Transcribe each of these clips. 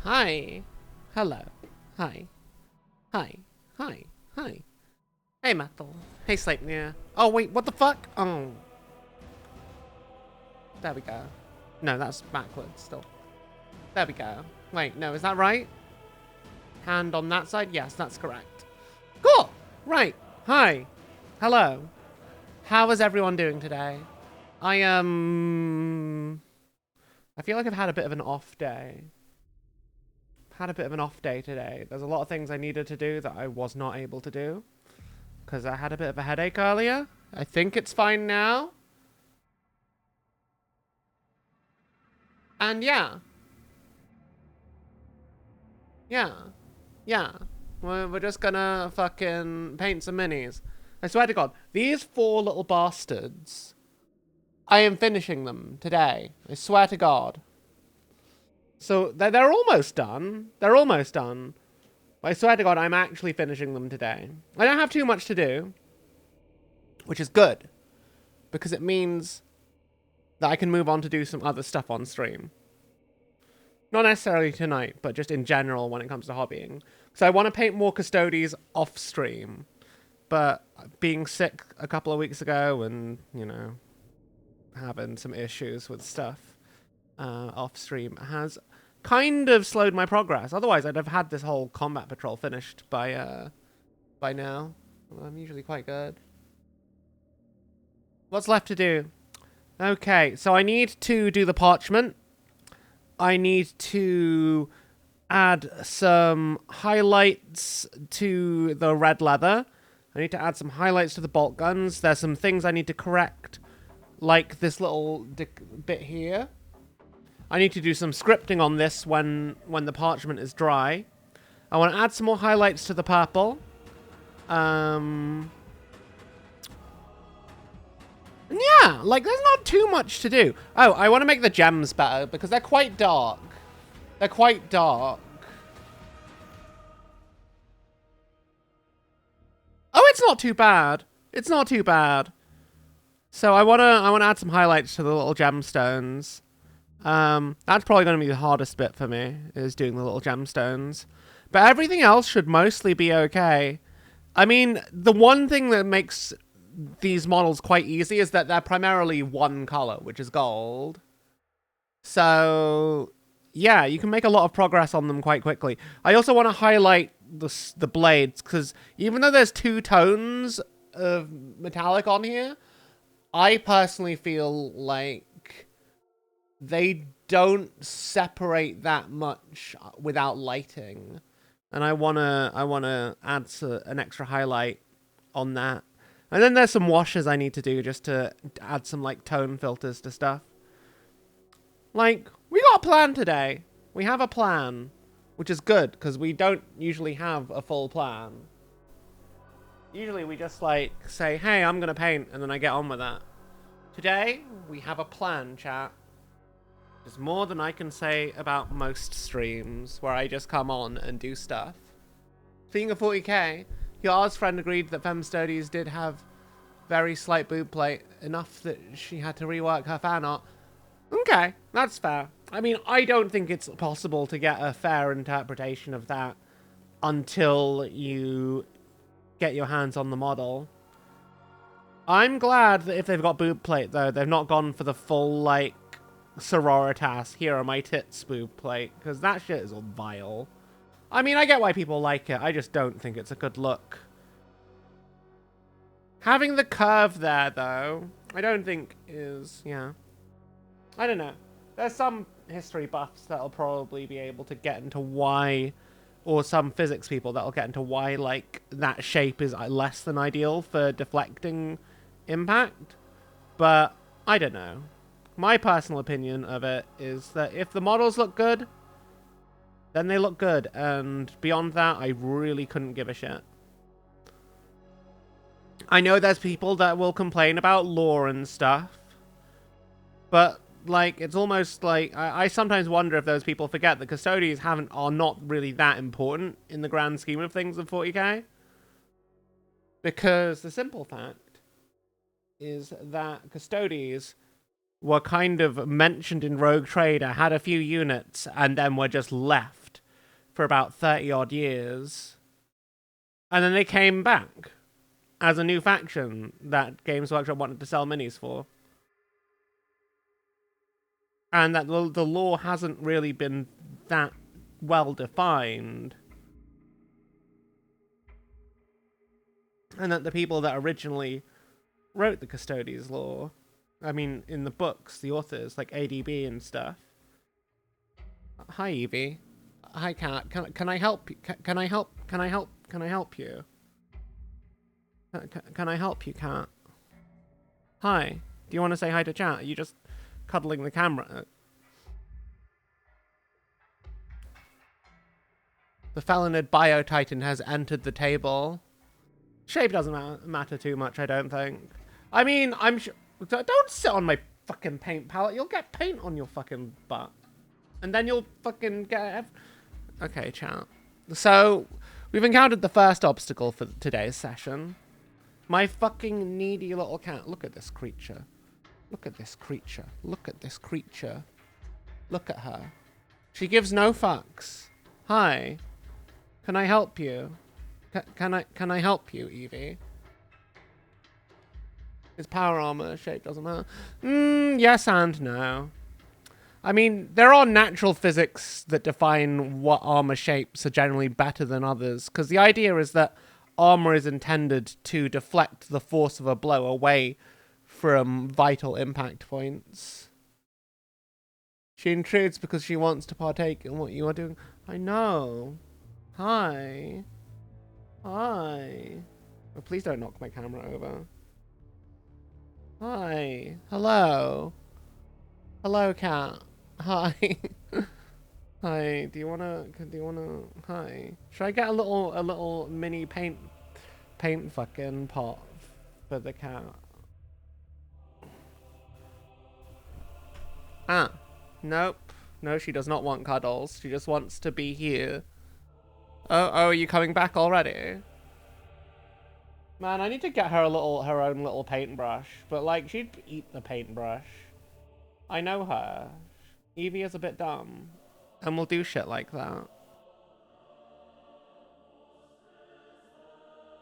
Hi. Hello. Hi. Hi. Hi. Hi. Hey, Metal. Hey, Sleipnir. Oh, wait, what the fuck? Oh. There we go. No, that's backwards still. There we go. Wait, no, is that right? Hand on that side? Yes, that's correct. Cool. Right. Hi. Hello. How is everyone doing today? I feel like I've had a bit of an off day. Had a bit of an off day today. There's a lot of things I needed to do that I was not able to do because I had a bit of a headache earlier. I think it's fine now. And yeah. Yeah. We're just gonna fucking paint some minis. I swear to God, these 4 little bastards, I am finishing them today. I swear to God. So they're almost done. They're almost done. I swear to God, I'm actually finishing them today. I don't have too much to do, which is good, because it means that I can move on to do some other stuff on stream. Not necessarily tonight, but just in general when it comes to hobbying. So I want to paint more Custodes off stream, but being sick a couple of weeks ago and, you know, having some issues with stuff off stream has kind of slowed my progress. Otherwise, I'd have had this whole combat patrol finished by now. I'm usually quite good. What's left to do? Okay, so I need to do the parchment. I need to add some highlights to the red leather. I need to add some highlights to the bolt guns. There's some things I need to correct, like this little bit here. I need to do some scripting on this when the parchment is dry. I want to add some more highlights to the purple. Yeah, like, there's not too much to do. Oh, I want to make the gems better, because they're quite dark. They're quite dark. Oh, it's not too bad. It's not too bad. So I wanna add some highlights to the little gemstones. That's probably gonna be the hardest bit for me, is doing the little gemstones. But everything else should mostly be okay. I mean, the one thing that makes these models quite easy is that they're primarily one color, which is gold. So yeah, you can make a lot of progress on them quite quickly. I also want to highlight the blades, because even though there's 2 tones of metallic on here, I personally feel like they don't separate that much without lighting. And I wanna add an extra highlight on that. And then there's some washes I need to do just to add some, like, tone filters to stuff. Like, we got a plan today. We have a plan, which is good, because we don't usually have a full plan. Usually we just, like, say, hey, I'm going to paint, and then I get on with that. Today, we have a plan, chat. There's more than I can say about most streams, where I just come on and do stuff. Speaking of 40k, your Oz friend agreed that Femstodes did have very slight boob plate, enough that she had to rework her fan art. Okay, that's fair. I mean, I don't think it's possible to get a fair interpretation of that until you get your hands on the model. I'm glad that if they've got boob plate, though, they've not gone for the full, like, sororitas, here are my tits boob plate, because that shit is vile. I mean, I get why people like it, I just don't think it's a good look. Having the curve there, though, I don't think is, yeah. I don't know. There's some history buffs that'll probably be able to get into why, or some physics people that'll get into why, like, that shape is less than ideal for deflecting impact. But I don't know. My personal opinion of it is that if the models look good, then they look good. And beyond that, I really couldn't give a shit. I know there's people that will complain about lore and stuff, but, like, it's almost like I sometimes wonder if those people forget that Custodes are not really that important in the grand scheme of things of 40k. Because the simple fact is that Custodes were kind of mentioned in Rogue Trader, had a few units, and then were just left. for about 30 odd years. And then they came back as a new faction that Games Workshop wanted to sell minis for. And that the lore hasn't really been that well defined. And that the people that originally wrote the Custodes lore, I mean, in the books, the authors, like ADB and stuff. Hi, Evie. Hi, Cat. Can I help you? Can I help? Can I help? Can I help you? Can I help you, Cat? Hi. Do you want to say hi to chat? Are you just cuddling the camera? The Felonid Bio-Titan has entered the table. Shape doesn't matter too much, I don't think. I mean, I'm sure... Don't sit on my fucking paint palette. You'll get paint on your fucking butt. And then you'll fucking get... Okay, chat. So, we've encountered the first obstacle for today's session. My fucking needy little cat. Look at this creature. Look at this creature. Look at this creature. Look at her. She gives no fucks. Hi. Can I help you? Can I help you, Evie? His power armor shape doesn't matter. Yes and no. I mean, there are natural physics that define what armor shapes are generally better than others, because the idea is that armor is intended to deflect the force of a blow away from vital impact points. She intrudes because she wants to partake in what you are doing. I know. Hi. Hi. Oh, please don't knock my camera over. Hi. Hello. Hello, cat. Hi. Hi. Do you wanna? Hi. Should I get a little mini paint fucking pot for the cat? Ah. Nope. No, she does not want cuddles. She just wants to be here. Oh, are you coming back already? Man, I need to get her her own little paintbrush, but like she'd eat the paintbrush. I know her. Evie is a bit dumb, and will do shit like that.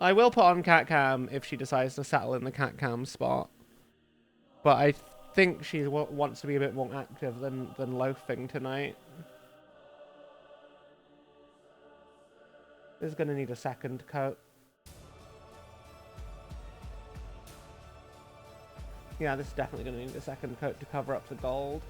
I will put on cat cam if she decides to settle in the cat cam spot, but I think she wants to be a bit more active than loafing tonight. This is gonna need a second coat. Yeah, this is definitely gonna need a second coat to cover up the gold.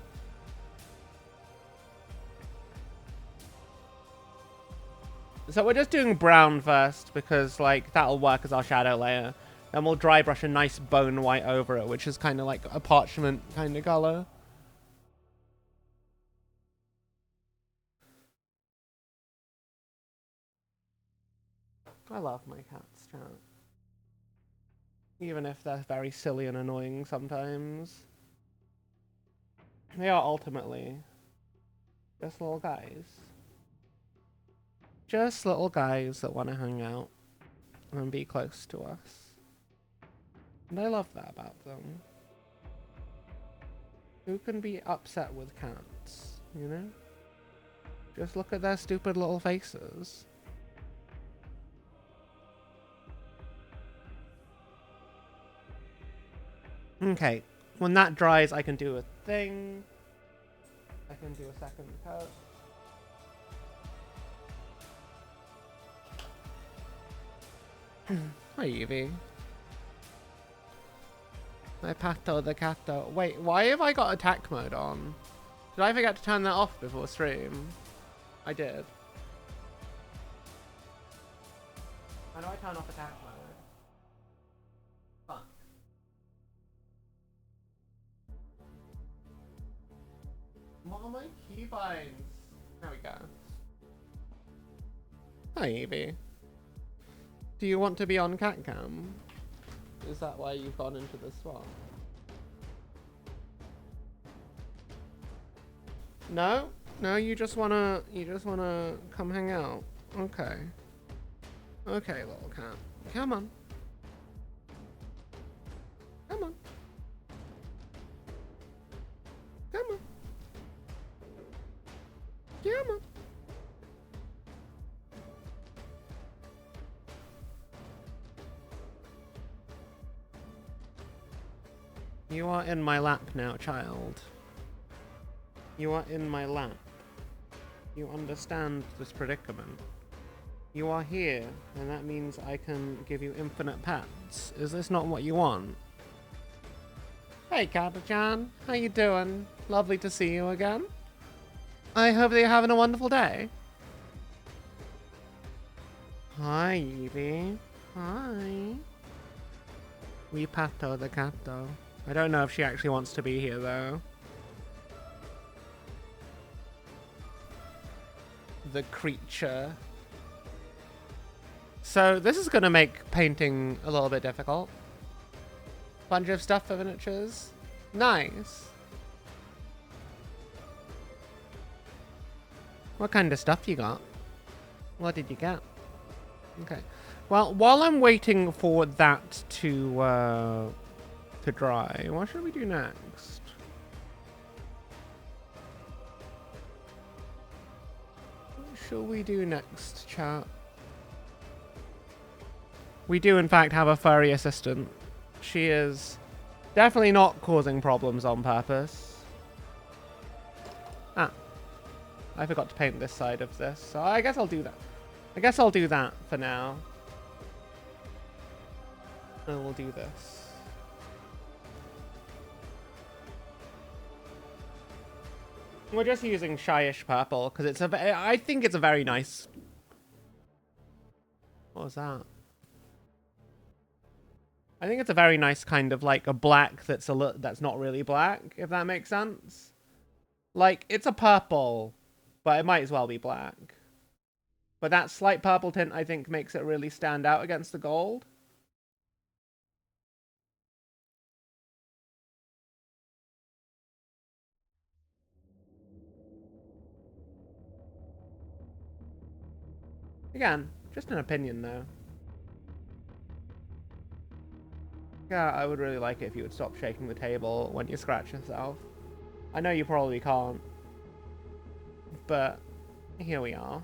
So we're just doing brown first because like that'll work as our shadow layer. Then we'll dry brush a nice bone white over it, which is kind of like a parchment kind of color. I love my cats, chat. Even if they're very silly and annoying sometimes. They are ultimately just little guys. Just little guys that want to hang out and be close to us. And I love that about them. Who can be upset with cats, you know? Just look at their stupid little faces. Okay, when that dries, I can do a thing. I can do a second coat. Hi, Evie. My pato the cato. Wait, why have I got attack mode on? Did I forget to turn that off before stream? I did. How do I turn off attack mode? Fuck. What are my keybinds? There we go. Hi, Evie. Do you want to be on cat cam? Is that why you've gone into the swap? No? No, you just wanna come hang out. Okay. Okay, little cat. Come on. Come on. Come on. Come on. You are in my lap now, child. You are in my lap. You understand this predicament. You are here, and that means I can give you infinite pets. Is this not what you want? Hey, Kata-chan. How you doing? Lovely to see you again. I hope that you're having a wonderful day. Hi, Evie. Hi. We pato the cato. I don't know if she actually wants to be here, though. The creature. So this is going to make painting a little bit difficult. Bunch of stuff for miniatures. Nice. What kind of stuff you got? What did you get? Okay. Well, while I'm waiting for that to dry, what should we do next? What shall we do next, chat? We do, in fact, have a furry assistant. She is definitely not causing problems on purpose. Ah. I forgot to paint this side of this, so I guess I'll do that. I guess I'll do that for now. And we'll do this. We're just using shyish purple, because it's I think it's a very nice... What was that? I think it's a very nice kind of like a black that's that's not really black, if that makes sense. Like, it's a purple, but it might as well be black. But that slight purple tint, I think, makes it really stand out against the gold. Again, just an opinion, though. Yeah, I would really like it if you would stop shaking the table when you scratch yourself. I know you probably can't. But here we are.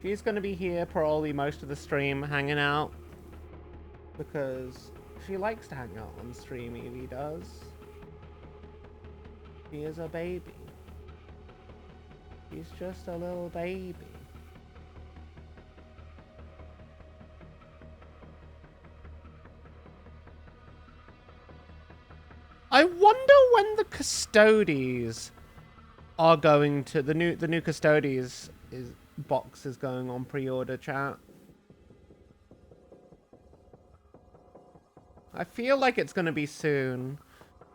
She's going to be here probably most of the stream hanging out. Because she likes to hang out on stream, Evie does. She is a baby. She's just a little baby. I wonder when the Custodes are going to the new Custodes box is going on pre-order, chat. I feel like it's going to be soon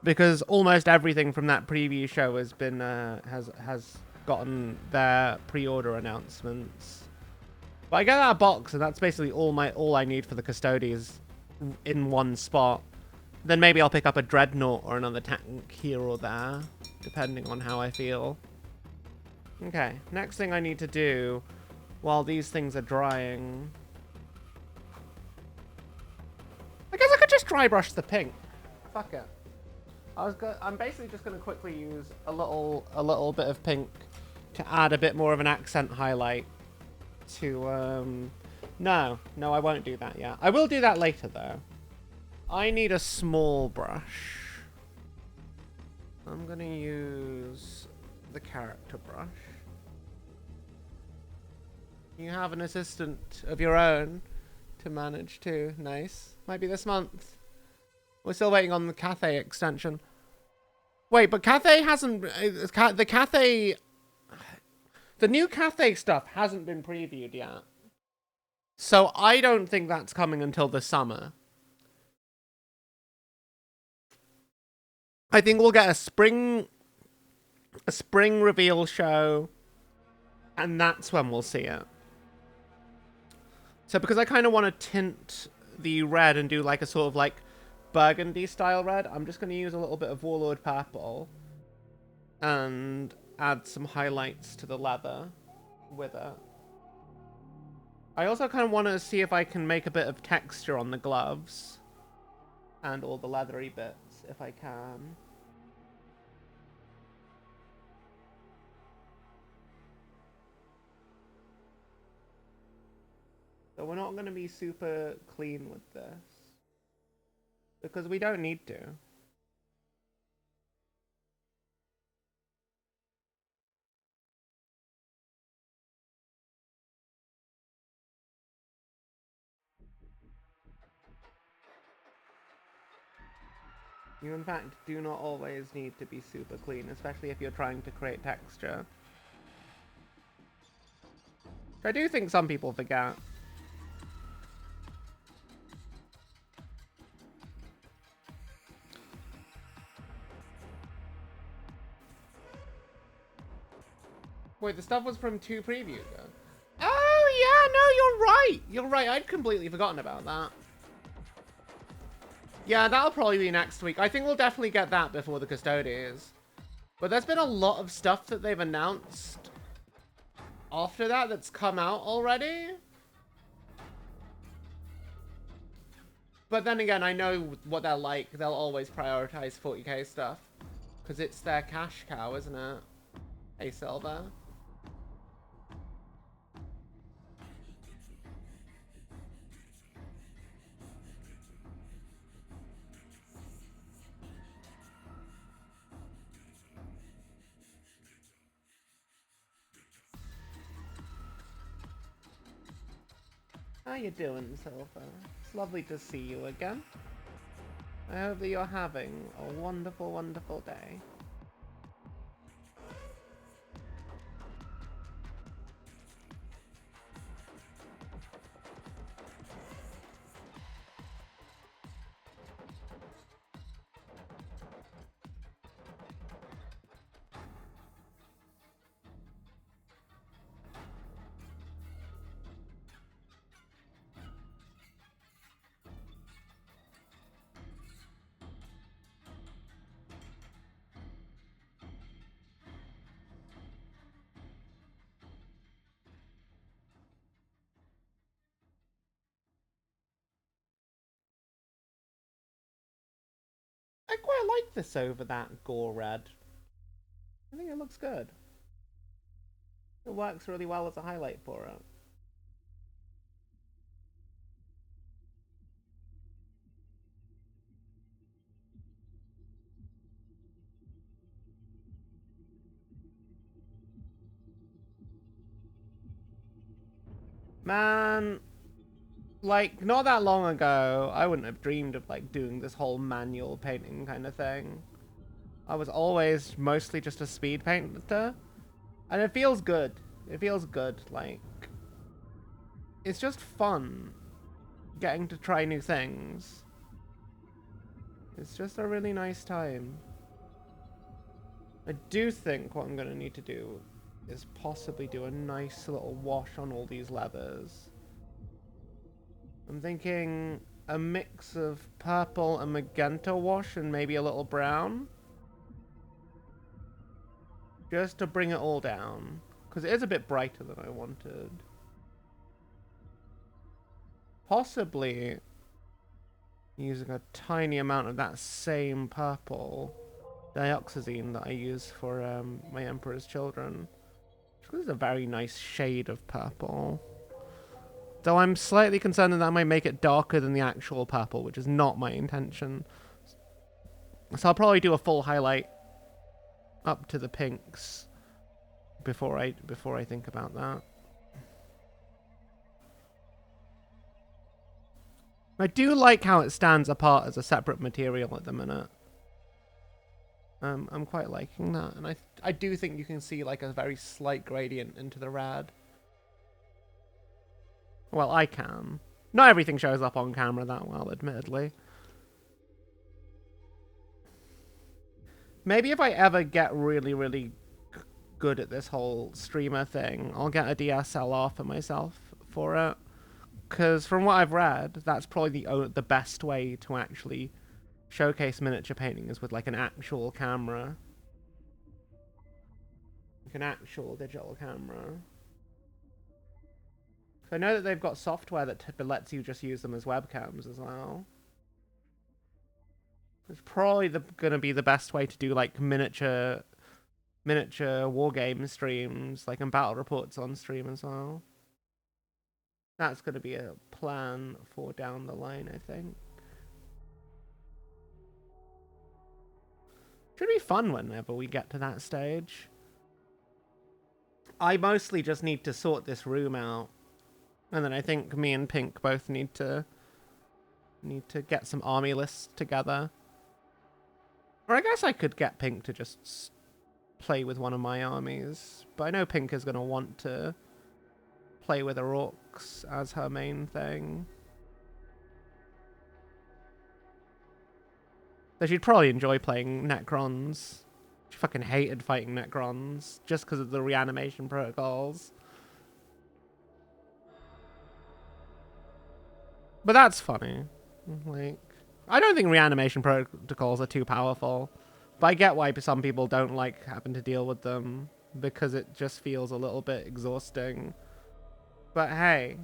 because almost everything from that preview show has been has gotten their pre-order announcements. But I get that box and that's basically all I need for the Custodes in one spot. Then maybe I'll pick up a Dreadnought or another tank here or there, depending on how I feel. Okay, next thing I need to do while these things are drying. I guess I could just dry brush the pink. Fuck it. I'm basically just gonna quickly use a little bit of pink to add a bit more of an accent highlight to no, I won't do that yet. I will do that later though. I need a small brush. I'm gonna use the character brush. You have an assistant of your own to manage too. Nice. Might be this month. We're still waiting on the Cathay extension. Wait, but Cathay hasn't... The Cathay... The new Cathay stuff hasn't been previewed yet. So I don't think that's coming until the summer. I think we'll get a spring reveal show, and that's when we'll see it. So because I kind of want to tint the red and do like a sort of like burgundy style red, I'm just going to use a little bit of Warlord purple and add some highlights to the leather with it. I also kind of want to see if I can make a bit of texture on the gloves and all the leathery bits, if I can. So we're not going to be super clean with this. Because we don't need to. You in fact do not always need to be super clean, especially if you're trying to create texture. I do think some people forget. Wait, the stuff was from 2 previews ago? Oh, yeah, no, you're right. You're right, I'd completely forgotten about that. Yeah, that'll probably be next week. I think we'll definitely get that before the Custodes. But there's been a lot of stuff that they've announced after that that's come out already. But then again, I know what they're like. They'll always prioritize 40k stuff. Because it's their cash cow, isn't it? Hey, Silver. How you doing, Silver? It's lovely to see you again. I hope that you're having a wonderful, wonderful day. I quite like this over that gore red. I think it looks good. It works really well as a highlight for it. Man, like, not that long ago, I wouldn't have dreamed of, like, doing this whole manual painting kind of thing. I was always mostly just a speed painter. And it feels good. It feels good, like... It's just fun getting to try new things. It's just a really nice time. I do think what I'm going to need to do is possibly do a nice little wash on all these leathers. I'm thinking a mix of purple and magenta wash and maybe a little brown. Just to bring it all down. Because it is a bit brighter than I wanted. Possibly using a tiny amount of that same purple dioxazine that I use for my Emperor's Children. This is a very nice shade of purple. Though I'm slightly concerned that might make it darker than the actual purple, which is not my intention. So I'll probably do a full highlight up to the pinks before I think about that. I do like how it stands apart as a separate material at the minute. I'm quite liking that, and I do think you can see like a very slight gradient into the rad. Well, I can. Not everything shows up on camera that well, admittedly. Maybe if I ever get really, really good at this whole streamer thing, I'll get a DSLR for myself for it. Because from what I've read, that's probably the best way to actually showcase miniature painting is with like an actual camera. Like an actual digital camera. So I know that they've got software that lets you just use them as webcams as well. It's probably going to be the best way to do like miniature war game streams, like and battle reports on stream as well. That's going to be a plan for down the line, I think. Should be fun whenever we get to that stage. I mostly just need to sort this room out. And then I think me and Pink both need to get some army lists together. Or I guess I could get Pink to just play with one of my armies. But I know Pink is going to want to play with the orcs as her main thing. So she'd probably enjoy playing Necrons. She fucking hated fighting Necrons just because of the reanimation protocols. But that's funny. Like, I don't think reanimation protocols are too powerful. But I get why some people don't like having to deal with them. Because it just feels a little bit exhausting. But hey,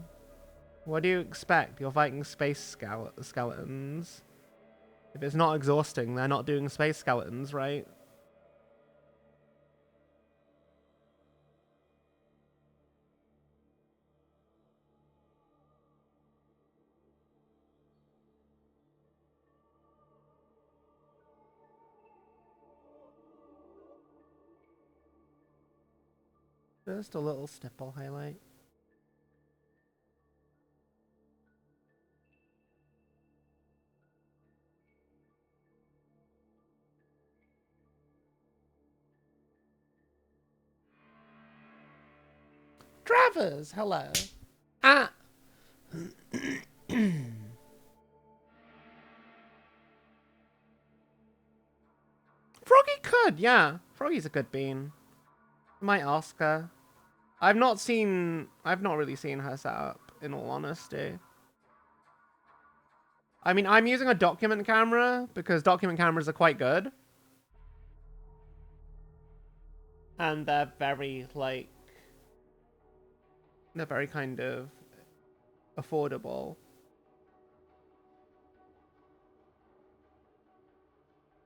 what do you expect? You're fighting space skeletons. If it's not exhausting, they're not doing space skeletons, right? Just a little stipple highlight. Travers, hello. Ah. Froggy could, yeah. Froggy's a good bean. Might ask her. I've not really seen her set up, in all honesty. I mean, I'm using a document camera because document cameras are quite good. And they're very, like, they're very kind of affordable.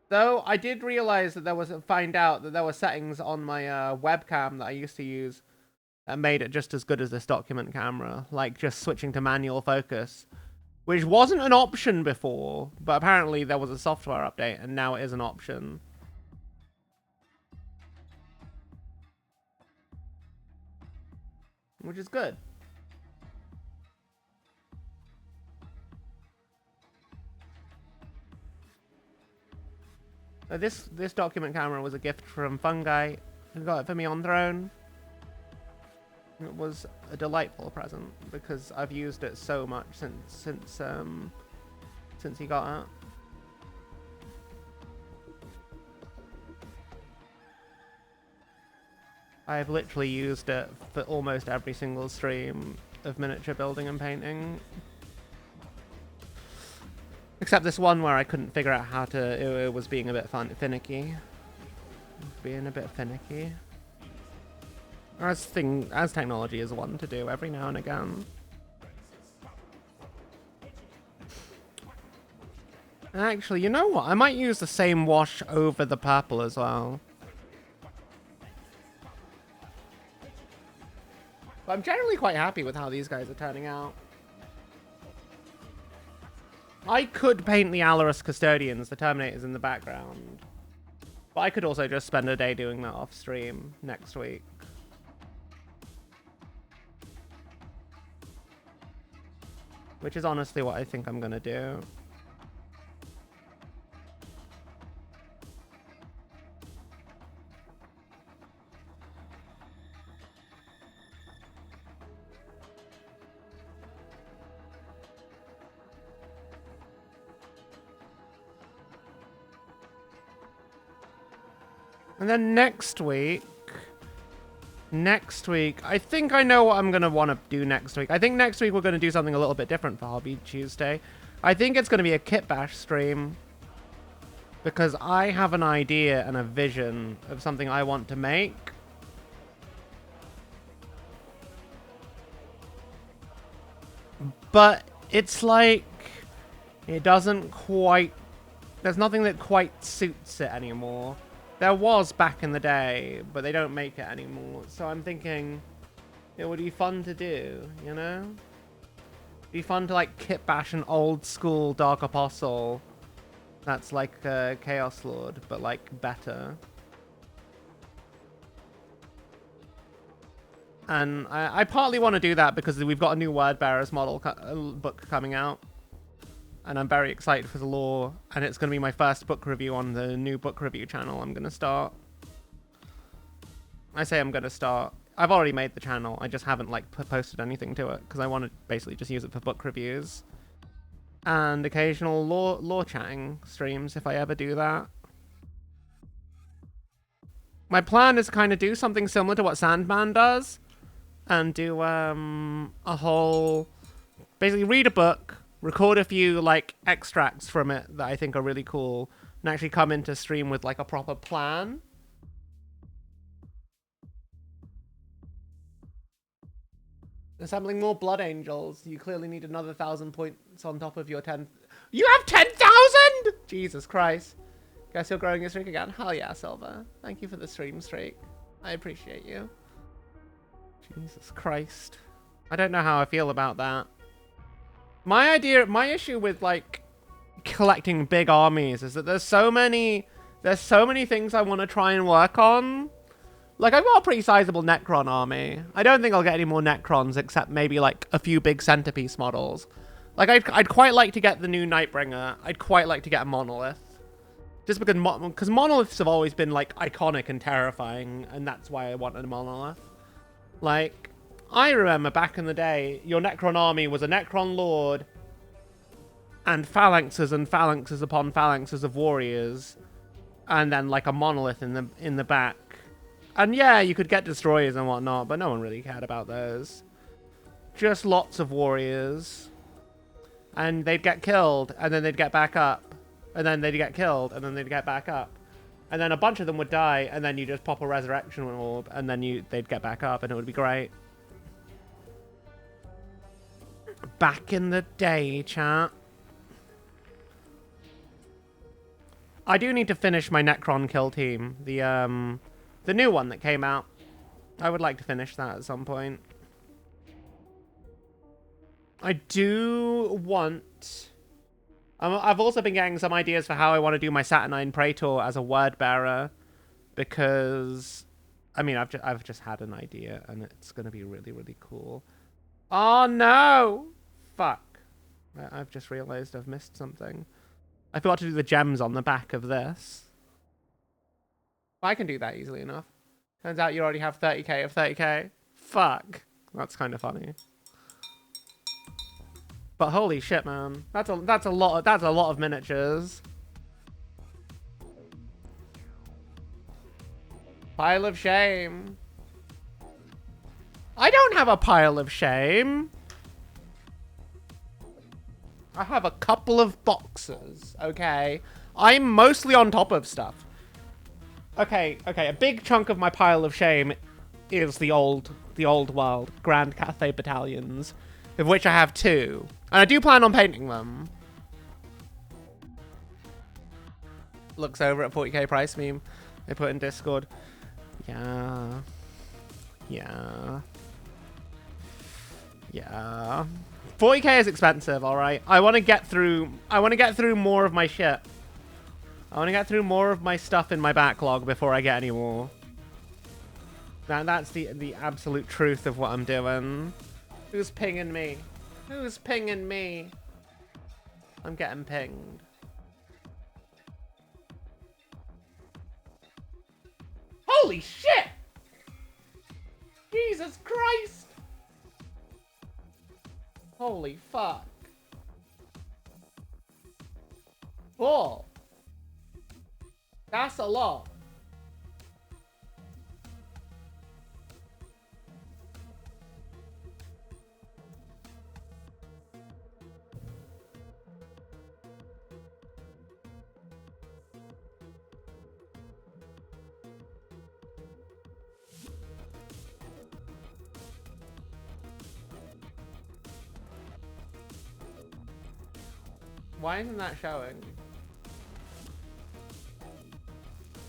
Though I did realize that find out that there were settings on my webcam that I used to use that made it just as good as this document camera, like just switching to manual focus, which wasn't an option before, but apparently there was a software update and now it is an option. Which is good. This document camera was a gift from Fungi, who got it for me on Throne. It was a delightful present because I've used it so much since he got it. I've literally used it for almost every single stream of miniature building and painting. Except this one where I couldn't figure out how to... It was being a bit finicky. Being a bit finicky. As technology is one to do every now and again. Actually, you know what? I might use the same wash over the purple as well. But I'm generally quite happy with how these guys are turning out. I could paint the Adeptus Custodians, the Terminators, in the background. But I could also just spend a day doing that off stream next week. Which is honestly what I think I'm gonna do. And then next week, I think I know what I'm going to want to do next week. I think next week we're going to do something a little bit different for Hobby Tuesday. I think it's going to be a Kit Bash stream. Because I have an idea and a vision of something I want to make. But it's like, it doesn't quite, there's nothing that quite suits it anymore. There was back in the day, but they don't make it anymore. So I'm thinking it would be fun to do, you know? Be fun to like kit bash an old school Dark Apostle that's like a Chaos Lord, but like better. And I partly want to do that because we've got a new Word Bearers model book coming out. And I'm very excited for the lore. And it's going to be my first book review on the new book review channel I'm going to start. I say I'm going to start. I've already made the channel. I just haven't like posted anything to it because I want to basically just use it for book reviews. And occasional lore chatting streams if I ever do that. My plan is to kind of do something similar to what Sandman does. And do a whole... Basically read a book, record a few like extracts from it that I think are really cool, and actually come into stream with like a proper plan. Assembling more Blood Angels. You clearly need another 1,000 points on top of your 10... You have 10,000?! Jesus Christ. Guess you're growing your streak again? Hell yeah, Silver. Thank you for the stream streak. I appreciate you. Jesus Christ. I don't know how I feel about that. My issue with like collecting big armies is that there's so many things I want to try and work on. Like I've got a pretty sizable Necron army. I don't think I'll get any more Necrons except maybe like a few big centerpiece models. Like I'd quite like to get the new Nightbringer. I'd quite like to get a Monolith. Just because Monoliths have always been like iconic and terrifying, and that's why I want a Monolith. Like, I remember back in the day, your Necron army was a Necron Lord and phalanxes upon phalanxes of warriors, and then like a monolith in the back. And yeah, you could get destroyers and whatnot, but no one really cared about those. Just lots of warriors, and they'd get killed, and then they'd get back up, and then they'd get killed, and then they'd get back up. And then a bunch of them would die, and then you just pop a resurrection orb, and then they'd get back up, and it would be great. Back in the day, chat. I do need to finish my Necron kill team. The new one that came out. I would like to finish that at some point. I do want... I've also been getting some ideas for how I want to do my Saturnine Praetor as a word bearer, because I mean I've just had an idea and it's gonna be really, really cool. Oh no! Fuck! I've just realized I've missed something. I forgot to do the gems on the back of this. I can do that easily enough. Turns out you already have 30k of 30k. Fuck! That's kind of funny. But holy shit, man. That's a lot of miniatures. Pile of shame. I don't have a pile of shame. I have a couple of boxes, okay? I'm mostly on top of stuff. Okay, a big chunk of my pile of shame is the old world Grand Cathay battalions, of which I have 2. And I do plan on painting them. Looks over at 40k price meme they put in Discord. Yeah. 40k is expensive, alright? I want to get through more of my shit. I want to get through more of my stuff in my backlog before I get any more. That's the absolute truth of what I'm doing. Who's pinging me? Who's pinging me? I'm getting pinged. Holy shit! Jesus Christ! Holy fuck. Cool. That's a lot. Why isn't that showing?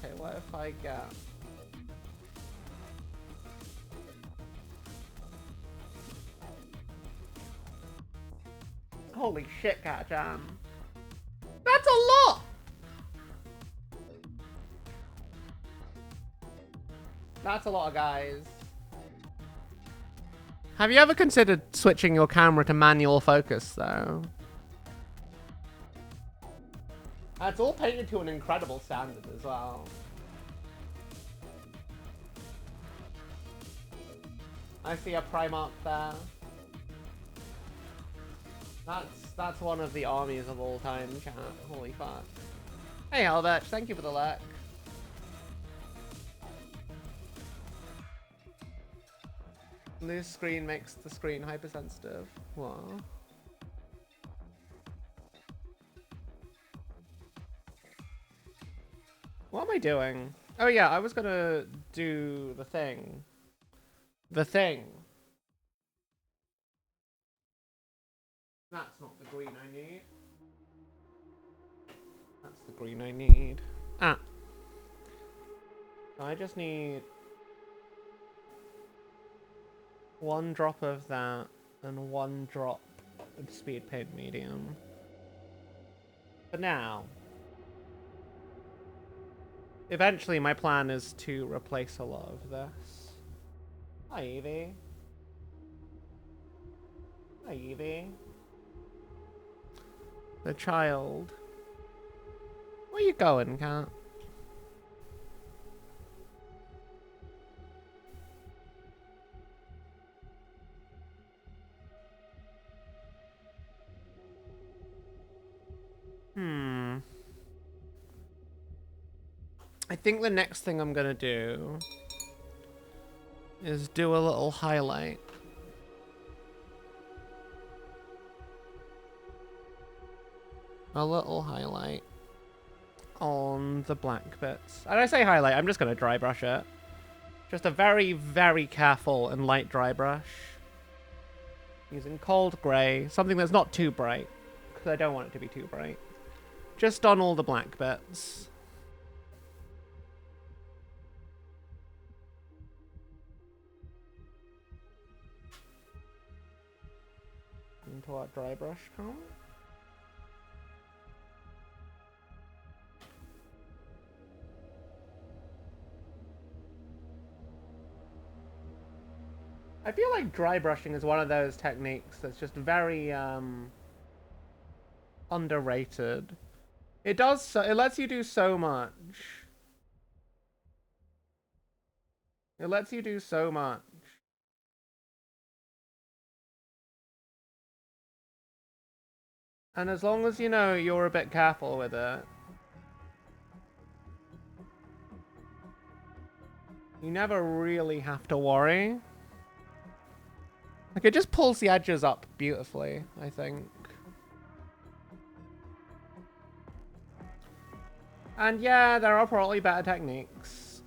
Okay, what if I get... Holy shit, Cat-chan. That's a lot! That's a lot of guys. Have you ever considered switching your camera to manual focus, though? It's all painted to an incredible standard as well. I see a Primarch there. That's one of the armies of all time, chat. Holy fuck. Hey Albert, thank you for the luck. Loose screen makes the screen hypersensitive. What? What am I doing? Oh yeah, I was gonna do the thing. The thing. That's not the green I need. That's the green I need. Ah. I just need 1 drop of that and 1 drop of speed paint medium. For now. Eventually my plan is to replace a lot of this. Hi Evie. Hi Evie. The child. Where you going, cat? I think the next thing I'm gonna do is do a little highlight. A little highlight on the black bits. And I say highlight, I'm just gonna dry brush it. Just a very, very careful and light dry brush. Using cold grey, something that's not too bright, because I don't want it to be too bright. Just on all the black bits. Into our dry brush color. I feel like dry brushing is one of those techniques that's just very underrated. It lets you do so much. It lets you do so much. And as long as, you know, you're a bit careful with it, you never really have to worry. Like, it just pulls the edges up beautifully, I think. And yeah, there are probably better techniques.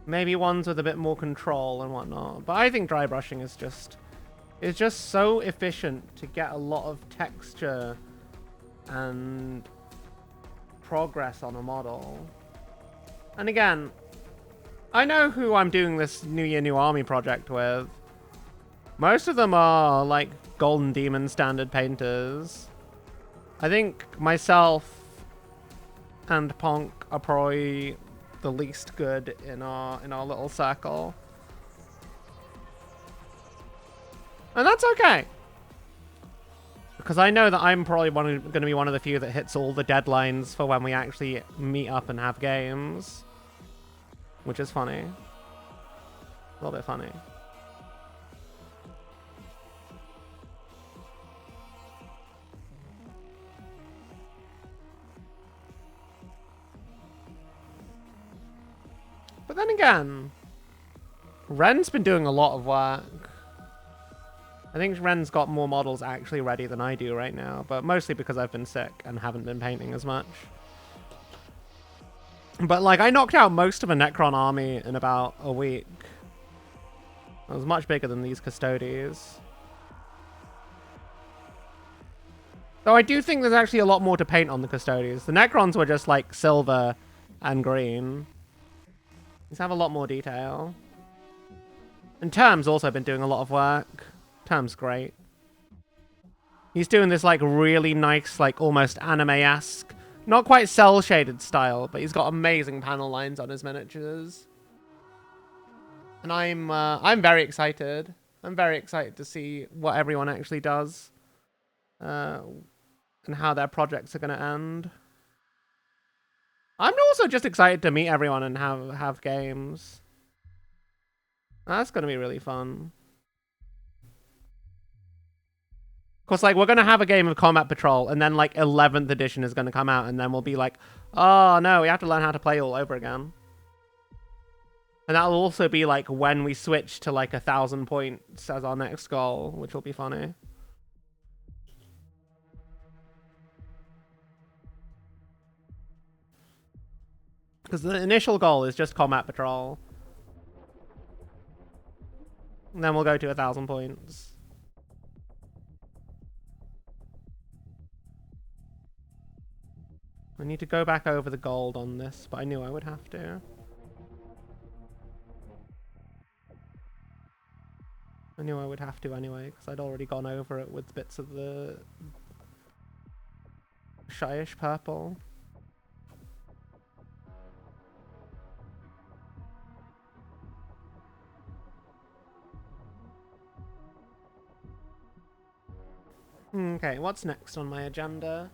Maybe ones with a bit more control and whatnot. But I think dry brushing is just... It's just so efficient to get a lot of texture and progress on a model. And again, I know who I'm doing this New Year, New Army project with. Most of them are, like, Golden Demon standard painters. I think myself and Ponk are probably the least good in our little circle. And that's okay. Because I know that I'm probably going to be one of the few that hits all the deadlines for when we actually meet up and have games. Which is funny. A little bit funny. But then again, Ren's been doing a lot of work. I think Ren's got more models actually ready than I do right now, but mostly because I've been sick and haven't been painting as much. But, like, I knocked out most of a Necron army in about a week. It was much bigger than these Custodes. Though I do think there's actually a lot more to paint on the Custodes. The Necrons were just, like, silver and green. These have a lot more detail. And Term's also been doing a lot of work. Term's great. He's doing this like really nice, like almost anime-esque, not quite cel-shaded style, but he's got amazing panel lines on his miniatures. And I'm very excited. I'm very excited to see what everyone actually does, and how their projects are going to end. I'm also just excited to meet everyone and have games. That's going to be really fun. Of course, like, we're going to have a game of Combat Patrol, and then, like, 11th edition is going to come out, and then we'll be like, oh, no, we have to learn how to play all over again. And that'll also be, like, when we switch to, like, 1,000 points as our next goal, which will be funny. Because the initial goal is just Combat Patrol. And then we'll go to 1,000 points. I need to go back over the gold on this, but I knew I would have to. I knew I would have to anyway, because I'd already gone over it with bits of the shyish purple. Okay, what's next on my agenda?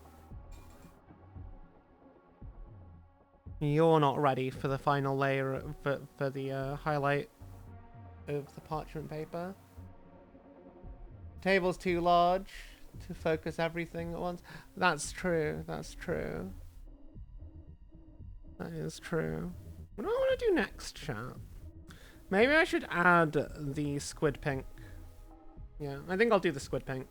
You're not ready for the final layer for the highlight of the parchment paper. The table's too large to focus everything at once. That's true. That's true. That is true. What do I want to do next, chat? Maybe I should add the squid pink. Yeah, I think I'll do the squid pink.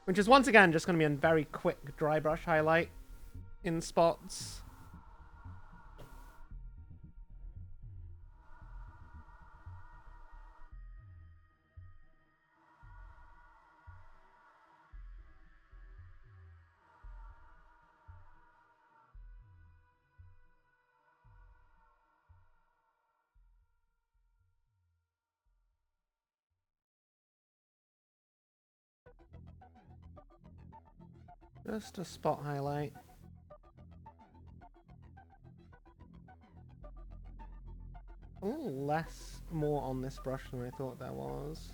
Which is once again just going to be a very quick dry brush highlight in spots. Just a spot highlight. A little less more on this brush than I thought there was.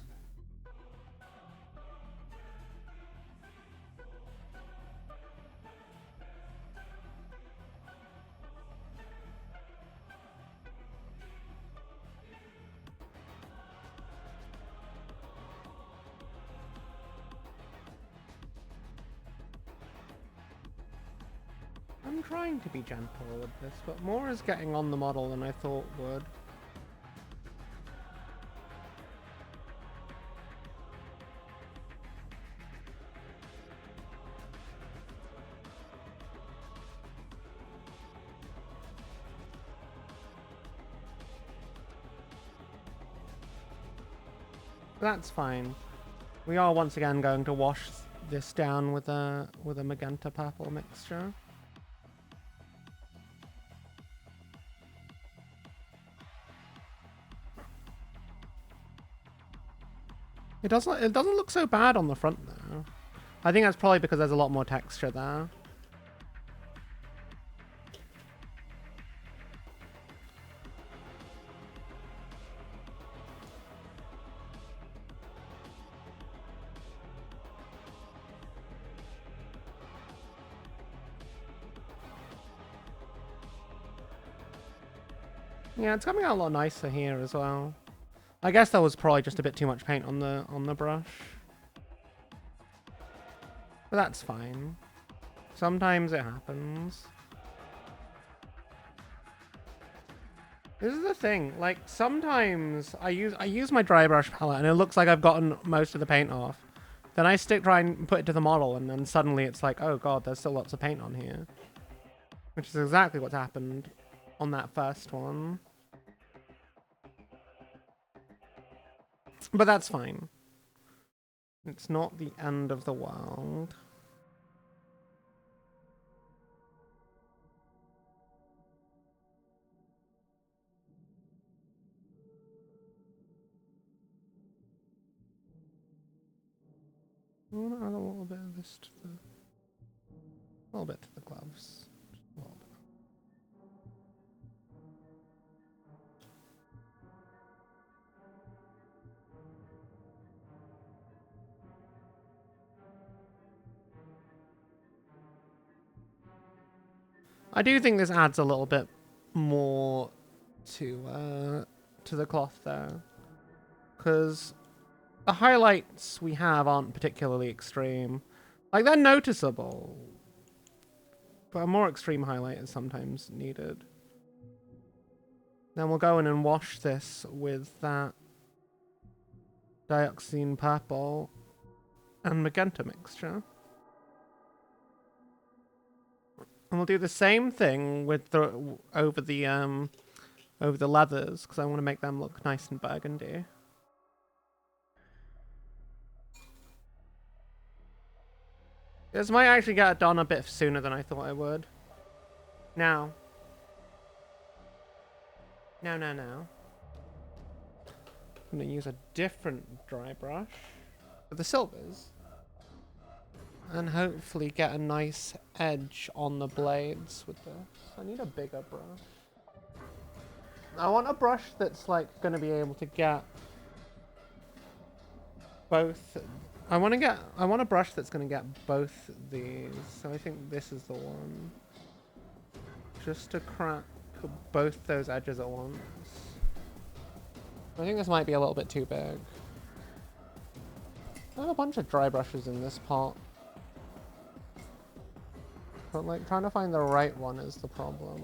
I'm trying to be gentle with this, but more is getting on the model than I thought would. That's fine. We are once again going to wash this down with a magenta purple mixture. It doesn't look so bad on the front though. I think that's probably because there's a lot more texture there. Yeah, it's coming out a lot nicer here as well. I guess that was probably just a bit too much paint on the brush. But that's fine. Sometimes it happens. This is the thing, like sometimes I use my dry brush palette and it looks like I've gotten most of the paint off. Then I try and put it to the model and then suddenly it's like, oh god, there's still lots of paint on here. Which is exactly what's happened on that first one. But that's fine. It's not the end of the world. I want to add a little bit of this to the... A little bit to the gloves. Just a little bit. I do think this adds a little bit more to the cloth there, because the highlights we have aren't particularly extreme. Like, they're noticeable, but a more extreme highlight is sometimes needed. Then we'll go in and wash this with that dioxazine purple and magenta mixture. And we'll do the same thing with the over the leathers, because I want to make them look nice and burgundy. This might actually get done a bit sooner than I thought I would. Now. No. I'm going to use a different dry brush for the silvers. And hopefully get a nice edge on the blades with this. I need a bigger brush. I want a brush that's like going to be able to get both. I want a brush that's going to get both these. So I think this is the one. Just to crack both those edges at once. I think this might be a little bit too big. I have a bunch of dry brushes in this pot. But like trying to find the right one is the problem.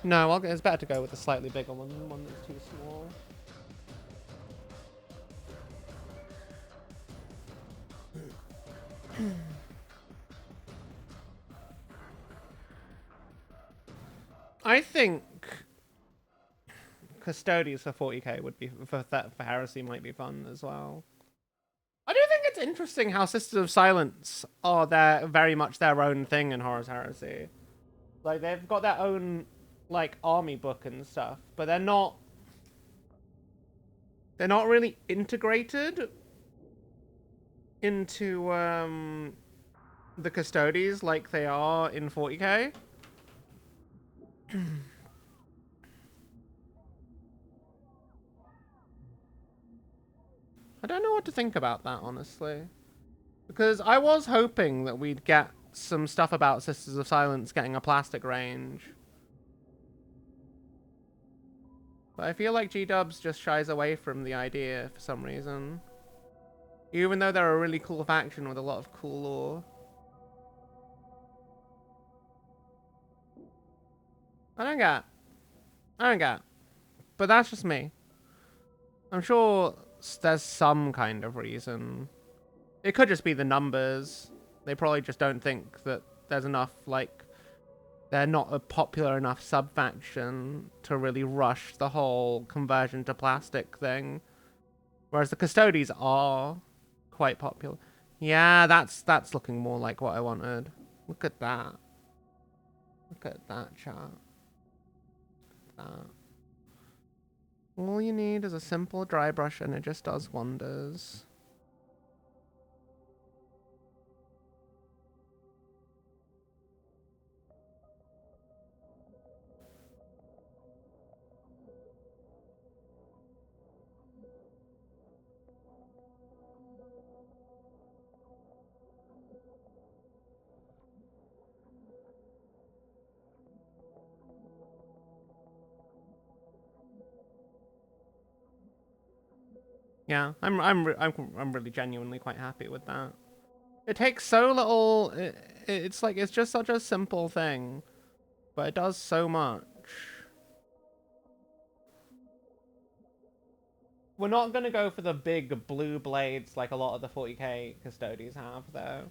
No, it's better to go with a slightly bigger one than one that's too small. I think Custodes for 40k would be for Heresy might be fun as well. I do think it's interesting how Sisters of Silence are very much their own thing in Horus Heresy. Like, they've got their own like army book and stuff, but they're not really integrated into the Custodes like they are in 40k. I don't know what to think about that, honestly. Because I was hoping that we'd get some stuff about Sisters of Silence getting a plastic range. But I feel like G-Dubs just shies away from the idea for some reason. Even though they're a really cool faction with a lot of cool lore. I don't get. But that's just me. I'm sure there's some kind of reason. It could just be the numbers. They probably just don't think that there's enough, like, they're not a popular enough sub-faction to really rush the whole conversion to plastic thing. Whereas the Custodes are quite popular. Yeah, that's looking more like what I wanted. Look at that. Look at that, chat. That. All you need is a simple dry brush and it just does wonders. Yeah, I'm really genuinely quite happy with that. It takes so little. It's like it's just such a simple thing, but it does so much. We're not gonna go for the big blue blades like a lot of the 40k Custodes have, though.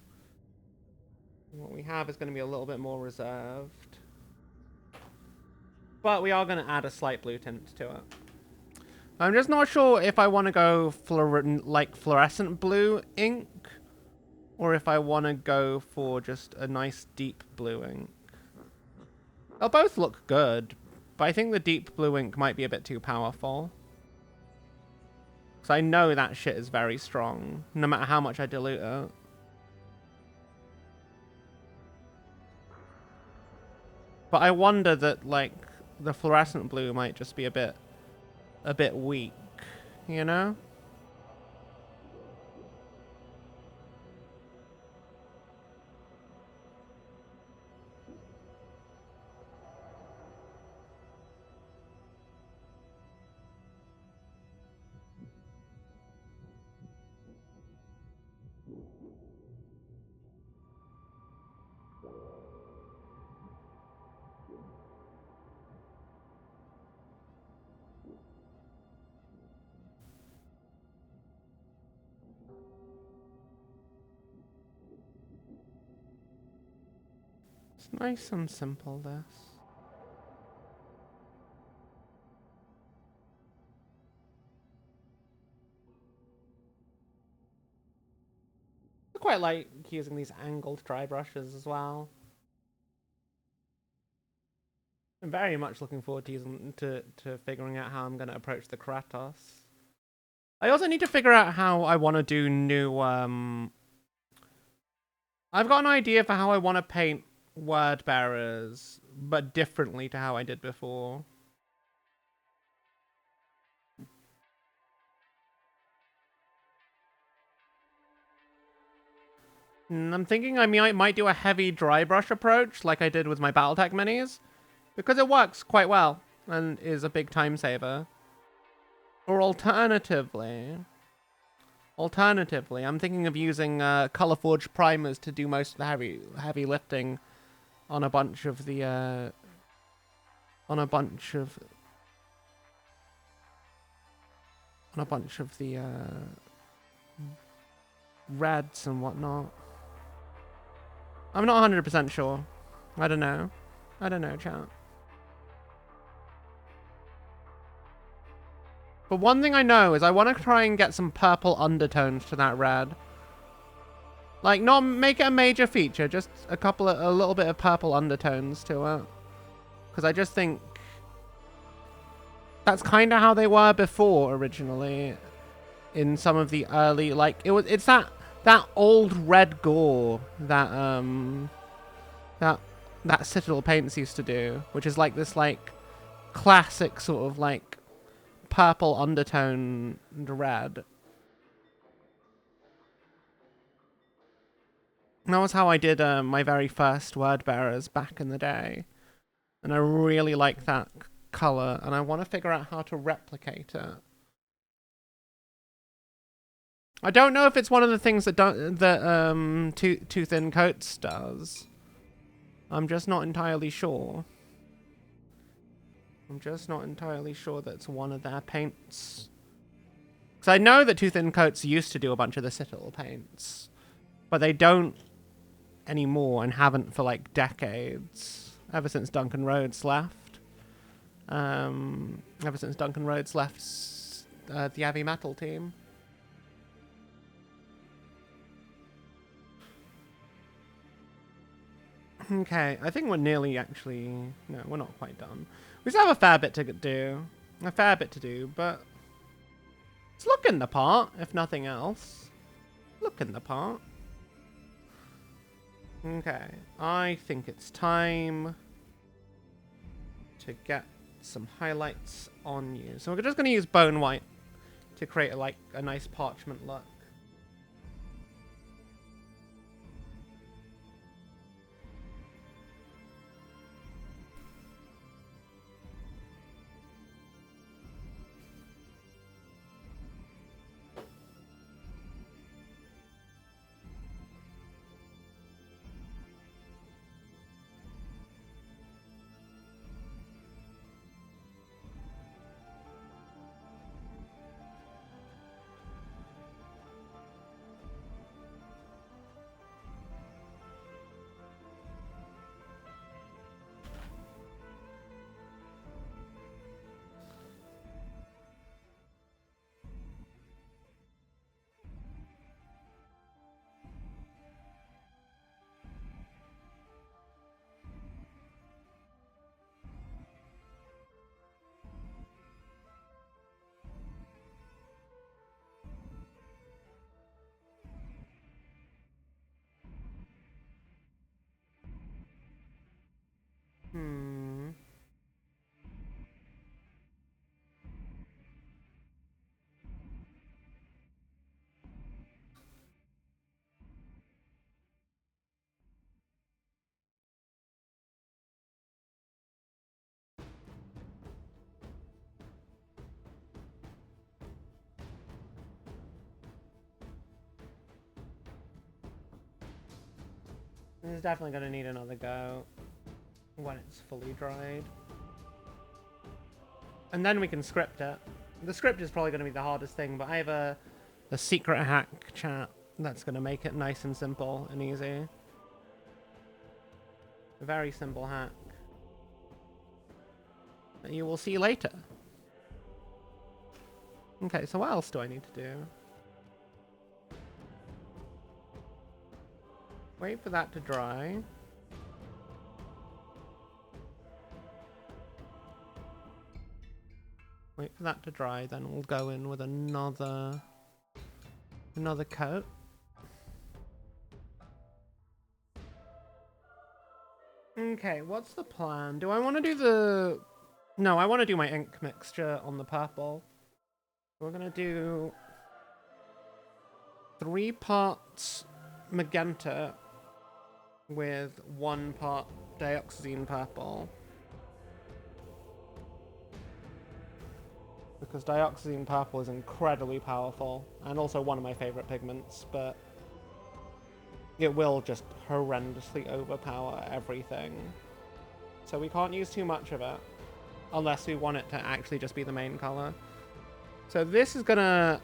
What we have is gonna be a little bit more reserved, but we are gonna add a slight blue tint to it. I'm just not sure if I want to go fluorescent blue ink, or if I want to go for just a nice deep blue ink. They'll both look good, but I think the deep blue ink might be a bit too powerful. Because I know that shit is very strong, no matter how much I dilute it. But I wonder that, like, the fluorescent blue might just be a bit weak, you know? It's nice and simple, this. I quite like using these angled dry brushes as well. I'm very much looking forward to using to figuring out how I'm going to approach the Kratos. I also need to figure out how I want to do new. I've got an idea for how I want to paint word bearers, but differently to how I did before. I'm thinking I might do a heavy dry brush approach like I did with my Battletech minis, because it works quite well and is a big time saver. Or alternatively, I'm thinking of using Colorforge primers to do most of the heavy lifting on a bunch of the reds and whatnot. I'm not 100% sure. I don't know. Chat. But one thing I know is I want to try and get some purple undertones to that red. Like, not make it a major feature, just a little bit of purple undertones to it. Because I just think that's kind of how they were before originally. In some of the early, like, it's that old red gore that that Citadel Paints used to do, which is like this like classic sort of like purple undertone red. And that was how I did my very first word bearers back in the day, and I really like that color, and I want to figure out how to replicate it. I don't know if it's one of the things that Too Thin Coats does. I'm just not entirely sure. That it's one of their paints. Because I know that Too Thin Coats used to do a bunch of the Citadel paints, but they don't anymore and haven't for like decades. Ever since Duncan Rhodes left. The heavy metal team. Okay, I think we're nearly actually... No, we're not quite done. We still have a fair bit to do. But... It's looking the part, if nothing else. Looking the part. Okay, I think it's time to get some highlights on you. So we're just going to use bone white to create a nice parchment look. Hmm. This is definitely going to need another go when it's fully dried. And then we can script it. The script is probably going to be the hardest thing, but I have a secret hack, chat, that's going to make it nice and simple and easy. A very simple hack that you will see later. Okay, so what else do I need to do? Wait for that to dry. Wait for that to dry, then we'll go in with another coat. Okay, what's the plan? Do I want to do the... No, I want to do my ink mixture on the purple. We're going to do 3 parts magenta with 1 part dioxazine purple. Because dioxazine purple is incredibly powerful, and also one of my favorite pigments, but it will just horrendously overpower everything. So we can't use too much of it, unless we want it to actually just be the main color. So this is gonna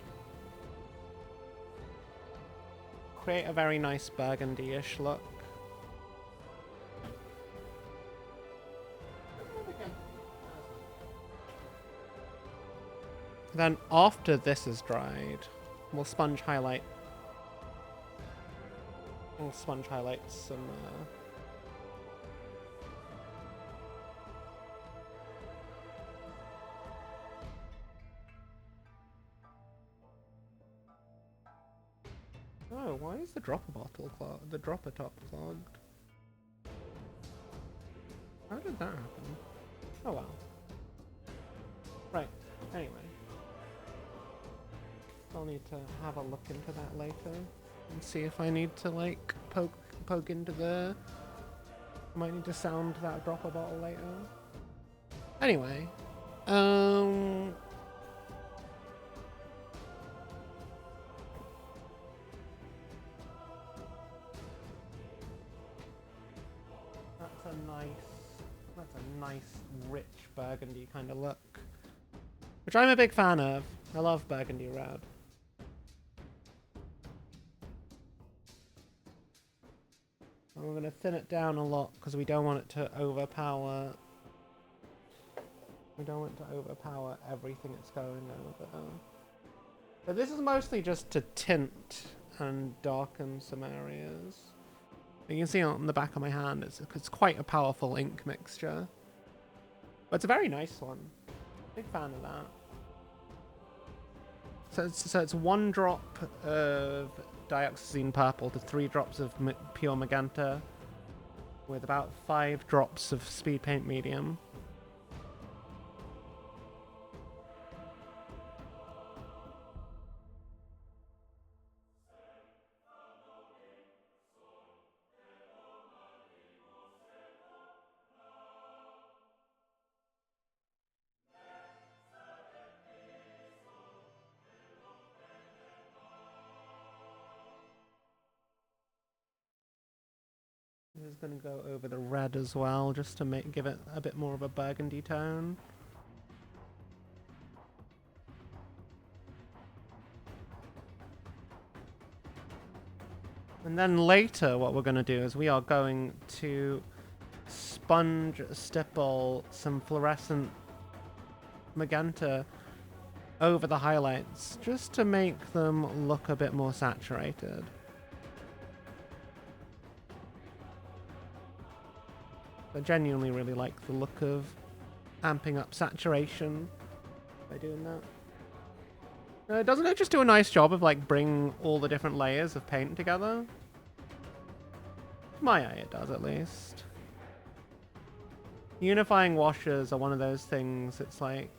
create a very nice burgundy-ish look. Then after this is dried, we'll sponge highlight. We'll sponge highlight some... Oh, why is the dropper bottle clogged? The dropper top clogged? How did that happen? Oh well. Right, anyway. I'll need to have a look into that later and see if I need to like poke into the... Might need to sound that dropper bottle later. Anyway, that's a nice rich burgundy kind of look, which I'm a big fan of. I love burgundy red. And we're going to thin it down a lot because we don't want it to overpower. We don't want it to overpower everything it's going over. But this is mostly just to tint and darken some areas. You can see on the back of my hand, it's quite a powerful ink mixture. But it's a very nice one. Big fan of that. So it's 1 drop of dioxazine purple to 3 drops of pure magenta with about 5 drops of speed paint medium. I'm just going to go over the red as well, just to give it a bit more of a burgundy tone. And then later what we're going to do is we are going to sponge stipple some fluorescent magenta over the highlights, just to make them look a bit more saturated. I genuinely really like the look of amping up saturation by doing that. Doesn't it just do a nice job of like bring all the different layers of paint together? To my eye it does, at least. Unifying washes are one of those things. It's like,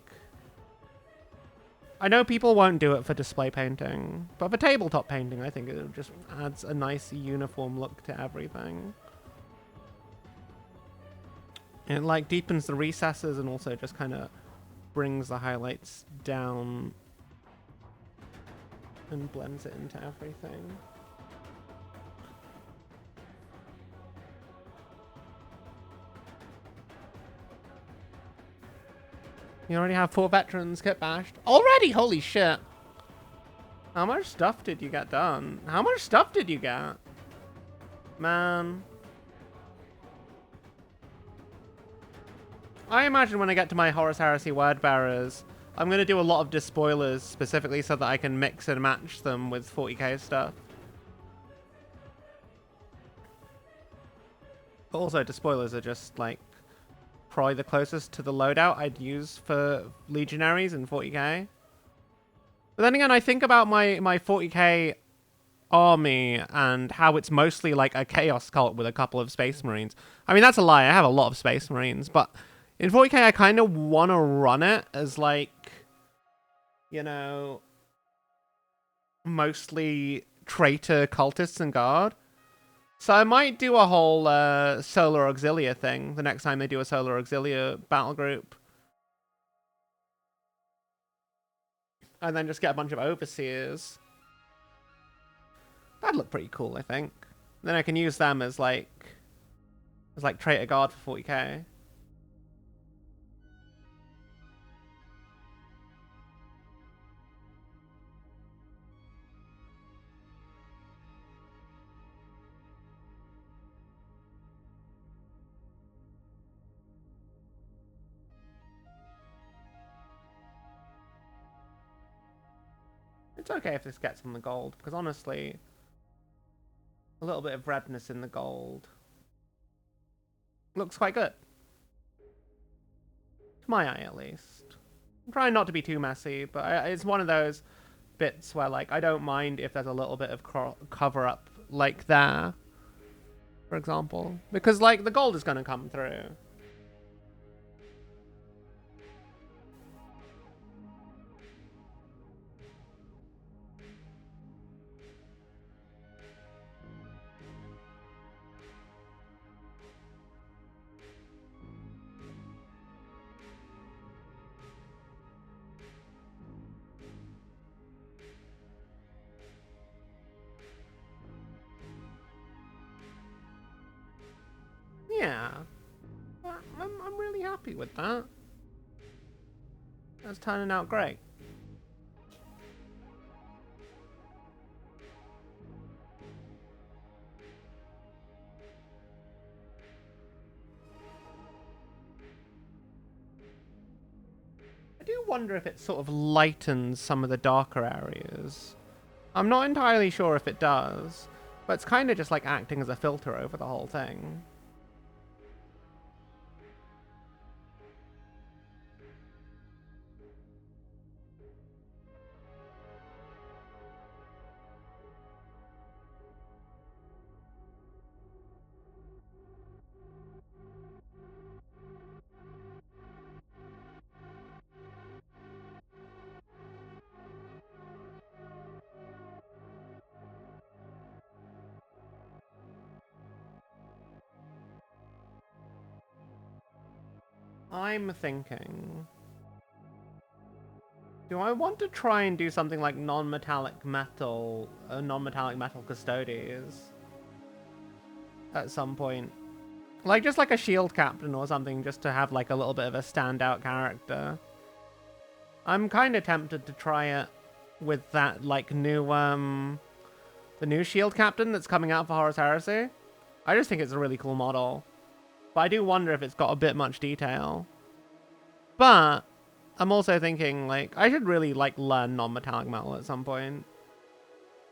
I know people won't do it for display painting, but for tabletop painting, I think it just adds a nice uniform look to everything. And it like deepens the recesses and also just kind of brings the highlights down and blends it into everything. You already have 4 veterans get bashed. Already? Holy shit. How much stuff did you get done? How much stuff did you get? Man. I imagine when I get to my Horus Heresy word bearers, I'm going to do a lot of despoilers specifically so that I can mix and match them with 40k stuff. But also, despoilers are just like probably the closest to the loadout I'd use for legionaries in 40k. But then again, I think about my 40k army and how it's mostly like a chaos cult with a couple of space marines. I mean, that's a lie. I have a lot of space marines, but in 40k, I kind of want to run it as like, you know, mostly traitor cultists and guard. So I might do a whole Solar Auxilia thing the next time they do a Solar Auxilia battle group. And then just get a bunch of overseers. That'd look pretty cool, I think. Then I can use them as like traitor guard for 40k. It's okay if this gets on the gold, because honestly, a little bit of redness in the gold looks quite good. To my eye, at least. I'm trying not to be too messy, but it's one of those bits where, like, I don't mind if there's a little bit of cover-up, like there, for example. Because, like, the gold is going to come through. Yeah. I'm really happy with that. That's turning out great. I do wonder if it sort of lightens some of the darker areas. I'm not entirely sure if it does, but it's kind of just like acting as a filter over the whole thing. I'm thinking, do I want to try and do something like non-metallic metal Custodes at some point? Like, just like a shield captain or something, just to have like a little bit of a standout character. I'm kind of tempted to try it with that like new, the new shield captain that's coming out for Horus Heresy. I just think it's a really cool model. But I do wonder if it's got a bit much detail. But I'm also thinking, like, I should really, like, learn non-metallic metal at some point.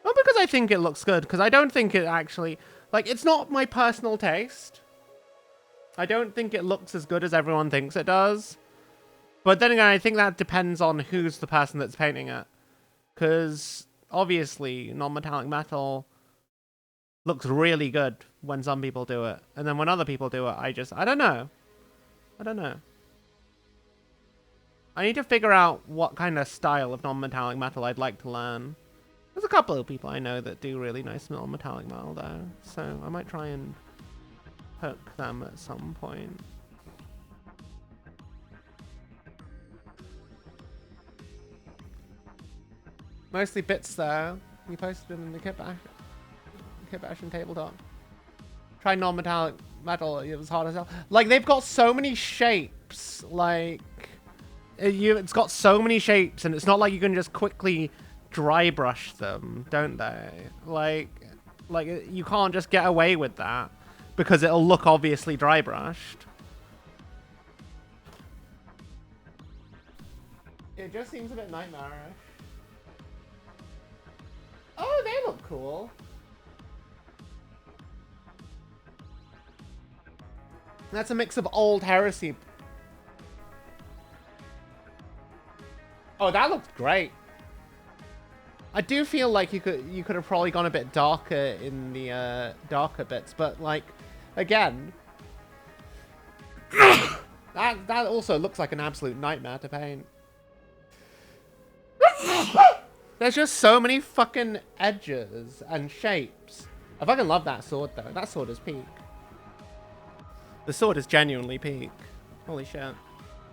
Not because I think it looks good, because I don't think it actually... Like, it's not my personal taste. I don't think it looks as good as everyone thinks it does. But then again, I think that depends on who's the person that's painting it. Because, obviously, non-metallic metal looks really good when some people do it. And then when other people do it, I don't know. I don't know. I need to figure out what kind of style of non-metallic metal I'd like to learn. There's a couple of people I know that do really nice non-metallic metal though, so I might try and hook them at some point. Mostly bits though. We posted them in the Kit Bash and tabletop. Try non-metallic metal, it was hard as hell. Like, they've got so many shapes, like... It's got so many shapes, and it's not like you can just quickly dry brush them, don't they? Like you can't just get away with that, because it'll look obviously dry brushed. It just seems a bit nightmarish. Oh, they look cool. That's a mix of old heresy. Oh, that looks great. I do feel like you could have probably gone a bit darker in the darker bits, but like, again, that also looks like an absolute nightmare to paint. There's just so many fucking edges and shapes. I fucking love that sword though. That sword is peak. The sword is genuinely peak. Holy shit.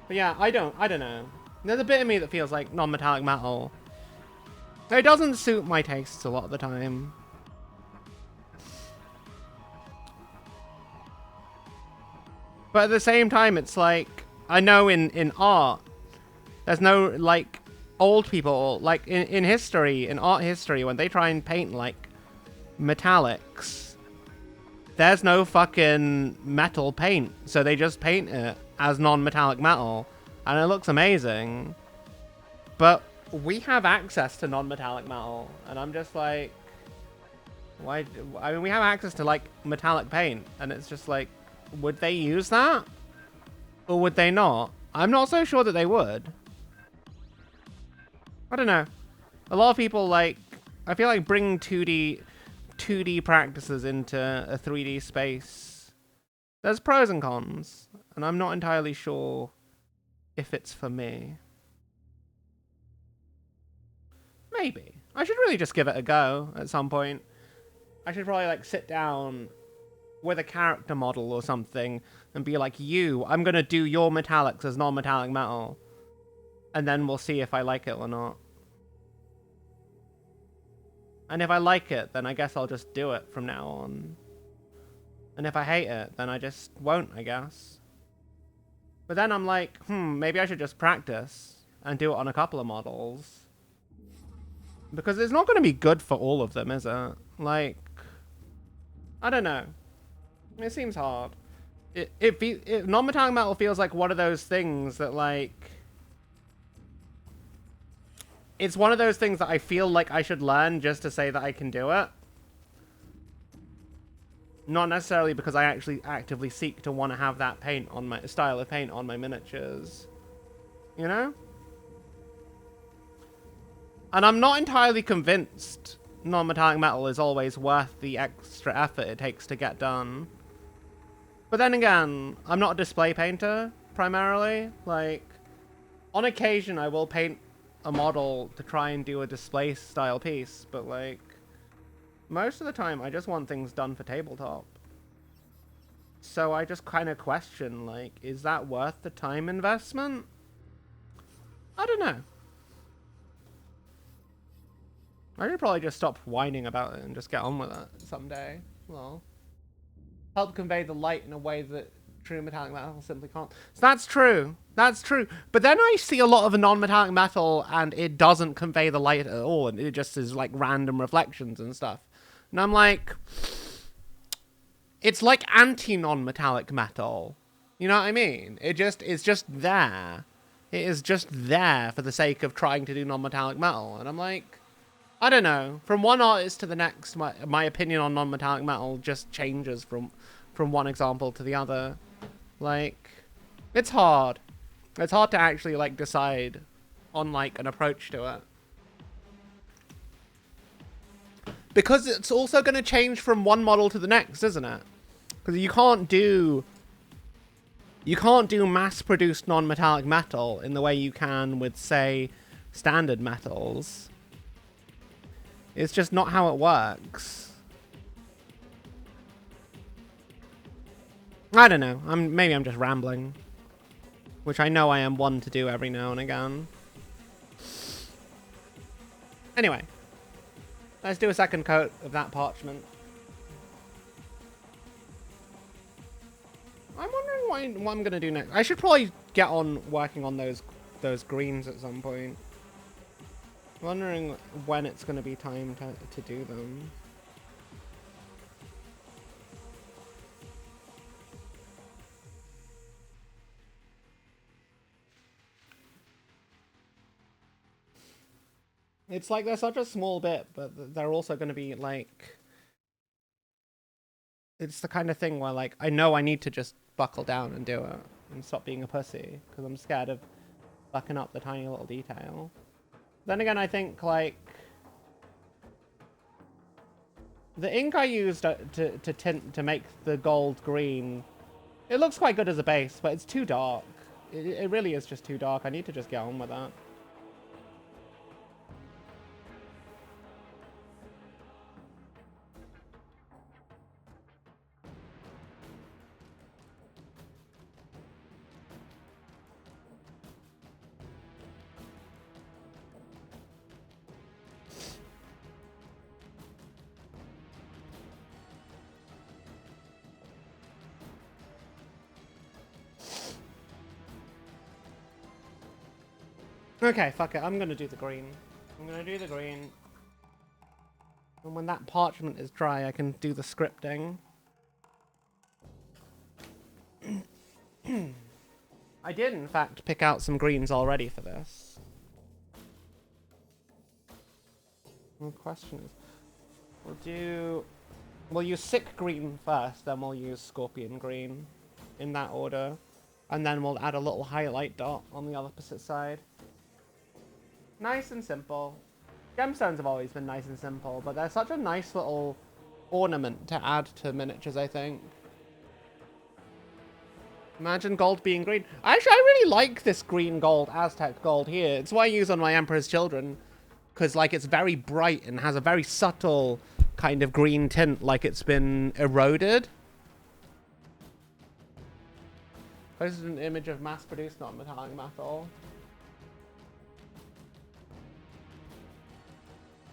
But yeah, I don't know. There's a bit of me that feels like non-metallic metal. It doesn't suit my tastes a lot of the time. But at the same time, it's like, I know in art, there's no, like, old people, like, in history, in art history, when they try and paint, like, metallics, there's no fucking metal paint, so they just paint it as non-metallic metal. And it looks amazing, but we have access to non-metallic metal, and I'm just like, why? I mean, we have access to like metallic paint, and it's just like, would they use that, or would they not? I'm not so sure that they would. I don't know. A lot of people like, I feel like bringing 2D practices into a 3D space. There's pros and cons, and I'm not entirely sure if it's for me. Maybe. I should really just give it a go at some point. I should probably like sit down with a character model or something and be like, I'm gonna do your metallics as non-metallic metal. And then we'll see if I like it or not. And if I like it, then I guess I'll just do it from now on. And if I hate it, then I just won't, I guess. But then I'm like, maybe I should just practice and do it on a couple of models. Because it's not going to be good for all of them, is it? Like, I don't know. It seems hard. Non-metallic metal feels like one of those things that, like... It's one of those things that I feel like I should learn just to say that I can do it. Not necessarily because I actually actively seek to want to have that paint on my style of paint on my miniatures. You know? And I'm not entirely convinced non-metallic metal is always worth the extra effort it takes to get done. But then again, I'm not a display painter, primarily. Like, on occasion I will paint a model to try and do a display style piece, but like, most of the time, I just want things done for tabletop. So I just kind of question, like, is that worth the time investment? I don't know. I should probably just stop whining about it and just get on with it someday. Well, help convey the light in a way that true metallic metal simply can't. So that's true. That's true. But then I see a lot of non-metallic metal and it doesn't convey the light at all. And it just is like random reflections and stuff. And I'm like, it's like anti-non-metallic metal. You know what I mean? It's just there. It is just there for the sake of trying to do non-metallic metal. And I'm like, I don't know. From one artist to the next, my opinion on non-metallic metal just changes from one example to the other. Like, it's hard. It's hard to actually, like, decide on, like, an approach to it. Because it's also going to change from one model to the next, isn't it? Because you can't do You can't do mass-produced non-metallic metal in the way you can with, say, standard metals. It's just not how it works. I don't know. Maybe I'm just rambling. Which I know I am one to do every now and again. Anyway. Let's do a second coat of that parchment. I'm wondering what I'm going to do next. I should probably get on working on those greens at some point. I'm wondering when it's going to be time to do them. It's like they're such a small bit, but they're also going to be like... It's the kind of thing where, like, I know I need to just buckle down and do it and stop being a pussy because I'm scared of fucking up the tiny little detail. Then again, I think, like, the ink I used to tint to make the gold green, it looks quite good as a base, but it's too dark. It really is just too dark. I need to just get on with that. Okay, fuck it. I'm gonna do the green. I'm gonna do the green. And when that parchment is dry, I can do the scripting. I did, in fact, pick out some greens already for this. The question is, we'll use sick green first, then we'll use scorpion green in that order. And then we'll add a little highlight dot on the opposite side. Nice and simple. Gemstones have always been nice and simple, but they're such a nice little ornament to add to miniatures, I think. Imagine gold being green. Actually, I really like this green gold, Aztec gold here. It's what I use on my Emperor's Children. Because, like, it's very bright and has a very subtle kind of green tint, like it's been eroded. This is an image of mass-produced non-metallic metal.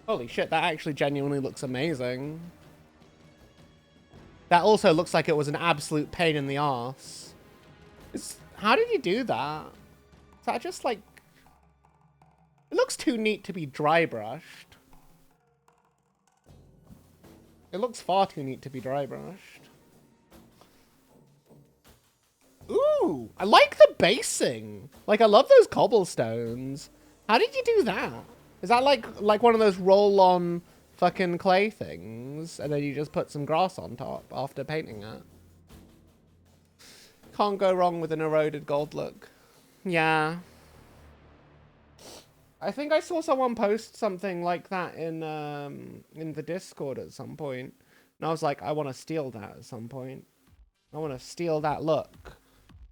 Holy shit, that actually genuinely looks amazing. That also looks like it was an absolute pain in the arse. How did you do that? Is that just like... It looks too neat to be dry brushed. It looks far too neat to be dry brushed. Ooh, I like the basing. Like, I love those cobblestones. How did you do that? Is that like one of those roll-on fucking clay things, and then you just put some grass on top after painting it? Can't go wrong with an eroded gold look. Yeah. I think I saw someone post something like that in the Discord at some point, and I was like, I want to steal that at some point. I want to steal that look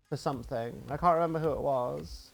for something. I can't remember who it was.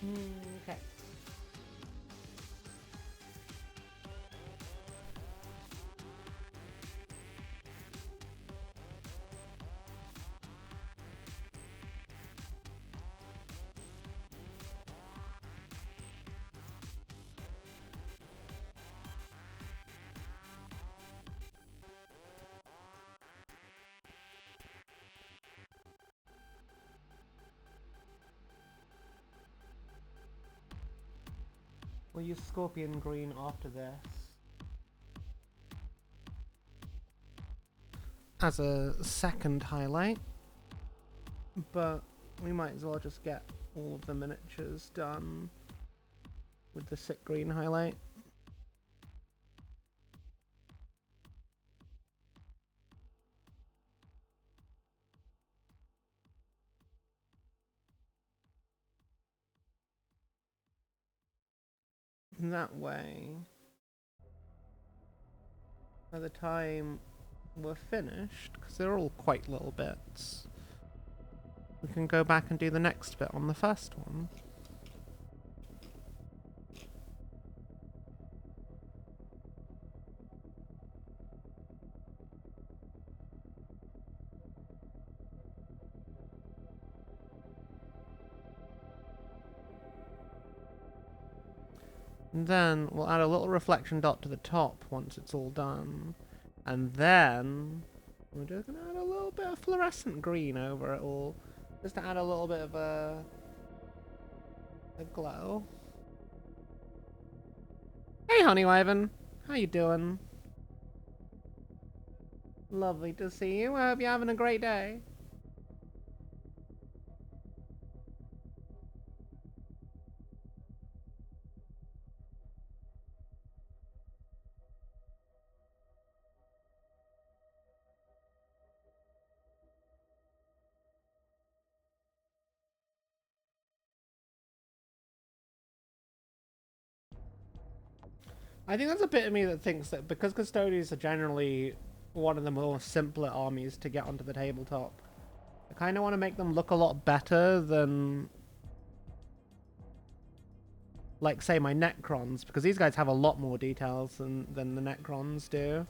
Okay. We'll use Scorpion Green after this as a second highlight, but we might as well just get all of the miniatures done with the sick green highlight. That way, by the time we're finished, because they're all quite little bits, we can go back and do the next bit on the first one. And then we'll add a little reflection dot to the top once it's all done. And then we're just going to add a little bit of fluorescent green over it all, just to add a little bit of a glow. Hey, Honey Wyvern. How you doing? Lovely to see you. I hope you're having a great day. I think there's a bit of me that thinks that because Custodes are generally one of the more simpler armies to get onto the tabletop, I kind of want to make them look a lot better than, like, say, my Necrons, because these guys have a lot more details than the Necrons do.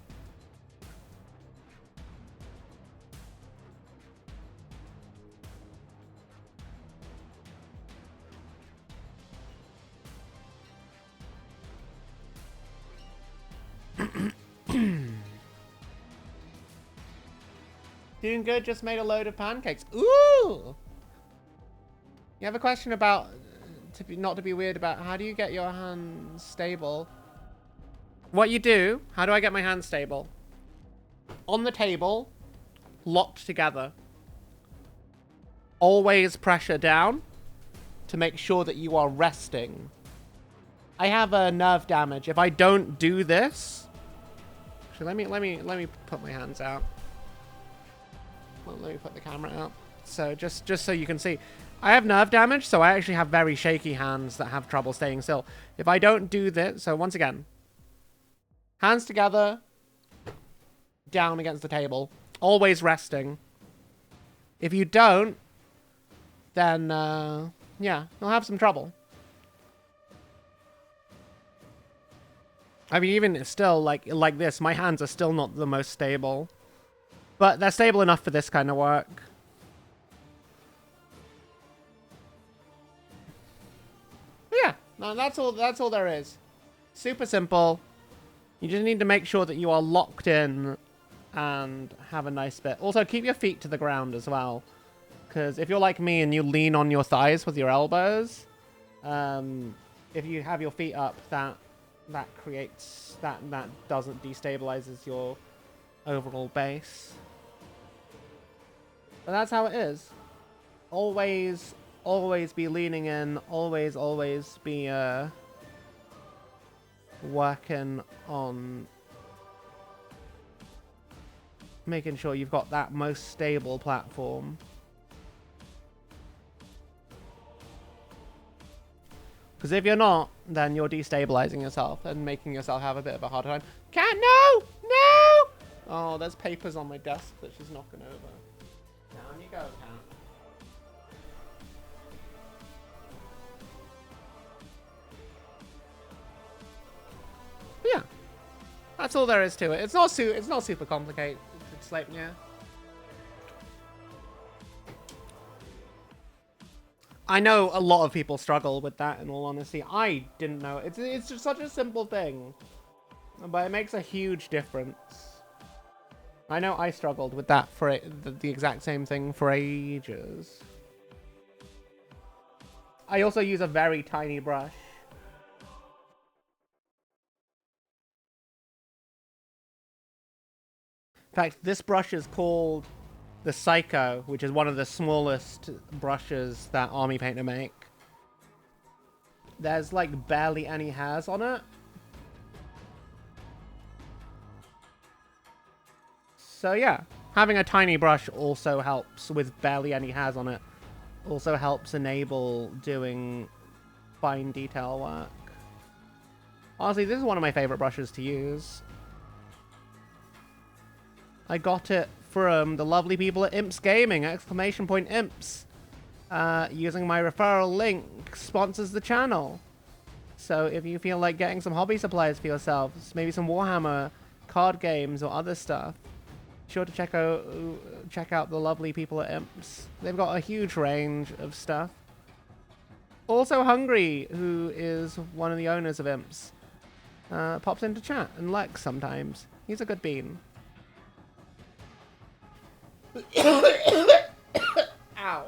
Doing good, just made a load of pancakes. Ooh! You have a question about, not to be weird, about how do you get your hands stable? What you do, how do I get my hands stable? On the table, locked together. Always pressure down to make sure that you are resting. I have a nerve damage. If I don't do this, actually, let me put my hands out. Well, let me put the camera out. So just so you can see, I have nerve damage, so I actually have very shaky hands that have trouble staying still. If I don't do this, so once again, hands together, down against the table, always resting. If you don't, then yeah, you'll have some trouble. I mean, even still, like this, my hands are still not the most stable. But they're stable enough for this kind of work. Yeah, no, that's all there is. Super simple. You just need to make sure that you are locked in and have a nice bit. Also, keep your feet to the ground as well. Because if you're like me and you lean on your thighs with your elbows, if you have your feet up, that creates, that doesn't destabilizes your overall base. But that's how it is. Always be leaning in. Always be working on making sure you've got that most stable platform. Because if you're not, then you're destabilizing yourself and making yourself have a bit of a hard time. Cat, no! No! Oh, there's papers on my desk that she's knocking over. Down you go, Cat. That's all there is to it. It's not super complicated. It's like, yeah. I know a lot of people struggle with that, in all honesty. I didn't know. It's just such a simple thing, but it makes a huge difference. I know I struggled with that for the exact same thing for ages. I also use a very tiny brush. In fact, this brush is called the Psycho, which is one of the smallest brushes that Army Painter make. There's like barely any hairs on it. So yeah, having a tiny brush also helps with barely any hairs on it. Also helps enable doing fine detail work. Honestly, this is one of my favorite brushes to use. I got it from the lovely people at Imps Gaming, ! Imps. Using my referral link sponsors the channel. So if you feel like getting some hobby supplies for yourselves, maybe some Warhammer card games or other stuff, be sure to check out the lovely people at Imps. They've got a huge range of stuff. Also Hungry, who is one of the owners of Imps, pops into chat and Lex sometimes. He's a good bean. Ow.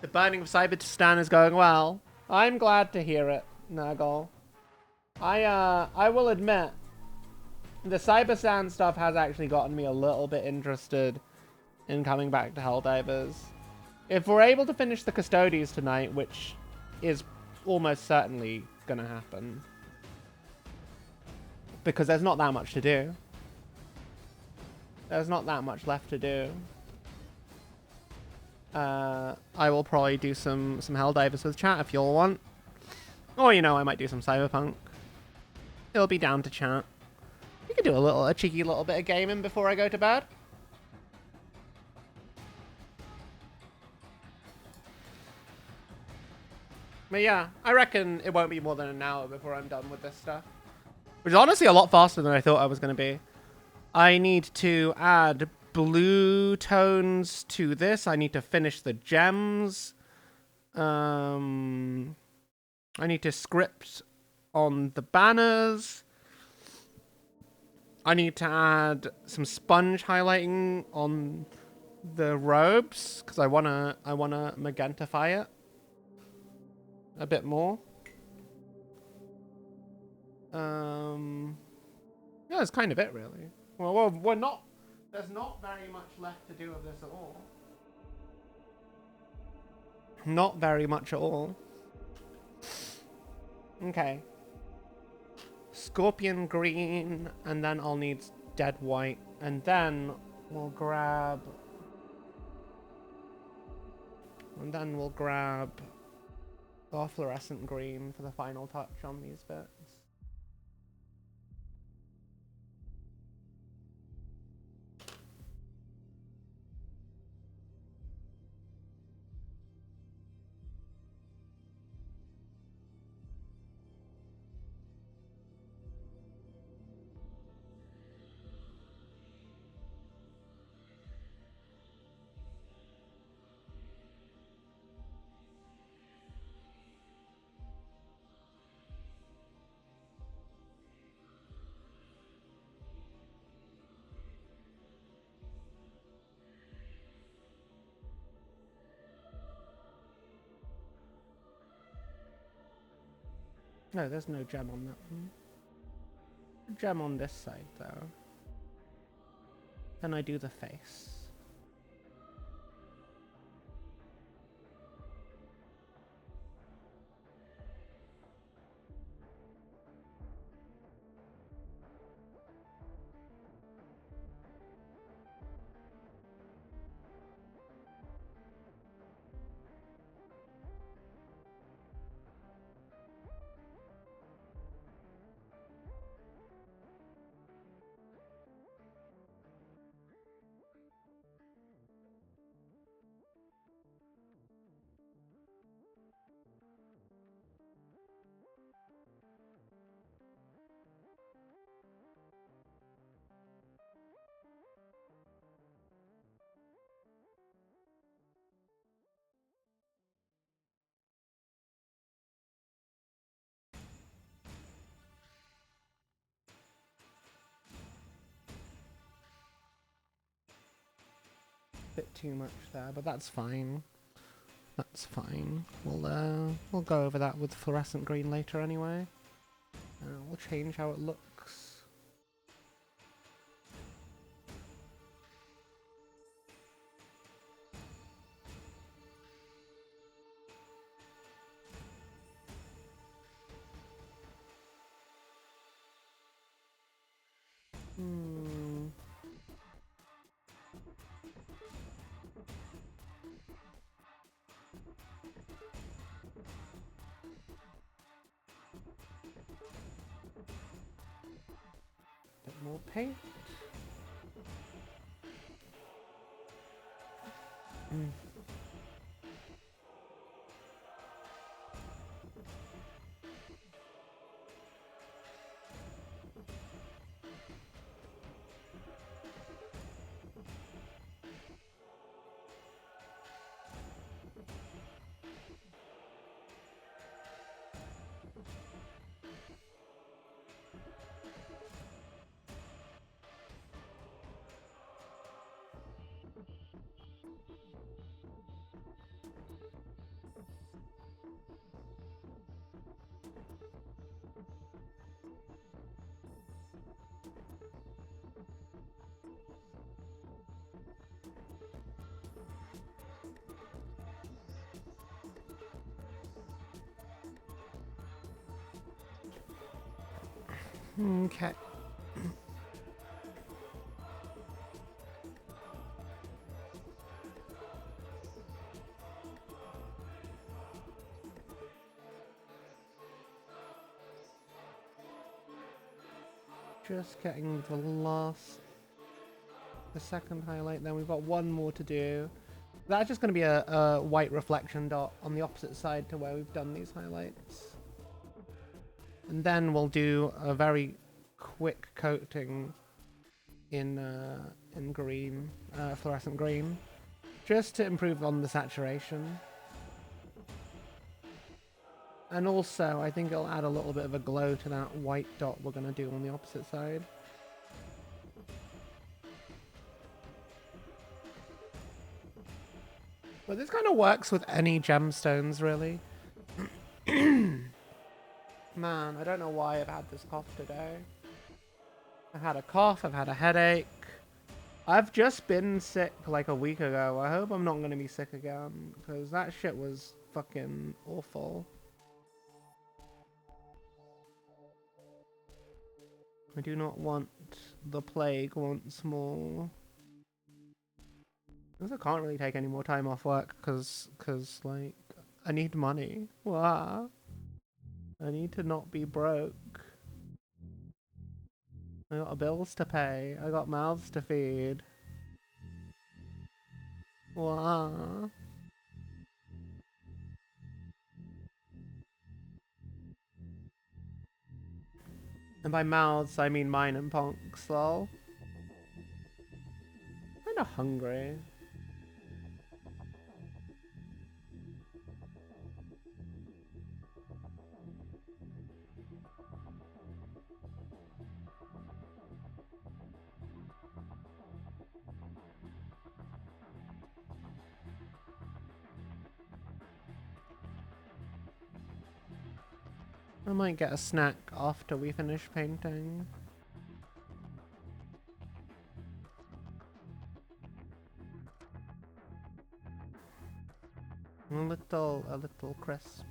The burning of Cyberstan is going well. I'm glad to hear it, Nurgle. I will admit, the Cyberstan stuff has actually gotten me a little bit interested in coming back to Helldivers. If we're able to finish the Custodes tonight, which is almost certainly gonna happen, because there's not that much to do. There's not that much left to do. I will probably do some Helldivers with chat if you'll want. Or, you know, I might do some Cyberpunk. It'll be down to chat. We could do a cheeky little bit of gaming before I go to bed. But yeah, I reckon it won't be more than an hour before I'm done with this stuff. Which is honestly a lot faster than I thought I was going to be. I need to add blue tones to this. I need to finish the gems. I need to script on the banners. I need to add some sponge highlighting on the robes because I wanna magentify it a bit more. Yeah, that's kind of it, really. Well, we're not. There's not very much left to do of this at all. Not very much at all. Okay. Scorpion green, and then I'll need dead white, and then we'll grab. Fluorescent green for the final touch on these bits. No, there's no gem on that one. Gem on this side, though. Then I do the face. Bit too much there, but that's fine. That's fine. We'll go over that with fluorescent green later anyway. We'll change how it looks. Bit more paint. Okay. Just getting the second highlight, then we've got one more to do. That's just going to be a white reflection dot on the opposite side to where we've done these highlights. And then we'll do a very quick coating in green, fluorescent green, just to improve on the saturation. And also, I think it'll add a little bit of a glow to that white dot we're going to do on the opposite side. But this kind of works with any gemstones, really. Man, I don't know why I've had this cough today. I've had a cough, I've had a headache. I've just been sick like a week ago. I hope I'm not going to be sick again, because that shit was fucking awful. I do not want the plague once more. I can't really take any more time off work, because like, I need money. Wow. I need to not be broke. I got bills to pay. I got mouths to feed. Wow. And by mouths, I mean mine and Punk's, lol. Kinda hungry. I might get a snack after we finish painting. A little crisp.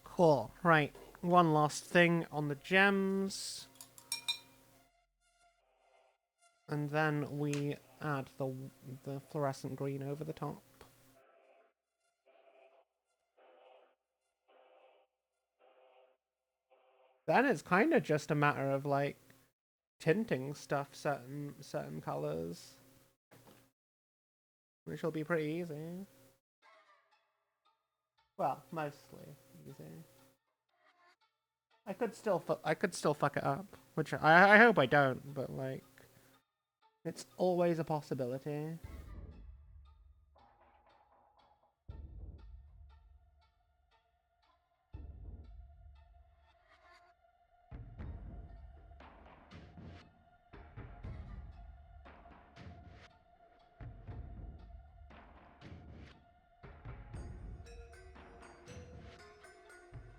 Cool. Right. One last thing on the gems. And then we add the fluorescent green over the top. Then it's kind of just a matter of like tinting stuff certain colors, which will be pretty easy. Well, mostly easy. I could still fuck it up, which I hope I don't, but like it's always a possibility.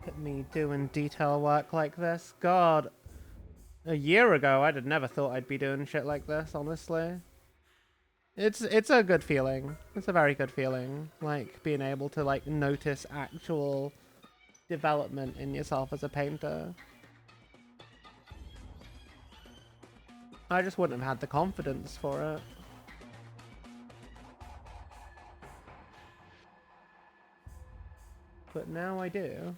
At me doing detail work like this. God, a year ago I'd have never thought I'd be doing shit like this, honestly. It's a good feeling. It's a very good feeling. Like being able to like notice actual development in yourself as a painter. I just wouldn't have had the confidence for it. But now I do.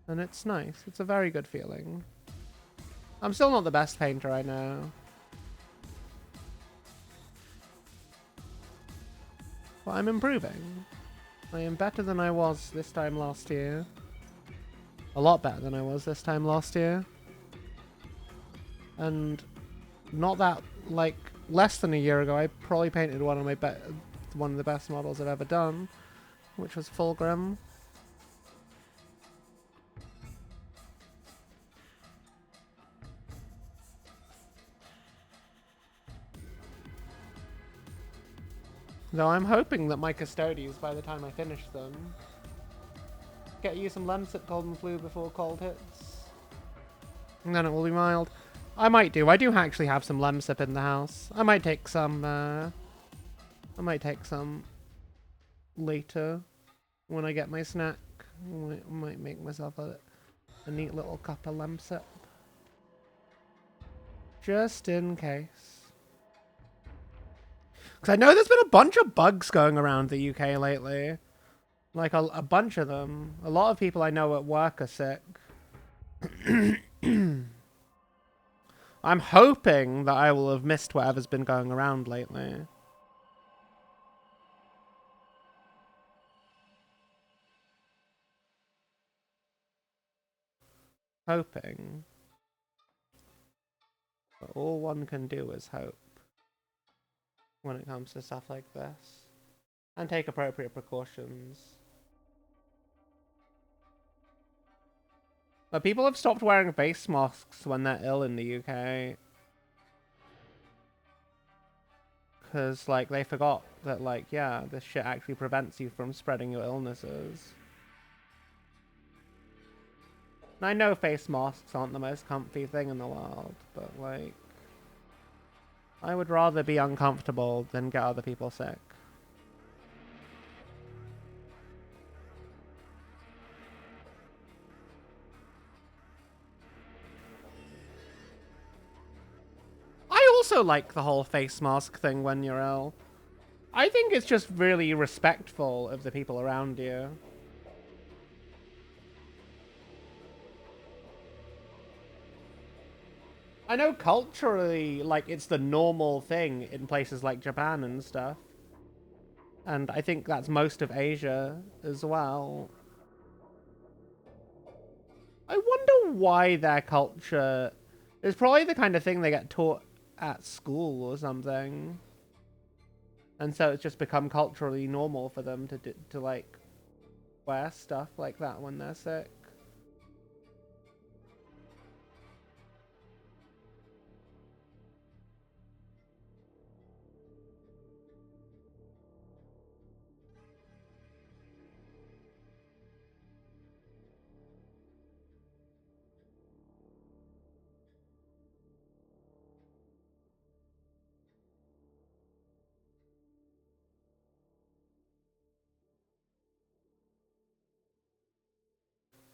And it's nice. It's a very good feeling. I'm still not the best painter, I know. But I'm improving. I am better than I was this time last year. A lot better than I was this time last year. And not that, like, less than a year ago, I probably painted one of the best models I've ever done, which was Fulgrim. Though I'm hoping that my Custodes, by the time I finish them, get you some lemons at cold and flu before cold hits. And then it will be mild. I might do. I do actually have some lemsip in the house. I might take some, later when I get my snack. I might make myself a neat little cup of lemsip. Just in case. Because I know there's been a bunch of bugs going around the UK lately. Like, a bunch of them. A lot of people I know at work are sick. I'm hoping that I will have missed whatever's been going around lately. Hoping. But all one can do is hope. When it comes to stuff like this. And take appropriate precautions. But people have stopped wearing face masks when they're ill in the UK. Because, like, they forgot that, like, yeah, this shit actually prevents you from spreading your illnesses. And I know face masks aren't the most comfy thing in the world, but, like, I would rather be uncomfortable than get other people sick. I also like the whole face mask thing when you're ill. I think it's just really respectful of the people around you. I know culturally, like, it's the normal thing in places like Japan and stuff. And I think that's most of Asia as well. I wonder why their culture is probably the kind of thing they get taught at school or something. And so it's just become culturally normal for them to like, wear stuff like that when they're sick.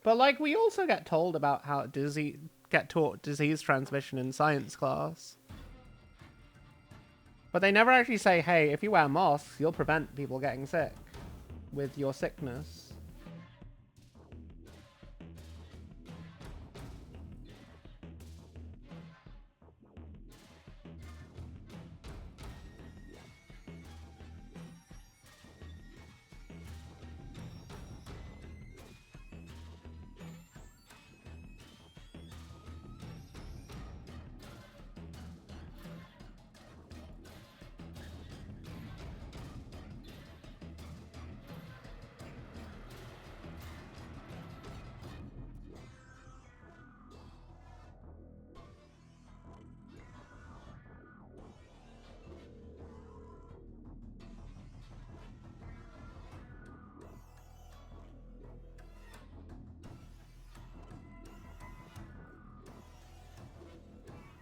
But like, we also get told about how get taught disease transmission in science class. But they never actually say, hey, if you wear masks, you'll prevent people getting sick with your sickness.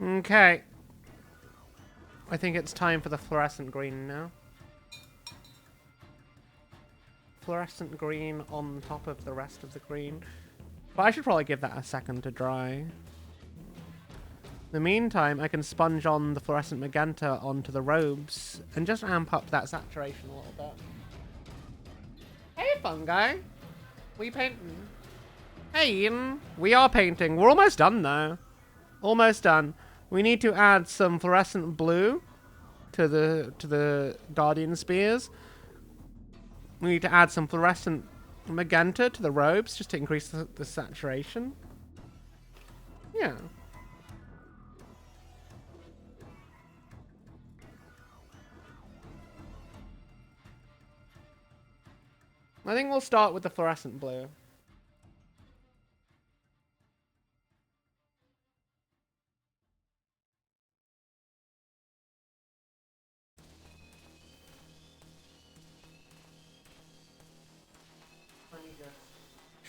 Okay. I think it's time for the fluorescent green now. Fluorescent green on top of the rest of the green. But I should probably give that a second to dry. In the meantime, I can sponge on the fluorescent magenta onto the robes and just amp up that saturation a little bit. Hey, fungi. We painting? Hey, Ian. We are painting. We're almost done, though. Almost done. We need to add some fluorescent blue to the Guardian Spears. We need to add some fluorescent magenta to the robes just to increase the saturation. Yeah. I think we'll start with the fluorescent blue.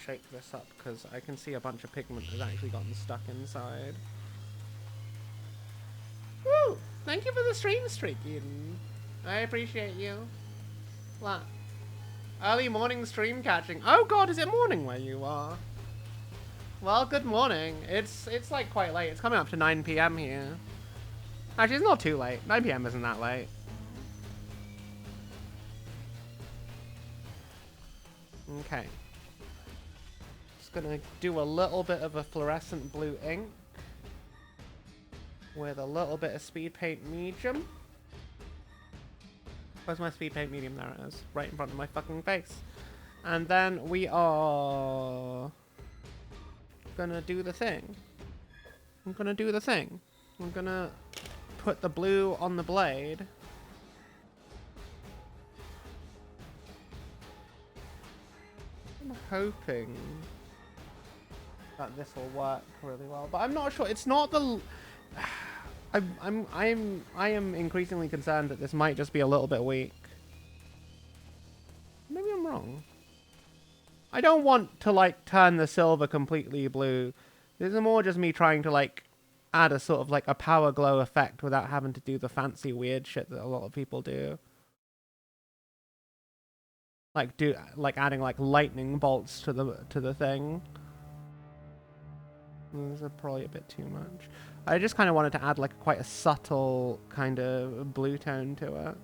Shake this up because I can see a bunch of pigment has actually gotten stuck inside. Woo! Thank you for the stream streak, Eden. I appreciate you. What? Early morning stream catching. Oh god, is it morning where you are? Well, good morning. It's like quite late. It's coming up to 9 PM here. Actually, it's not too late. 9 PM isn't that late. Okay. Gonna do a little bit of a fluorescent blue ink with a little bit of speed paint medium. Where's my speed paint medium? There it is, right in front of my fucking face. And then we are gonna do the thing. I'm gonna do the thing. I'm gonna put the blue on the blade. I'm hoping that this will work really well, but I'm not sure. It's not the. I am increasingly concerned that this might just be a little bit weak. Maybe I'm wrong. I don't want to like turn the silver completely blue. This is more just me trying to like add a sort of like a power glow effect without having to do the fancy weird shit that a lot of people do. Like adding like lightning bolts to the thing. These are probably a bit too much. I just kind of wanted to add like quite a subtle kind of blue tone to it.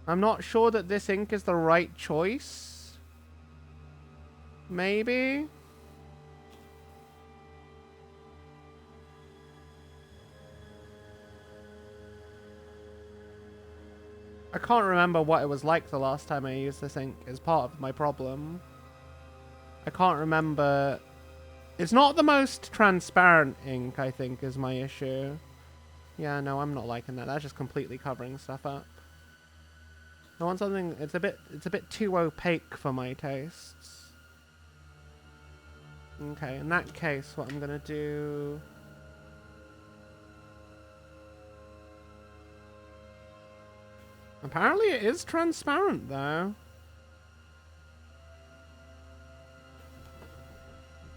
I'm not sure that this ink is the right choice. Maybe? I can't remember what it was like the last time I used this ink as part of my problem. I can't remember. It's not the most transparent ink, I think, is my issue. Yeah, no, I'm not liking that. That's just completely covering stuff up. I want something, it's a bit too opaque for my tastes. Okay, in that case, what I'm gonna do... Apparently it is transparent, though.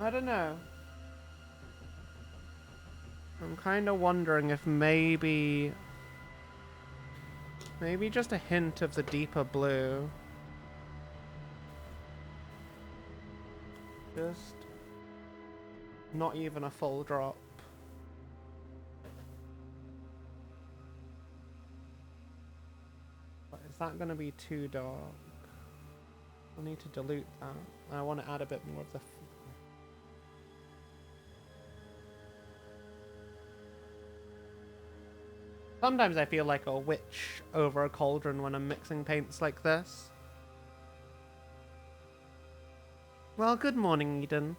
I don't know. I'm kind of wondering if maybe just a hint of the deeper blue. Just not even a full drop. Is that going to be too dark? I need to dilute that. I want to add a bit more of the... Sometimes I feel like a witch over a cauldron when I'm mixing paints like this. Well, good morning, Eden.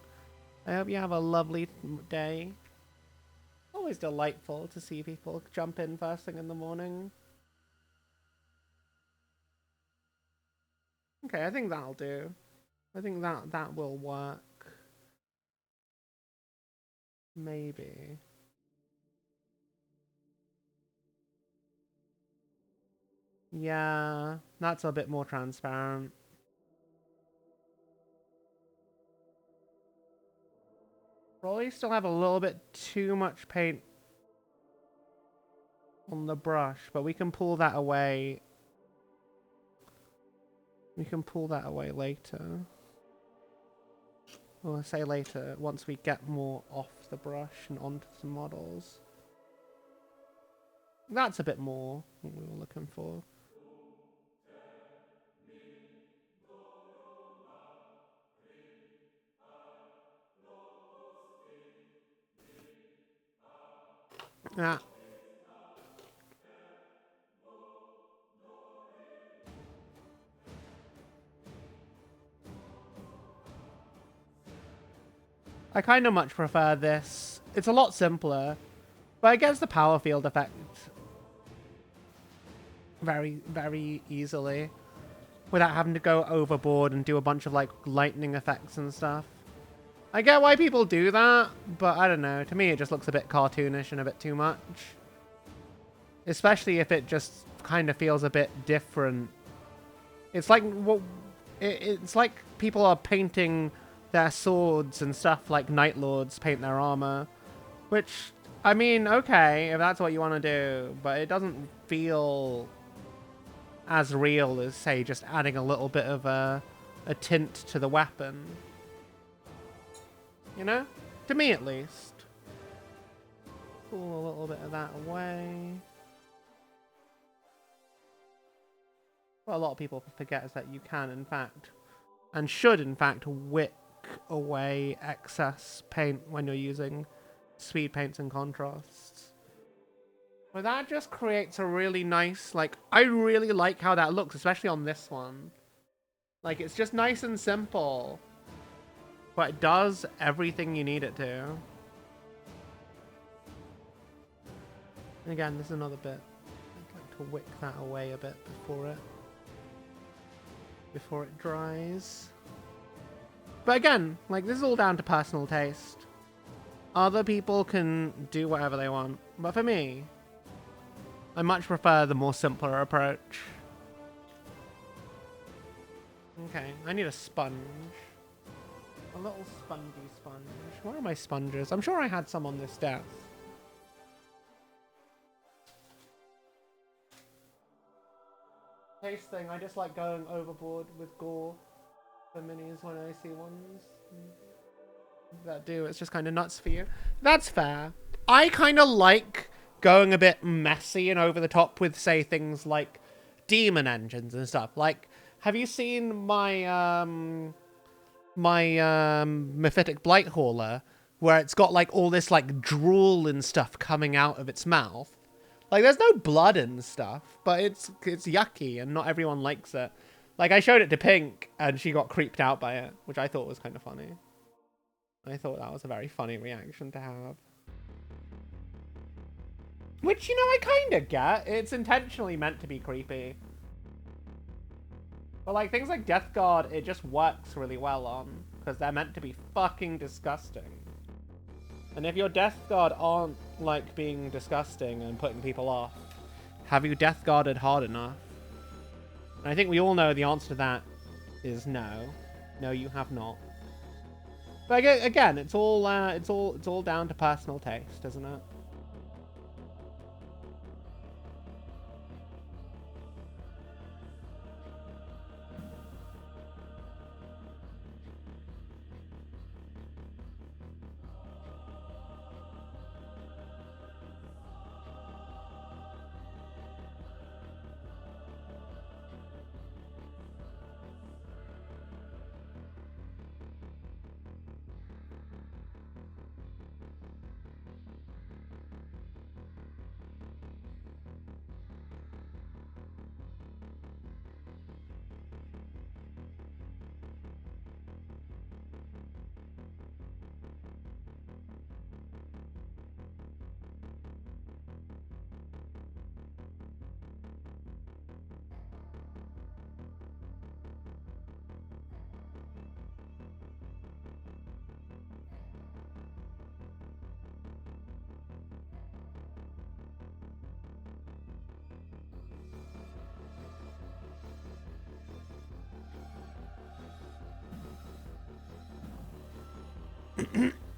I hope you have a lovely day. Always delightful to see people jump in first thing in the morning. Okay, I think that'll do. I think that will work. Maybe. Yeah, that's a bit more transparent. Probably still have a little bit too much paint on the brush, but we can pull that away. We can pull that away later. Or say later, once we get more off the brush and onto some models. That's a bit more what we were looking for. Ah. I kind of much prefer this. It's a lot simpler, but it gets the power field effect very, very easily without having to go overboard and do a bunch of like lightning effects and stuff. I get why people do that, but I don't know. To me, it just looks a bit cartoonish and a bit too much. Especially if it just kind of feels a bit different. It's like it's like people are painting their swords and stuff like Night Lords paint their armor, which, I mean, okay, if that's what you want to do, but it doesn't feel as real as, say, just adding a little bit of a tint to the weapon. You know? To me, at least. Pull a little bit of that away. What a lot of people forget is that you can, in fact, and should, in fact, wick away excess paint when you're using speed paints and contrasts. But that just creates a really nice, like, I really like how that looks, especially on this one. Like, it's just nice and simple. But it does everything you need it to. And again, this is another bit. I'd like to wick that away a bit before it dries. But again, like, this is all down to personal taste. Other people can do whatever they want. But for me, I much prefer the more simpler approach. Okay, I need a sponge. A little spongy sponge. Where are my sponges? I'm sure I had some on this desk. Tasting, I just like going overboard with gore for minis when I see ones that do. It's just kind of nuts for you. That's fair. I kind of like going a bit messy and over the top with, say, things like demon engines and stuff. Like, have you seen my Mephitic Blight Hauler, where it's got like all this like drool and stuff coming out of its mouth? Like, there's no blood and stuff, but it's yucky and not everyone likes it. Like, I showed it to Pink and she got creeped out by it, which I thought was kind of funny. I thought that was a very funny reaction to have. Which, you know, I kind of get. It's intentionally meant to be creepy. But like things like Death Guard, it just works really well on, because they're meant to be fucking disgusting. And if your Death Guard aren't like being disgusting and putting people off, have you Death Guarded hard enough? And I think we all know the answer to that is no. No, you have not. But again, it's all down to personal taste, isn't it?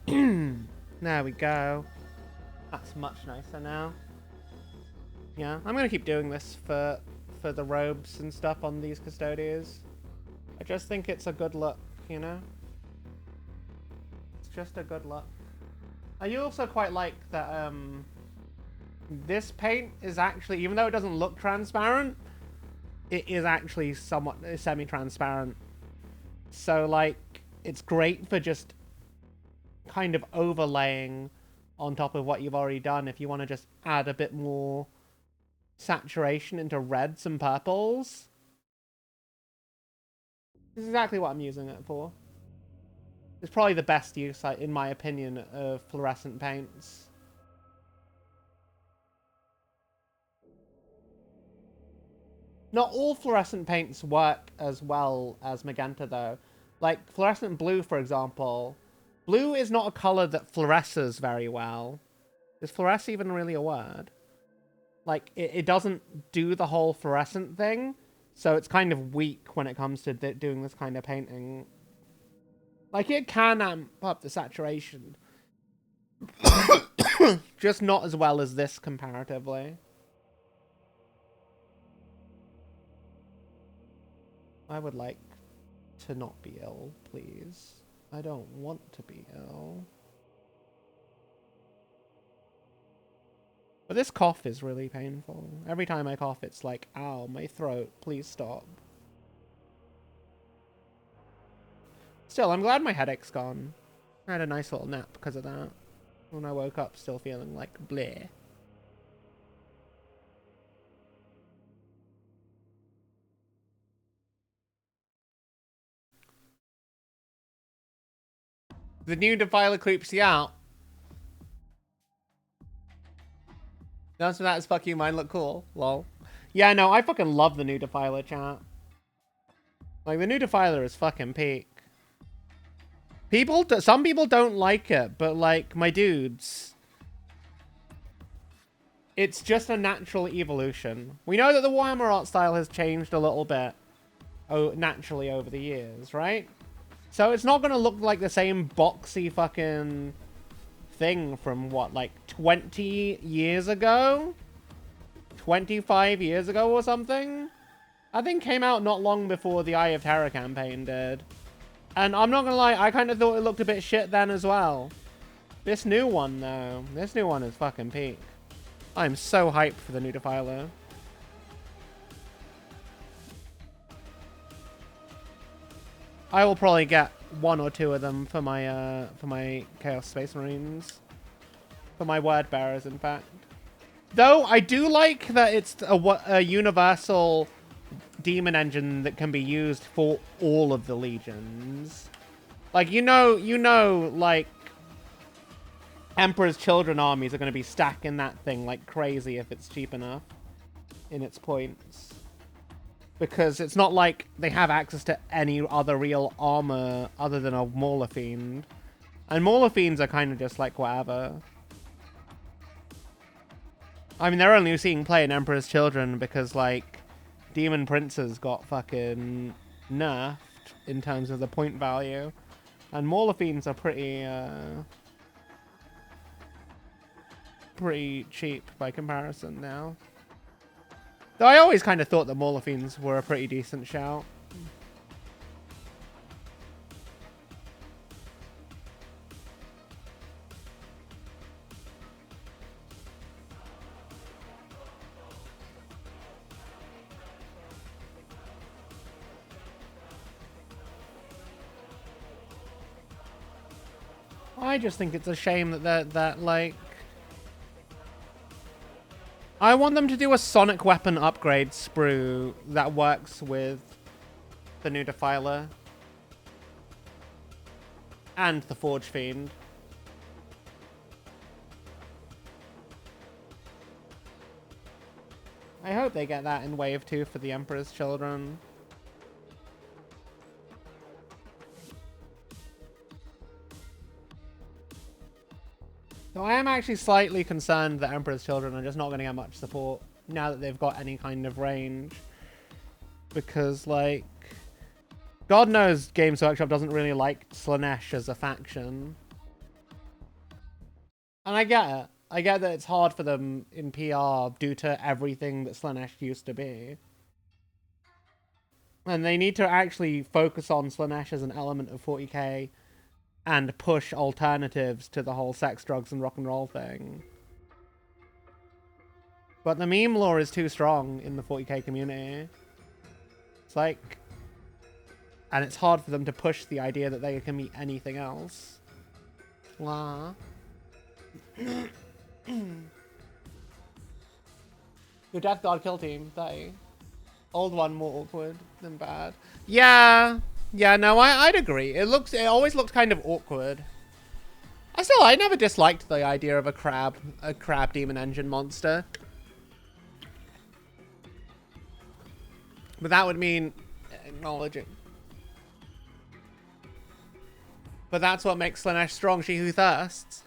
There we go. That's much nicer now. Yeah, I'm gonna keep doing this for the robes and stuff on these Custodes. I just think it's a good look, you know? It's just a good look. I also quite like that this paint is actually, even though it doesn't look transparent, it is actually somewhat semi-transparent. So like, it's great for just kind of overlaying on top of what you've already done if you want to just add a bit more saturation into reds and purples. This is exactly what I'm using it for. It's probably the best use, in my opinion, of fluorescent paints. Not all fluorescent paints work as well as magenta, though. Like, fluorescent blue, for example. Blue is not a color that fluoresces very well. Is fluoresce even really a word? Like, it doesn't do the whole fluorescent thing, so it's kind of weak when it comes to doing this kind of painting. Like, it can amp up the saturation. Just not as well as this, comparatively. I would like to not be ill, please. I don't want to be ill. But this cough is really painful. Every time I cough, it's like, ow, my throat, please stop. Still, I'm glad my headache's gone. I had a nice little nap because of that. When I woke up still feeling like bleh. The new Defiler creeps you out. That's that as fuck you, mine look cool. Lol. Yeah, no, I fucking love the new Defiler, chat. Like, the new Defiler is fucking peak. Some people don't like it, but like, my dudes, it's just a natural evolution. We know that the Warhammer art style has changed a little bit naturally over the years, right? So it's not going to look like the same boxy fucking thing from, what, like 20 years ago? 25 years ago or something? I think came out not long before the Eye of Terror campaign did. And I'm not going to lie, I kind of thought it looked a bit shit then as well. This new one, though, this new one is fucking peak. I'm so hyped for the new Defiler. I will probably get 1 or 2 of them for my Chaos Space Marines. For my Word Bearers, in fact. Though, I do like that it's a universal demon engine that can be used for all of the legions. Like, you know, like, Emperor's Children armies are going to be stacking that thing like crazy if it's cheap enough in its points. Because it's not like they have access to any other real armor other than a Mauler Fiend. And Mauler Fiends are kind of just like whatever. I mean, they're only seeing play in Emperor's Children because, like, Demon Princes got fucking nerfed in terms of the point value. And Mauler Fiends are pretty cheap by comparison now. Though I always kind of thought that Mauler Fiends were a pretty decent shout. I just think it's a shame that like... I want them to do a sonic weapon upgrade sprue that works with the new Defiler. And the Forge Fiend. I hope they get that in Wave 2 for the Emperor's Children. So I am actually slightly concerned that Emperor's Children are just not going to get much support now that they've got any kind of range. Because, like, God knows Games Workshop doesn't really like Slaanesh as a faction. And I get it. I get that it's hard for them in PR due to everything that Slanesh used to be. And they need to actually focus on Slanesh as an element of 40k and push alternatives to the whole sex, drugs, and rock and roll thing. But the meme lore is too strong in the 40k community. It's like... And it's hard for them to push the idea that they can be anything else. Wow. Your Death Guard kill team, 30. Old one more awkward than bad. Yeah. Yeah, no, I'd agree. It always looked kind of awkward. I never disliked the idea of a crab demon engine monster. But that would mean acknowledging. But that's what makes Slanesh strong, she who thirsts.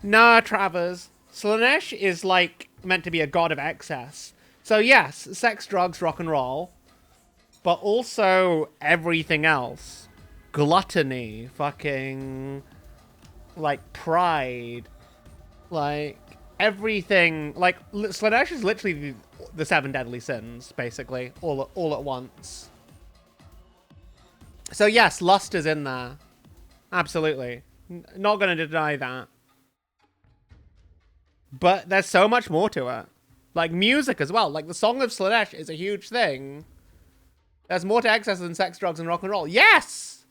Nah, Travers. Slanesh is, like, meant to be a god of excess. So, yes, sex, drugs, rock and roll. But also everything else. Gluttony. Fucking... Like, pride. Like, everything. Like, Slanesh is literally the 7 deadly sins, basically. All at once. So, yes, lust is in there. Absolutely. Not going to deny that. But there's so much more to it. Like, music as well. Like, the Song of Slanesh is a huge thing. There's more to excess than sex, drugs, and rock and roll. Yes!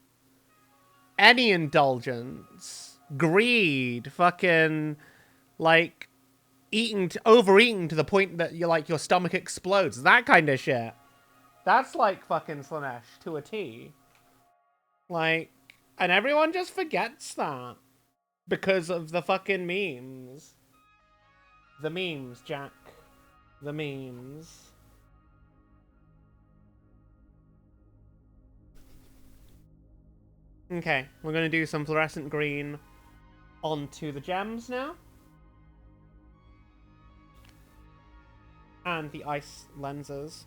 Any indulgence. Greed. Fucking, like, overeating to the point that you're like, your stomach explodes. That kind of shit. That's like fucking Slanesh to a T. Like, and everyone just forgets that. Because of the fucking memes. The memes, Jack. The memes. Okay, we're going to do some fluorescent green onto the gems now. And the ice lenses.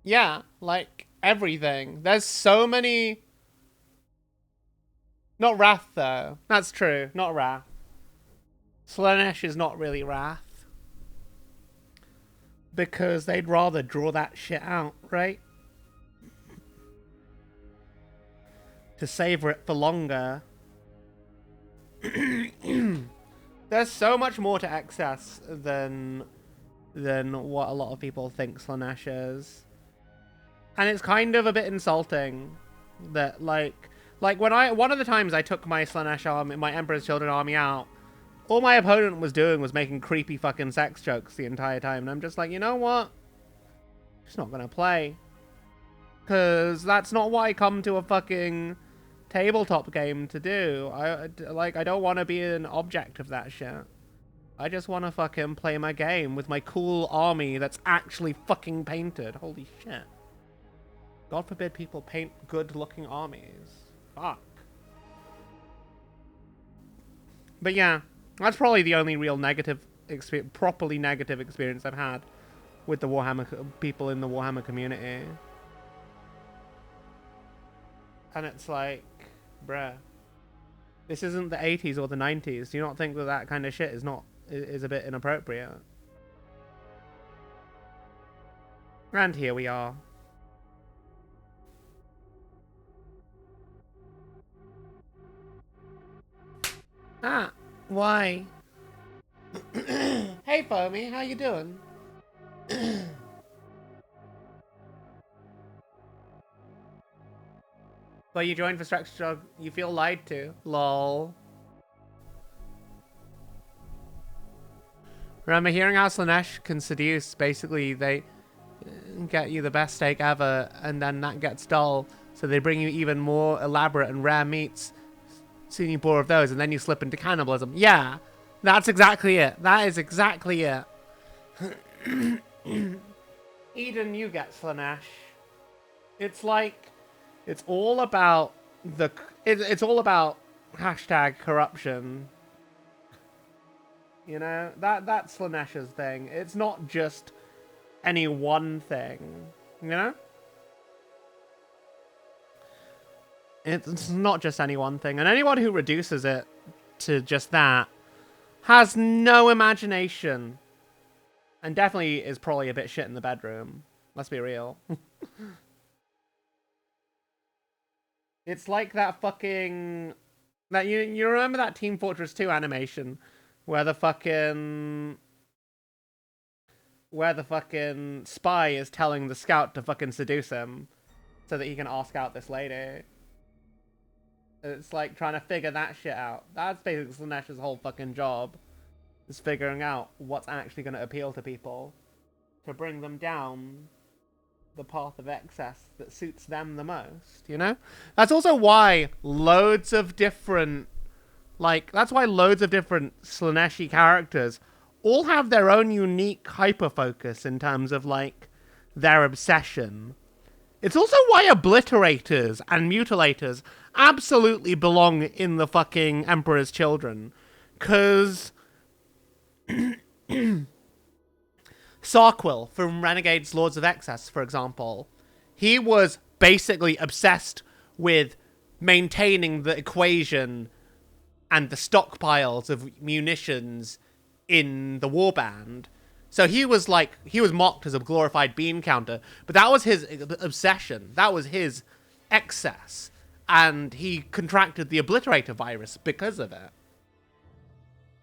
Yeah, like, everything. There's so many... Not Wrath, though. That's true. Not Wrath. Slanesh is not really Wrath. Because they'd rather draw that shit out, right? To savor it for longer. There's so much more to excess than what a lot of people think Slanesh is. And it's kind of a bit insulting that, like one of the times I took my Slanesh army, my Emperor's Children army out, all my opponent was doing was making creepy fucking sex jokes the entire time. And I'm just like, you know what? I'm just not gonna play. Because that's not what I come to a fucking tabletop game to do. I don't want to be an object of that shit. I just want to fucking play my game with my cool army that's actually fucking painted. Holy shit. God forbid people paint good-looking armies. Fuck. But yeah, that's probably the only real properly negative experience I've had with the Warhammer people in the Warhammer community. And it's like, bruh, this isn't the 80s or the 90s. Do you not think that that kind of shit is a bit inappropriate? And here we are. Ah, why? Hey, Foamy, how you doing? Well, you joined for Stretch Drug. You feel lied to. Lol. Remember hearing how Slanesh can seduce? Basically, they get you the best steak ever, and then that gets dull. So they bring you even more elaborate and rare meats. Soon you bore of those, and then you slip into cannibalism. Yeah, that's exactly it. That is exactly it. Eden, you get Slanesh. It's like, it's all about it's all about hashtag corruption. You know, that's Slanesh's thing. It's not just any one thing, you know? It's not just any one thing. And anyone who reduces it to just that has no imagination. And definitely is probably a bit shit in the bedroom. Let's be real. It's like that fucking... That you remember that Team Fortress 2 animation where the fucking spy is telling the scout to fucking seduce him so that he can ask out this lady. It's like trying to figure that shit out. That's basically Slanesh's whole fucking job. Is figuring out what's actually going to appeal to people. To bring them down the path of excess that suits them the most, you know? That's also why loads of different... that's why loads of different Slaneshi characters all have their own unique hyper-focus in terms of, their obsession. It's also why obliterators and mutilators absolutely belong in the fucking Emperor's Children. 'Cause... Sarquil from Renegade's Lords of Excess, for example, he was basically obsessed with maintaining the equation and the stockpiles of munitions in the warband. So he was mocked as a glorified bean counter, but that was his obsession. That was his excess. And he contracted the Obliterator virus because of it.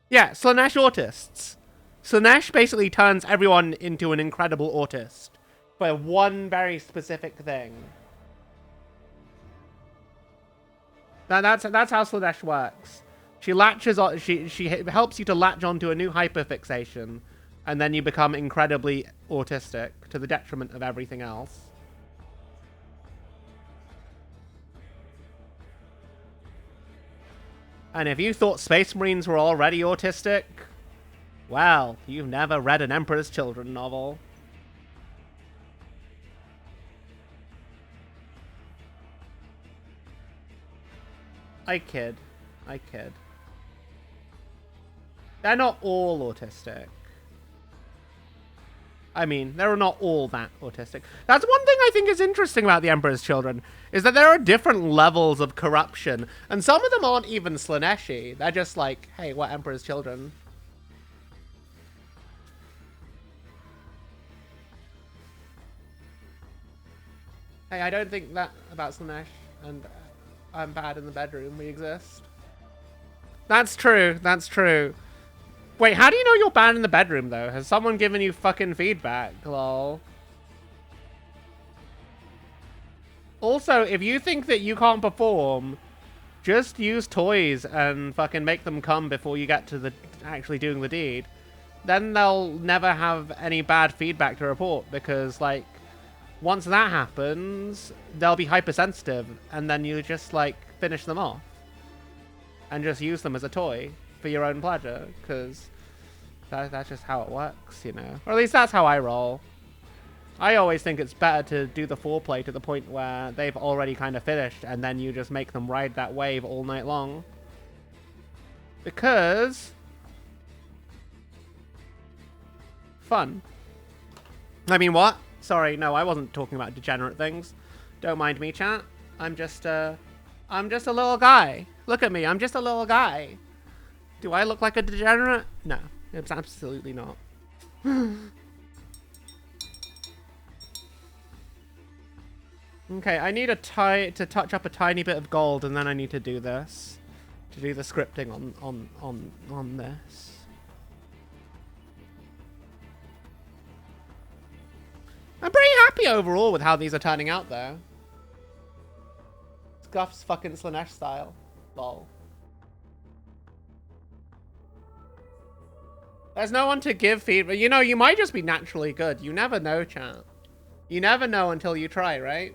Yeah, Slanesh autists. Slanesh basically turns everyone into an incredible autist for one very specific thing. That's how Slanesh works. She latches on. She helps you to latch onto a new hyperfixation, and then you become incredibly autistic to the detriment of everything else. And if you thought Space Marines were already autistic, well, you've never read an Emperor's Children novel. I kid. They're not all autistic. I mean, they're not all that autistic. That's one thing I think is interesting about the Emperor's Children, is that there are different levels of corruption, and some of them aren't even Slaneshi. They're just like, hey, we're Emperor's Children. Hey, I don't think that about Slanesh, and I'm bad in the bedroom. We exist. That's true. Wait, how do you know you're bad in the bedroom, though? Has someone given you fucking feedback? Lol. Also, if you think that you can't perform, just use toys and fucking make them come before you get to the actually doing the deed. Then they'll never have any bad feedback to report, because, once that happens, they'll be hypersensitive, and then you just, finish them off. And just use them as a toy for your own pleasure, because that's just how it works, you know? Or at least that's how I roll. I always think it's better to do the foreplay to the point where they've already kind of finished, and then you just make them ride that wave all night long. Because... fun. I mean, what? Sorry, no, I wasn't talking about degenerate things. Don't mind me, chat. I'm just a little guy. Look at me, I'm just a little guy. Do I look like a degenerate? No, it's absolutely not. Okay, I need to touch up a tiny bit of gold, and then I need to do this. To do the scripting on this. I'm pretty happy overall with how these are turning out, though. Scuff's fucking Slanesh style. Lol. There's no one to give feedback. You know, you might just be naturally good. You never know, chat. You never know until you try, right?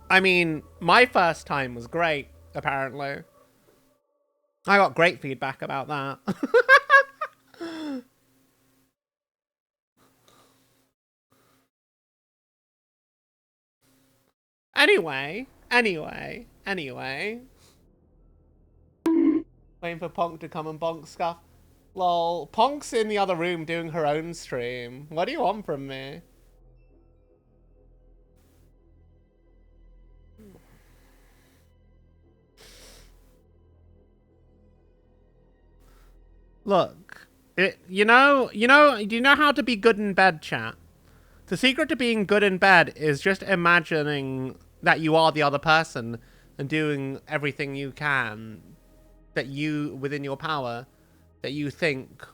I mean, my first time was great, apparently. I got great feedback about that. Anyway. Waiting for Ponk to come and bonk scuff. Lol, Ponk's in the other room doing her own stream. What do you want from me? Look, do you know how to be good in bed, chat? The secret to being good in bed is just imagining that you are the other person and doing everything you can that you, within your power, that you think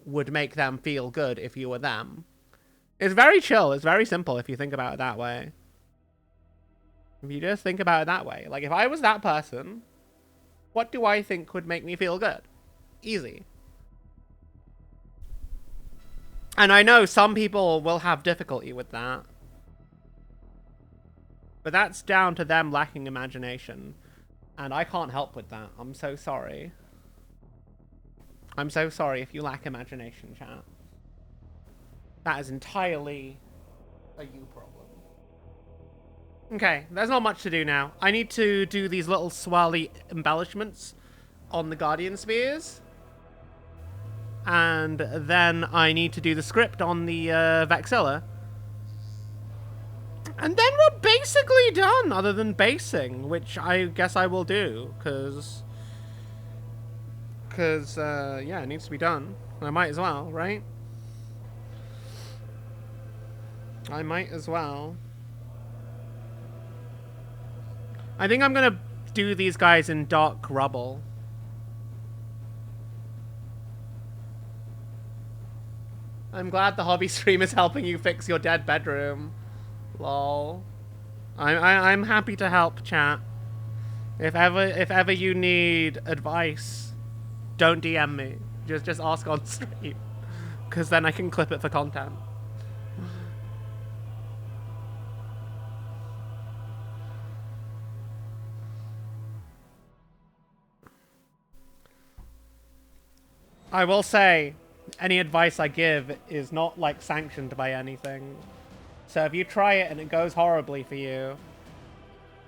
would make them feel good if you were them. It's very chill. It's very simple if you think about it that way. If you just think about it that way. Like, if I was that person, what do I think would make me feel good? Easy. And I know some people will have difficulty with that. But that's down to them lacking imagination. And I can't help with that. I'm so sorry. I'm so sorry if you lack imagination, chat. That is entirely a you problem. Okay, there's not much to do now. I need to do these little swirly embellishments on the Guardian Spears. And then I need to do the script on the Vexilla. And then we're basically done, other than basing, which I guess I will do, because yeah, it needs to be done. I might as well, right? I might as well. I think I'm gonna do these guys in dark rubble. I'm glad the hobby stream is helping you fix your dead bedroom. Lol. I'm happy to help, chat. If ever you need advice, don't DM me. Just ask on stream, because then I can clip it for content. I will say, any advice I give is not, like, sanctioned by anything. So if you try it and it goes horribly for you,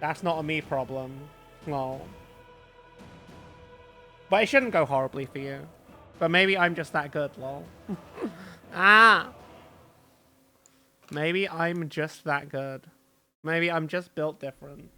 that's not a me problem. Lol. But it shouldn't go horribly for you. But maybe I'm just that good, lol. Ah! Maybe I'm just that good. Maybe I'm just built different.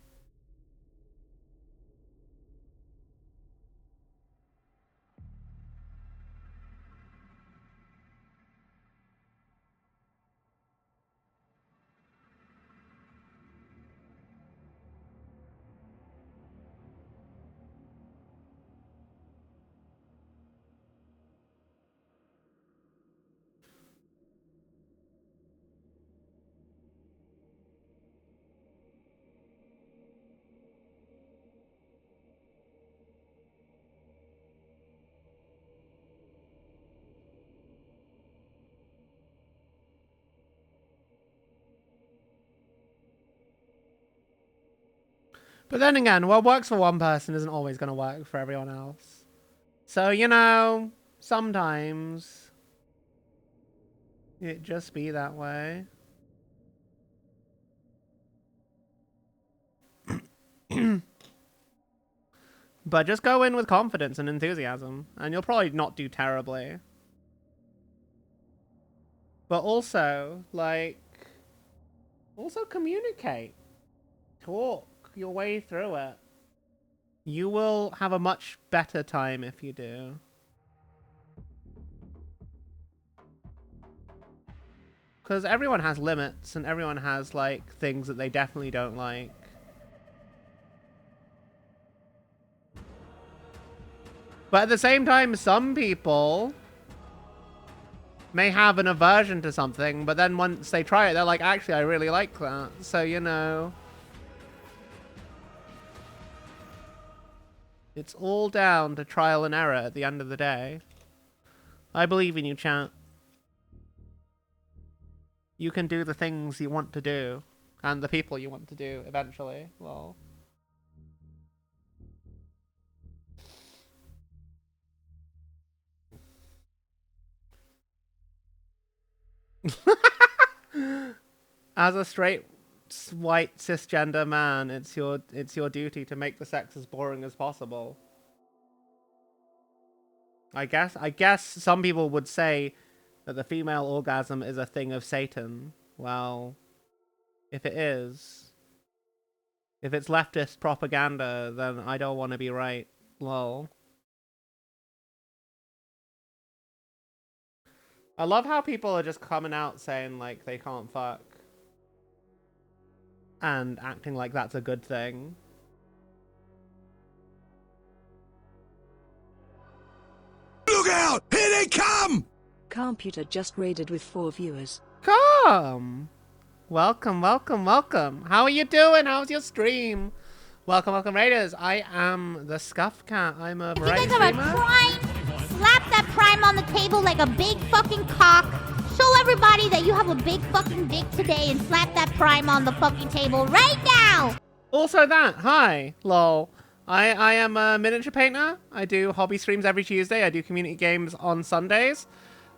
But then again, what works for one person isn't always going to work for everyone else. So, you know, sometimes it just be that way. But just go in with confidence and enthusiasm, and you'll probably not do terribly. But also, like, also communicate. Talk your way through it. You will have a much better time if you do. Because everyone has limits, and everyone has, like, things that they definitely don't like. But at the same time, some people may have an aversion to something, but then once they try it, they're like, actually, I really like that. So, you know, it's all down to trial and error at the end of the day. I believe in you, chat. You can do the things you want to do, and the people you want to do eventually. Well. As a straight white cisgender man, it's your duty to make the sex as boring as possible. I guess some people would say that the female orgasm is a thing of Satan. Well, if it is, if it's leftist propaganda, then I don't want to be right. Lol. I love how people are just coming out saying, like, they can't fuck. And acting like that's a good thing. Look out! Here they come! Computer just raided with 4 viewers. Come! Welcome, welcome, welcome. How are you doing? How's your stream? Welcome, welcome, Raiders. I am the Scuff Cat. I'm a variety If you guys have a prime, slap that prime on the table like a big fucking cock. Show everybody that you have a big fucking dick today and slap that prime on the fucking table right now! Also that, hi, lol. I am a miniature painter. I do hobby streams every Tuesday. I do community games on Sundays.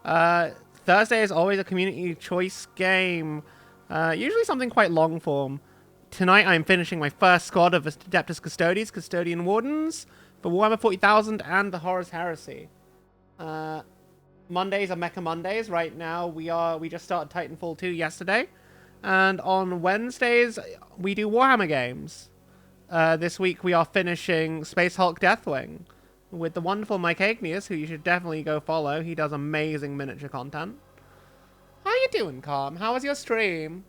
Thursday is always a community choice game. Usually something quite long form. Tonight I'm finishing my first squad of Adeptus Custodes, Custodian Wardens, for Warhammer 40,000 and the Horus Heresy. Mondays are Mecha Mondays. Right now we just started Titanfall 2 yesterday. And on Wednesdays we do Warhammer games. This week we are finishing Space Hulk Deathwing with the wonderful Mike Agnius, who you should definitely go follow. He does amazing miniature content. How you doing, Calm? How was your stream?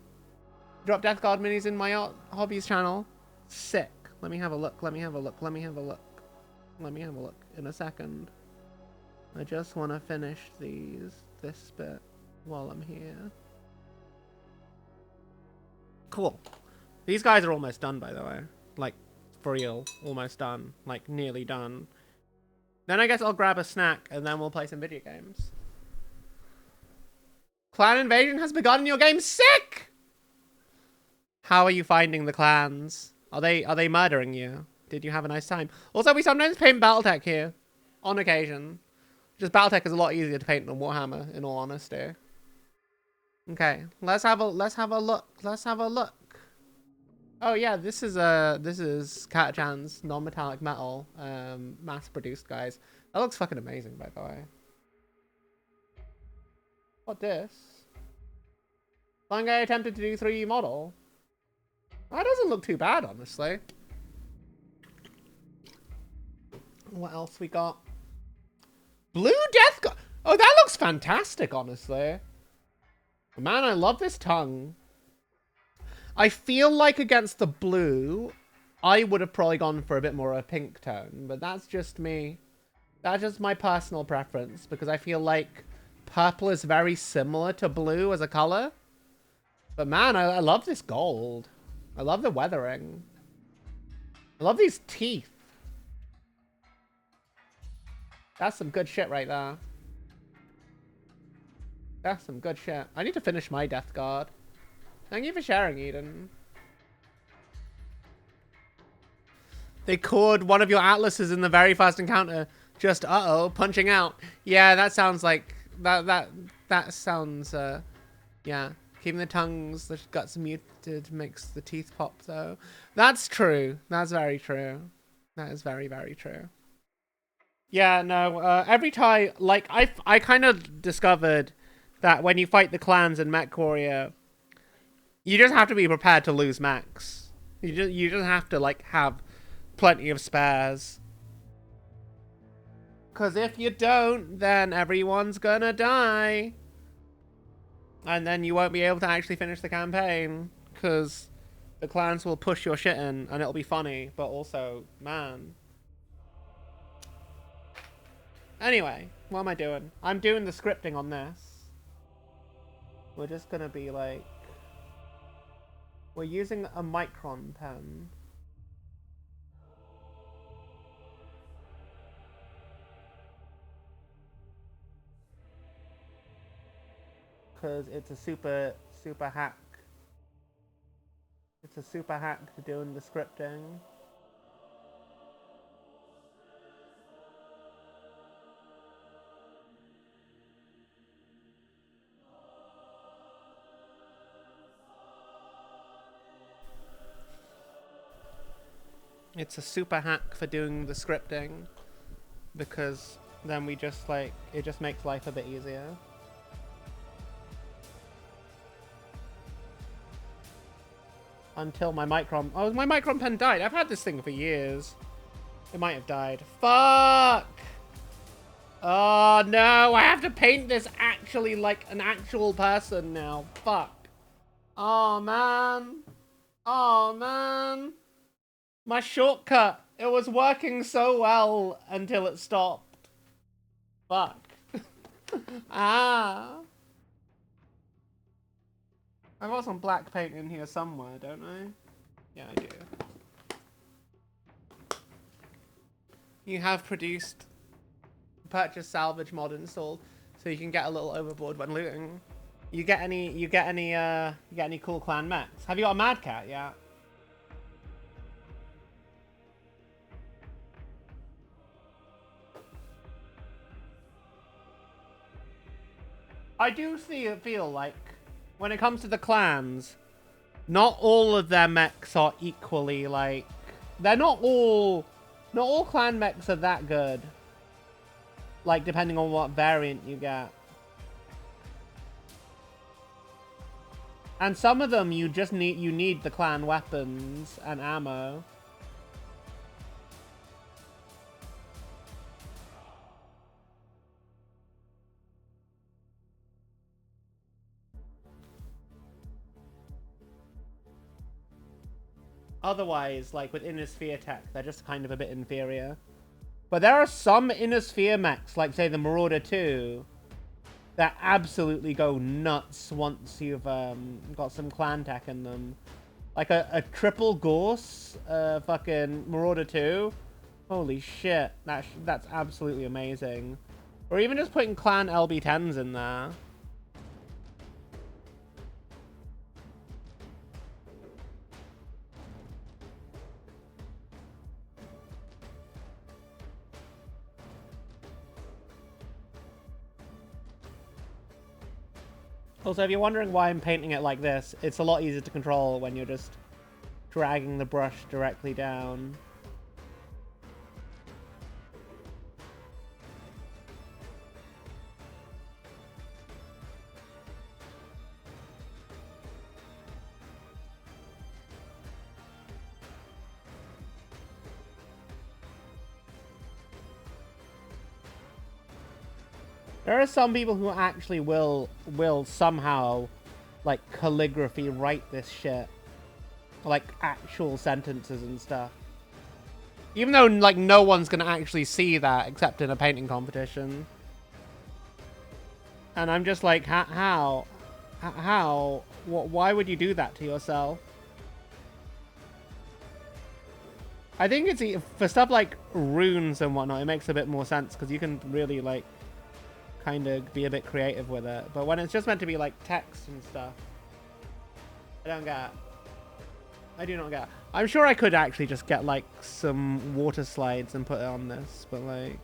Drop Death Guard minis in my hobbies channel. Sick. Let me have a look. Let me have a look. Let me have a look. Let me have a look in a second. I just want to finish this bit while I'm here. Cool. These guys are almost done, by the way. Like, for real. Almost done. Like, nearly done. Then I guess I'll grab a snack, and then we'll play some video games. Clan invasion has begun in your game. Sick! How are you finding the clans? Are they murdering you? Did you have a nice time? Also, we sometimes paint Battletech here. On occasion. Just Battletech is a lot easier to paint than Warhammer, in all honesty. Okay, let's have a look. Let's have a look. Oh yeah, this is Cat-chan's non-metallic metal, mass-produced, guys. That looks fucking amazing, by the way. What this? One guy attempted to do 3D model. That doesn't look too bad, honestly. What else we got? Blue Death Guard. Oh, that looks fantastic, honestly. Man, I love this tongue. I feel like against the blue, I would have probably gone for a bit more of a pink tone, but that's just me. That's just my personal preference, because I feel like purple is very similar to blue as a color. But man, I love this gold. I love the weathering. I love these teeth. That's some good shit right there. That's some good shit. I need to finish my Death Guard. Thank you for sharing, Eden. They caught one of your atlases in the very first encounter. Just, uh-oh, punching out. Yeah, that sounds like... That sounds, yeah. Keeping the tongues, the guts muted makes the teeth pop, though. That's true. That's very true. That is very, very true. Yeah, no, every time... Like, I kind of discovered that when you fight the clans in MechWarrior, you just have to be prepared to lose mechs. You just have to, like, have plenty of spares. Because if you don't, then everyone's gonna die. And then you won't be able to actually finish the campaign. Because the clans will push your shit in, and it'll be funny. But also, man. Anyway, what am I doing? I'm doing the scripting on this. We're just gonna be like... We're using a Micron pen. Because it's a super hack. It's a super hack to doing the scripting. It's a super hack for doing the scripting because then we just like, it just makes life a bit easier. Until my Micron... Oh, my Micron pen died. I've had this thing for years. It might have died. Fuck! Oh, no. I have to paint this actually like an actual person now. Fuck. Oh, man. Oh, man. My shortcut. It was working so well until it stopped. Fuck. Ah. I've got some black paint in here somewhere, don't I? Yeah, I do. You have produced, purchased salvage mod installed, so you can get a little overboard when looting. You get any cool clan mechs? Have you got a Mad Cat yet? I do feel like, when it comes to the clans, not all of their mechs are equally, like... They're not all clan mechs are that good. Like, depending on what variant you get. And some of them, you need the clan weapons and ammo. Otherwise, like with Inner Sphere tech, they're just kind of a bit inferior. But there are some Inner Sphere mechs, like say the Marauder 2, that absolutely go nuts once you've got some clan tech in them. Like a triple Gorse, fucking Marauder 2. Holy shit, that's absolutely amazing. Or even just putting clan LB10s in there. Also, if you're wondering why I'm painting it like this, it's a lot easier to control when you're just dragging the brush directly down. There are some people who actually will somehow, like, calligraphy write this shit. Like, actual sentences and stuff. Even though, like, no one's gonna actually see that except in a painting competition. And I'm just like, how? How? Why would you do that to yourself? I think it's, for stuff like runes and whatnot, it makes a bit more sense, because you can really, like, kind of be a bit creative with it. But when it's just meant to be like text and stuff, I don't get. I do not get. I'm sure I could actually just get like some water slides and put it on this, but like,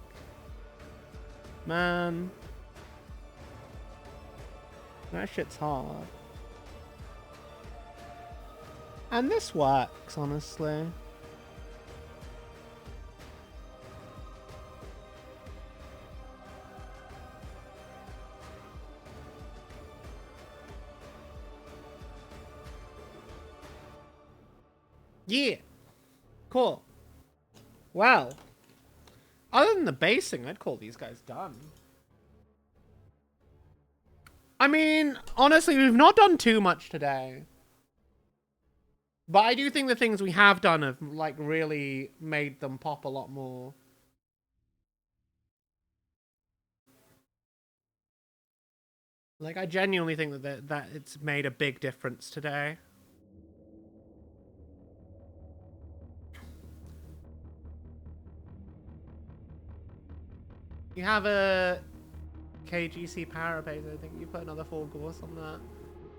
man, that shit's hard. And this works, honestly. Yeah. Cool. Well, other than the basing, I'd call these guys done. I mean, honestly, we've not done too much today. But I do think the things we have done have, like, really made them pop a lot more. Like, I genuinely think that it's made a big difference today. You have a KGC power base, I think. You put another 4 Gorse on that.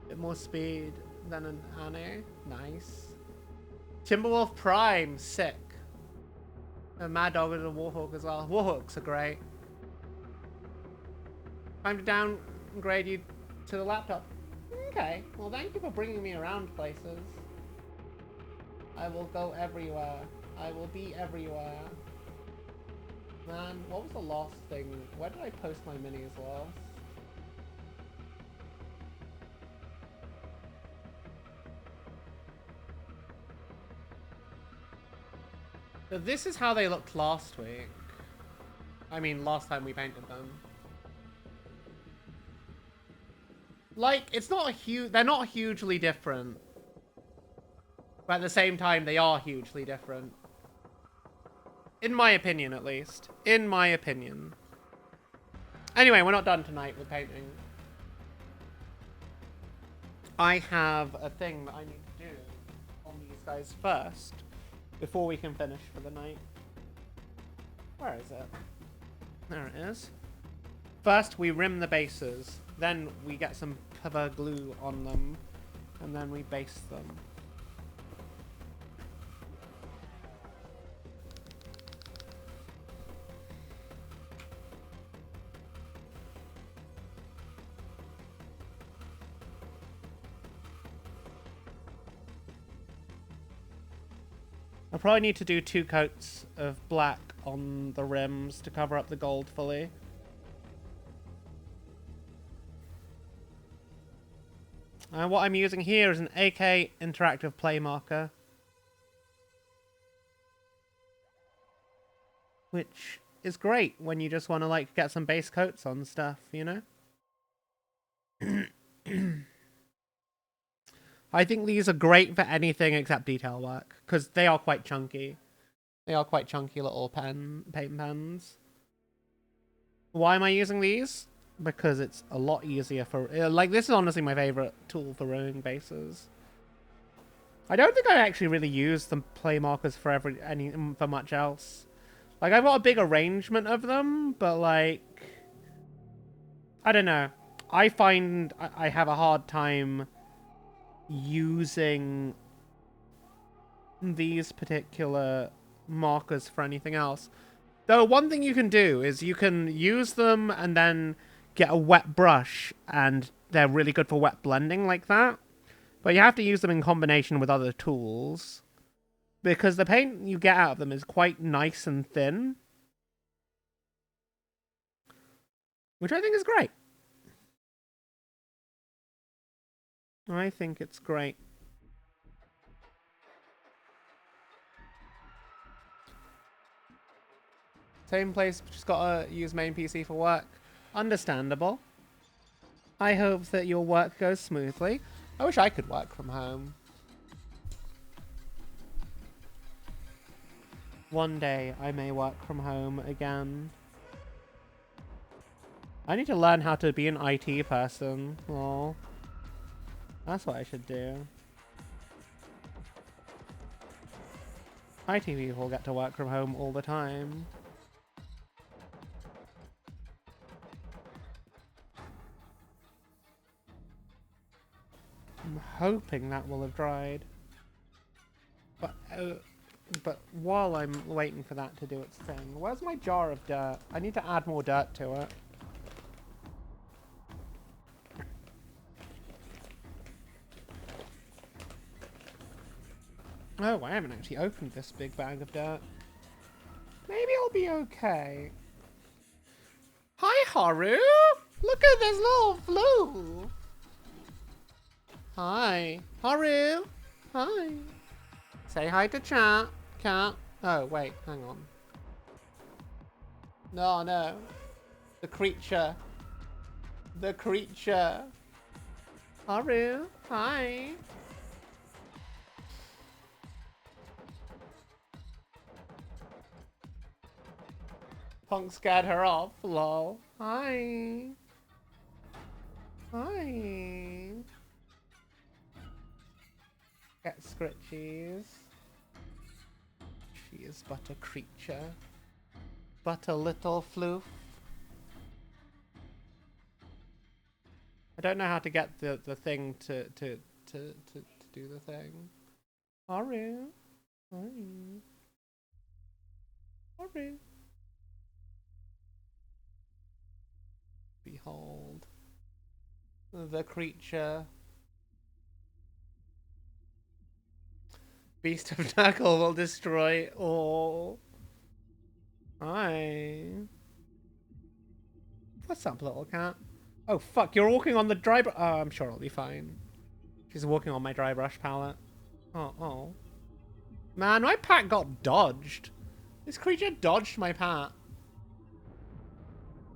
A bit more speed than an Annie. Nice. Timberwolf Prime, sick. A Mad Dog and a Warhawk as well. Warhawks are great. Time to downgrade you to the laptop. Okay. Well, thank you for bringing me around places. I will go everywhere. I will be everywhere. Man, what was the last thing? Where did I post my minis last? So this is how they looked last week. I mean, last time we painted them. Like, it's not a huge... They're not hugely different. But at the same time, they are hugely different. In my opinion, at least. In my opinion. Anyway, we're not done tonight with painting. I have a thing that I need to do on these guys first. Before we can finish for the night. Where is it? There it is. First, we rim the bases. Then we get some cover glue on them. And then we base them. I probably need to do 2 coats of black on the rims to cover up the gold fully. And what I'm using here is an AK interactive play marker. Which is great when you just want to like get some base coats on stuff, you know? I think these are great for anything except detail work, because they are quite chunky. They are quite chunky little paint pens. Why am I using these? Because it's a lot easier for... like, this is honestly my favorite tool for rowing bases. I don't think I actually really use the play markers for for much else. Like, I've got a big arrangement of them, but like... I don't know. I find I have a hard time using these particular markers for anything else. Though one thing you can do is you can use them and then get a wet brush, and they're really good for wet blending like that. But you have to use them in combination with other tools, because the paint you get out of them is quite nice and thin, which I think is great. I think it's great. Same place, just gotta use main PC for work. Understandable. I hope that your work goes smoothly. I wish I could work from home. One day I may work from home again. I need to learn how to be an IT person. Aw. That's what I should do. IT people get to work from home all the time. I'm hoping that will have dried. But while I'm waiting for that to do its thing, where's my jar of dirt? I need to add more dirt to it. Oh, I haven't actually opened this big bag of dirt. Maybe I'll be okay. Hi, Haru! Look at this little flu! Hi. Haru! Hi. Say hi to chat. Cat. Oh, wait, hang on. No, no. The creature. The creature. Haru! Hi. Punk scared her off, lol. Hi. Hi. Get scritchies. She is but a creature. But a little floof. I don't know how to get the thing to do the thing. Haru. Hi. Haru. Behold. The creature. Beast of Knuckle will destroy all. Hi. What's up, little cat? Oh, fuck, you're walking on the dry brush. Oh, I'm sure it'll be fine. She's walking on my dry brush palette. Oh. Man, my pat got dodged. This creature dodged my pat.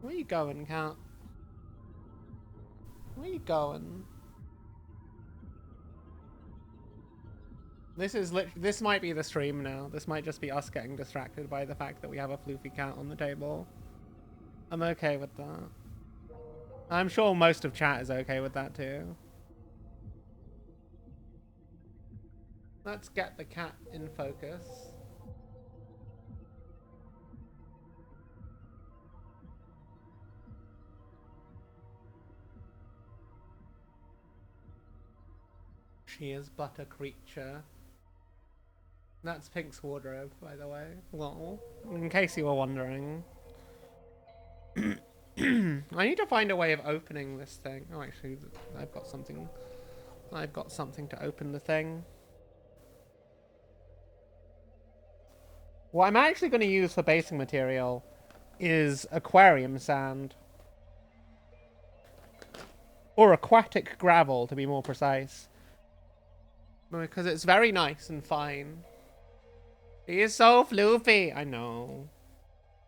Where you going, cat? Where you going? This might be the stream now. This might just be us getting distracted by the fact that we have a floofy cat on the table. I'm okay with that. I'm sure most of chat is okay with that too. Let's get the cat in focus. She is but a creature. That's Pink's wardrobe, by the way. Lol. In case you were wondering. I need to find a way of opening this thing. Oh, actually, I've got something. I've got something to open the thing. What I'm actually going to use for basing material is aquarium sand. Or aquatic gravel, to be more precise. Because it's very nice and fine. She is so floofy. I know.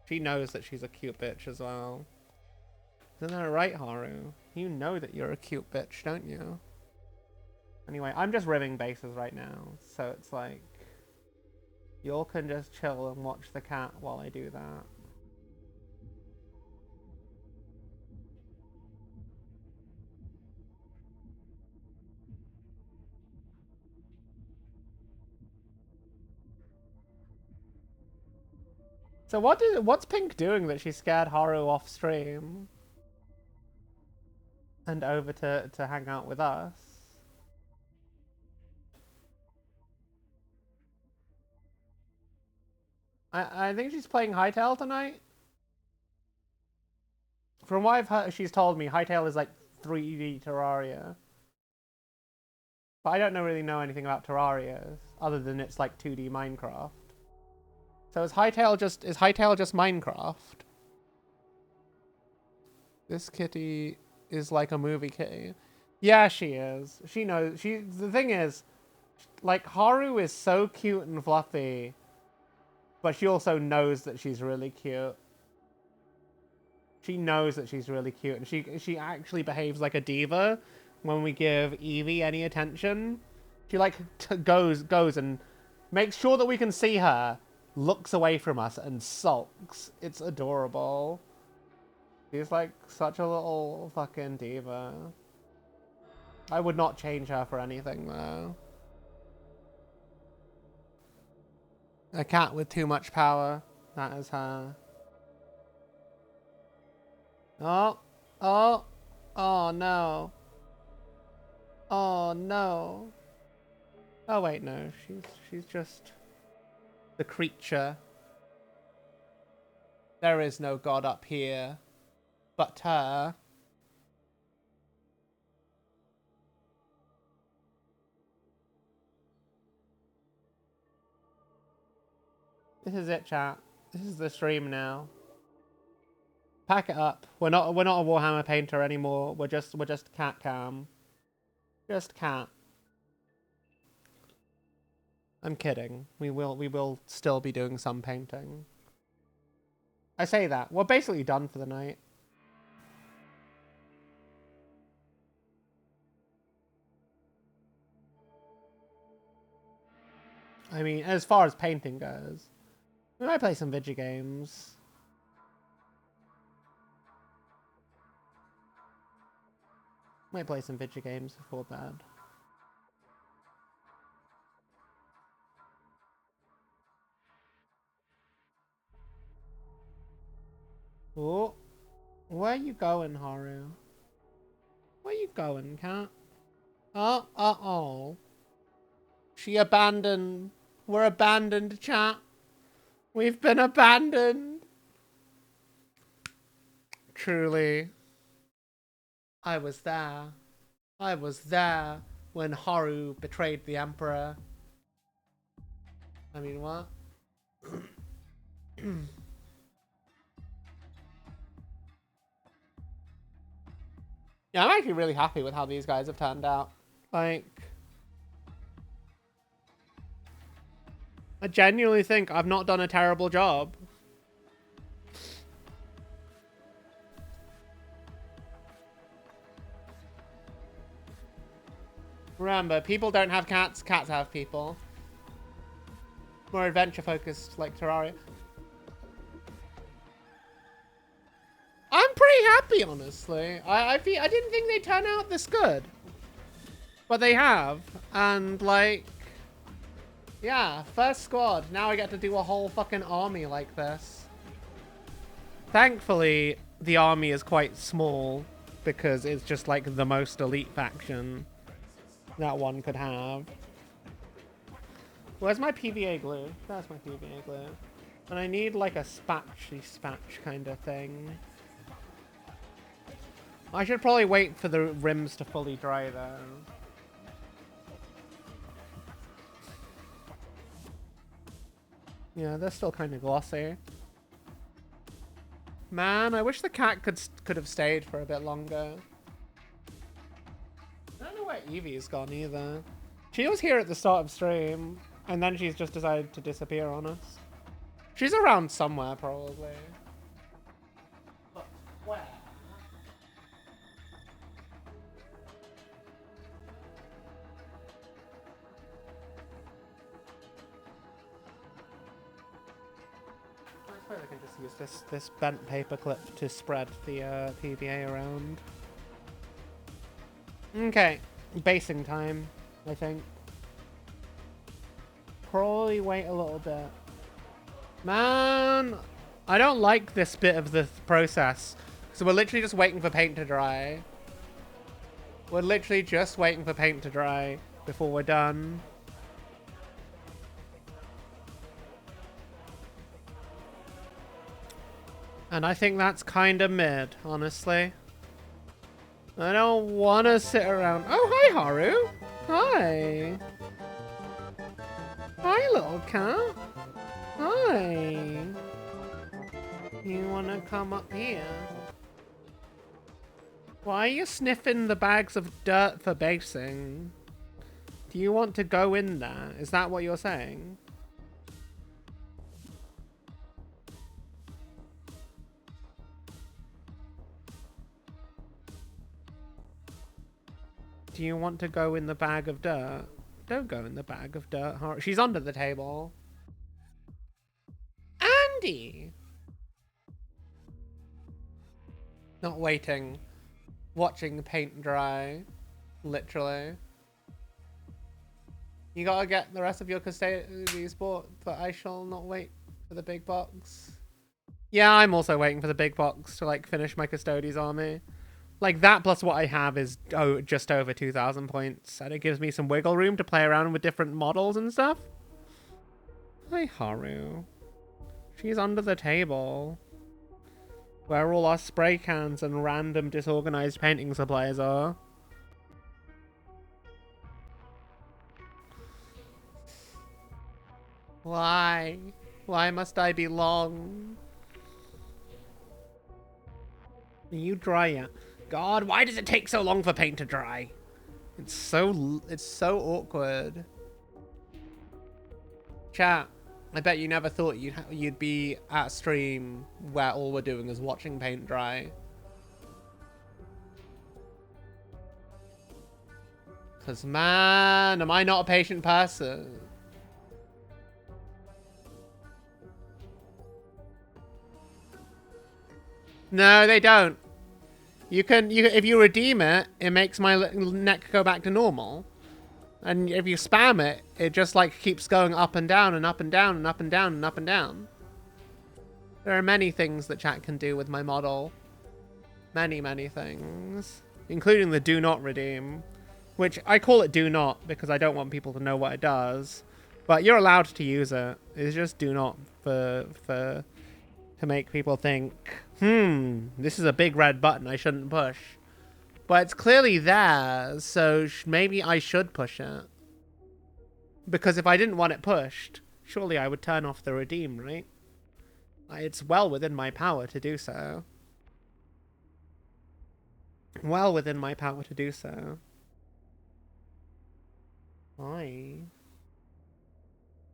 She knows that she's a cute bitch as well. Isn't that right, Haru? You know that you're a cute bitch, don't you? Anyway, I'm just ribbing bases right now. So it's like... y'all can just chill and watch the cat while I do that. So what's Pink doing that she scared Haru off stream? And over to hang out with us? I think she's playing Hytale tonight. From what I've heard, she's told me Hytale is like 3D Terraria. But I don't really know anything about Terraria, other than it's like 2D Minecraft. So is Hytale just Minecraft? This kitty is like a movie kitty. Yeah, she is. She knows. The thing is, like, Haru is so cute and fluffy, but she also knows that she's really cute. She knows that she's really cute, and she actually behaves like a diva when we give Eevee any attention. She like goes and makes sure that we can see her, looks away from us, and sulks. It's adorable. She's like such a little fucking diva. I would not change her for anything though. A cat with too much power. That is her. Oh no. Oh no. Oh wait, no. She's just the creature. There is no god up here but her. This is it, chat. This is the stream now. Pack it up. We're not a Warhammer painter anymore. We're just cat cam. Just cat. I'm kidding. We will still be doing some painting. I say that. We're basically done for the night. I mean, as far as painting goes, we might play some video games. Might play some video games before bed. Oh, where you going, Haru? Where you going, cat? Oh. She abandoned. We're abandoned, chat. We've been abandoned. Truly. I was there. I was there when Haru betrayed the Emperor. I mean, what? Yeah, I'm actually really happy with how these guys have turned out. Like, I genuinely think I've not done a terrible job. Remember, people don't have cats, cats have people. More adventure focused, like Terraria. I'm pretty happy, honestly. I didn't think they'd turn out this good. But they have. And, like, yeah, first squad. Now I get to do a whole fucking army like this. Thankfully, the army is quite small because it's just, like, the most elite faction that one could have. Where's my PVA glue? That's my PVA glue. And I need, like, a spatch kind of thing. I should probably wait for the rims to fully dry, though. Yeah, they're still kind of glossy. Man, I wish the cat could have stayed for a bit longer. I don't know where Evie's gone, either. She was here at the start of stream, and then she's just decided to disappear on us. She's around somewhere, probably. But where? I suppose I can just use this bent paper clip to spread the PVA around. Okay, basing time, I think. Probably wait a little bit. Man, I don't like this bit of the process. So we're literally just waiting for paint to dry. We're literally just waiting for paint to dry before we're done. And I think that's kind of mid, honestly. I don't want to sit around. Oh, hi, Haru. Hi. Hi, little cat. Hi. You want to come up here? Why are you sniffing the bags of dirt for basing? Do you want to go in there? Is that what you're saying? Do you want to go in the bag of dirt? Don't go in the bag of dirt. She's under the table. Andy! Not waiting. Watching the paint dry. Literally. You gotta get the rest of your Custodes bought, but I shall not wait for the big box. Yeah, I'm also waiting for the big box to, like, finish my Custodes army. Like, that plus what I have is just over 2,000 points. And it gives me some wiggle room to play around with different models and stuff. Hi, Haru. She's under the table. Where all our spray cans and random disorganized painting supplies are. Why? Why must I be long? Are you dry yet? God, why does it take so long for paint to dry? It's so awkward. Chat, I bet you never thought you'd be at a stream where all we're doing is watching paint dry. Cause man, am I not a patient person? No, they don't. If you redeem it, it makes my neck go back to normal. And if you spam it, it just like keeps going up and down and up and down and up and down and up and down. There are many things that chat can do with my model. Many, many things. Including the do not redeem. Which I call it do not because I don't want people to know what it does. But you're allowed to use it. It's just do not to make people think, this is a big red button I shouldn't push. But it's clearly there, so maybe I should push it. Because if I didn't want it pushed, surely I would turn off the redeem, right? It's well within my power to do so. well within my power to do so.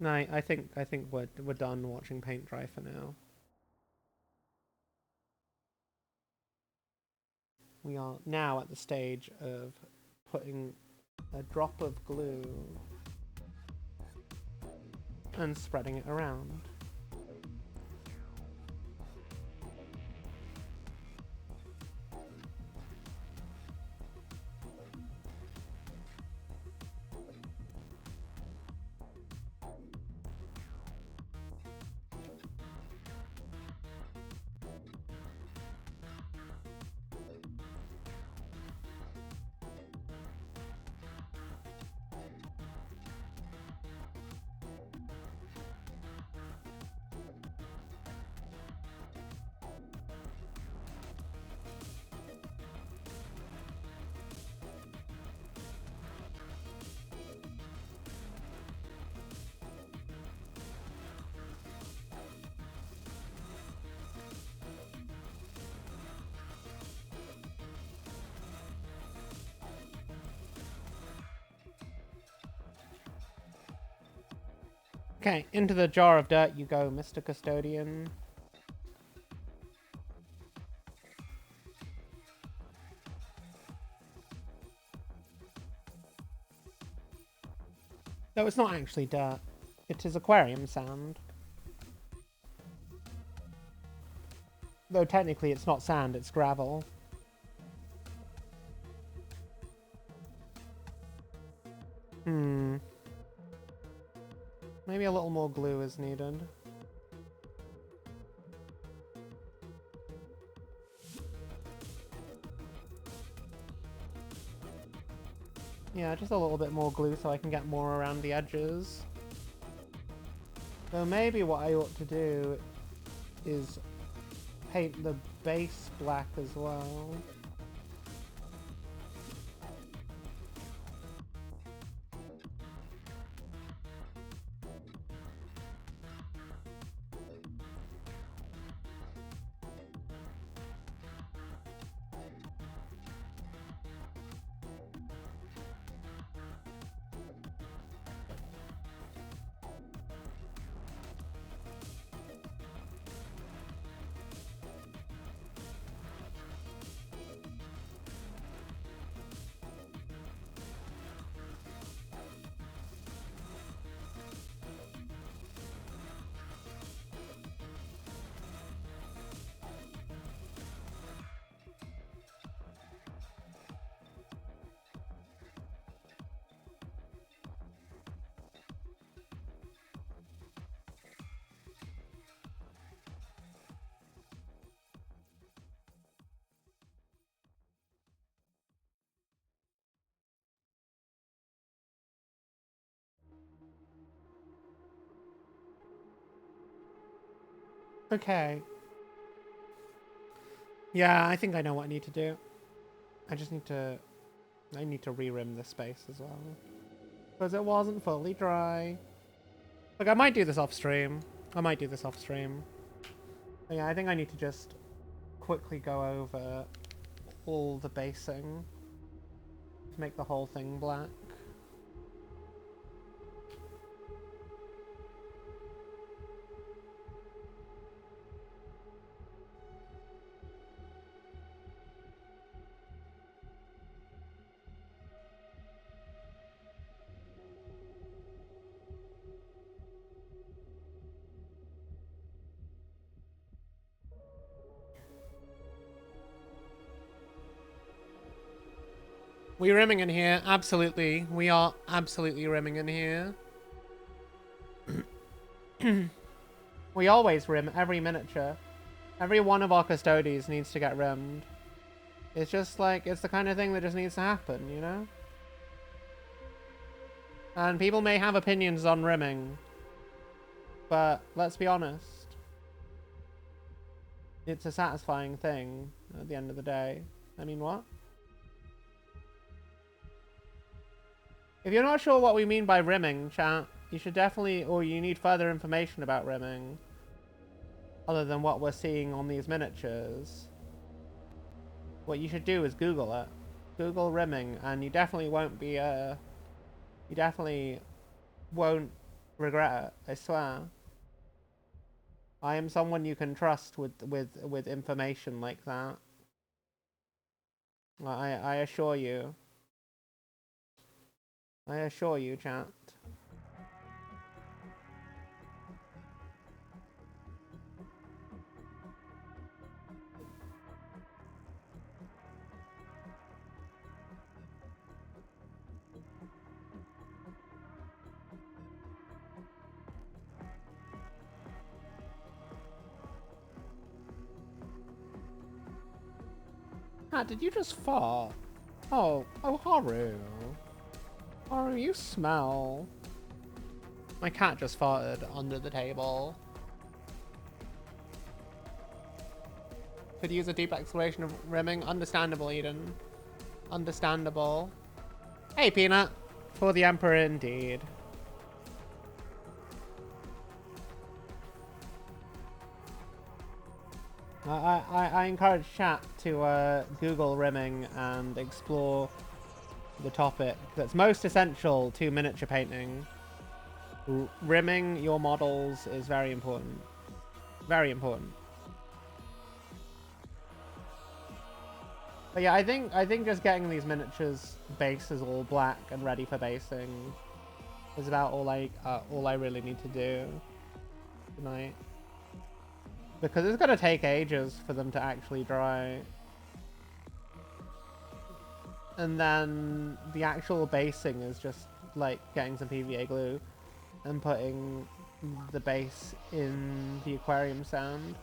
No, I think we're done watching paint dry for now. We are now at the stage of putting a drop of glue and spreading it around. Okay, into the jar of dirt you go, Mr. Custodian. No, it's not actually dirt. It is aquarium sand. Though technically it's not sand, it's gravel. Maybe a little more glue is needed. Yeah, just a little bit more glue so I can get more around the edges. So maybe what I ought to do is paint the base black as well. Okay. Yeah, I think I know what I need to do. I need to re-rim this space as well. Because it wasn't fully dry. Look, I might do this off stream. But yeah, I think I need to just quickly go over all the basing to make the whole thing black. We rimming in here? Absolutely. We are absolutely rimming in here. We always rim every miniature. Every one of our Custodes needs to get rimmed. It's just like, it's the kind of thing that just needs to happen, you know? And people may have opinions on rimming. But let's be honest. It's a satisfying thing at the end of the day. I mean, what? If you're not sure what we mean by rimming, chat, you should definitely, or you need further information about rimming, other than what we're seeing on these miniatures. what you should do is Google it. Google rimming, and you definitely won't be, you definitely won't regret it, I swear. I am someone you can trust with information like that. I assure you. I assure you, chat. Ah, did you just fart? Oh, Haru. Haru, you smell. My cat just farted under the table. Could use a deep exploration of rimming. Understandable, Eden. Understandable. Hey, Peanut. For the Emperor, indeed. I encourage chat to Google rimming and explore the topic that's most essential to miniature painting. Rimming your models is very important. Very important. But yeah, I think just getting these miniatures bases all black and ready for basing is about all I really need to do tonight. Because it's gonna take ages for them to actually dry. And then the actual basing is just like getting some PVA glue and putting the base in the aquarium sand.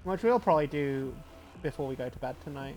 Which we'll probably do before we go to bed tonight.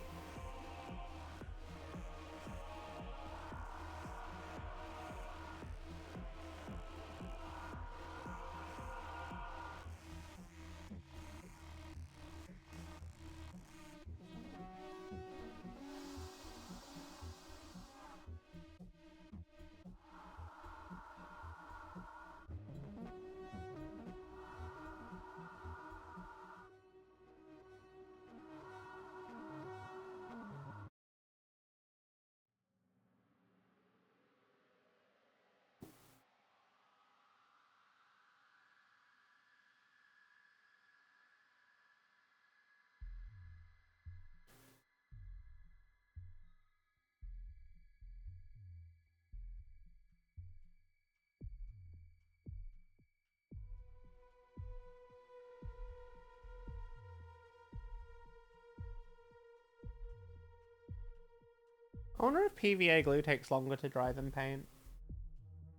I wonder if PVA glue takes longer to dry than paint.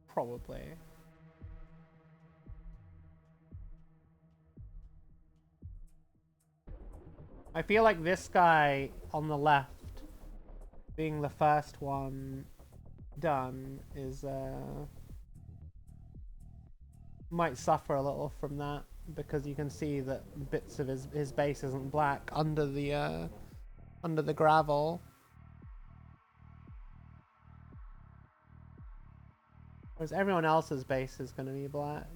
Probably. I feel like this guy on the left, being the first one done, is might suffer a little from that, because you can see that bits of his base isn't black under the gravel. Whereas everyone else's base is going to be black.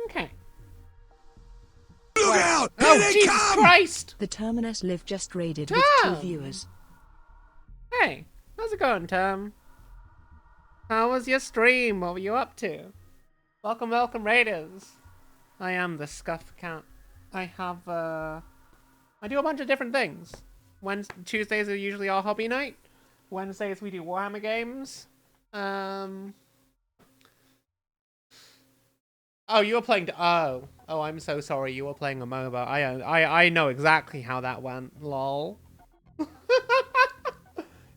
Okay. Look out! Oh, Here they Jesus come! Christ! The Terminus Live just raided with 2 viewers. Hey, how's it going, Tom? How was your stream? What were you up to? Welcome, welcome, Raiders. I am the Scuff Cat. I have, I do a bunch of different things. Tuesdays are usually our hobby night. Wednesdays we do Warhammer games. Oh, you were playing... Oh. Oh, I'm so sorry. You were playing a MOBA. I know exactly how that went. Lol.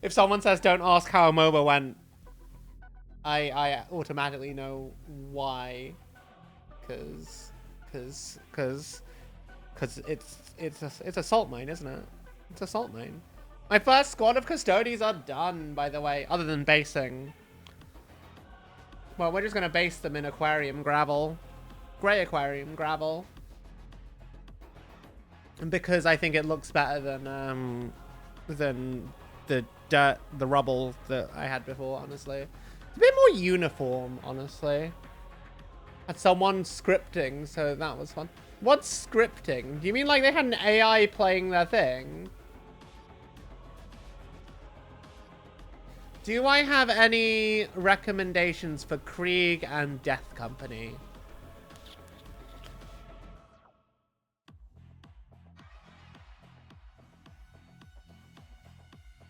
If someone says don't ask how a MOBA went, I automatically know why. Cause it's a salt mine, isn't it? It's a salt mine. My first squad of Custodes are done, by the way, other than basing. Well, we're just gonna base them in aquarium gravel. Grey aquarium gravel. And because I think it looks better than the dirt, the rubble that I had before, honestly. It's a bit more uniform, honestly. Had someone scripting, so that was fun. What's scripting? Do you mean like they had an AI playing their thing? Do I have any recommendations for Krieg and Death Company?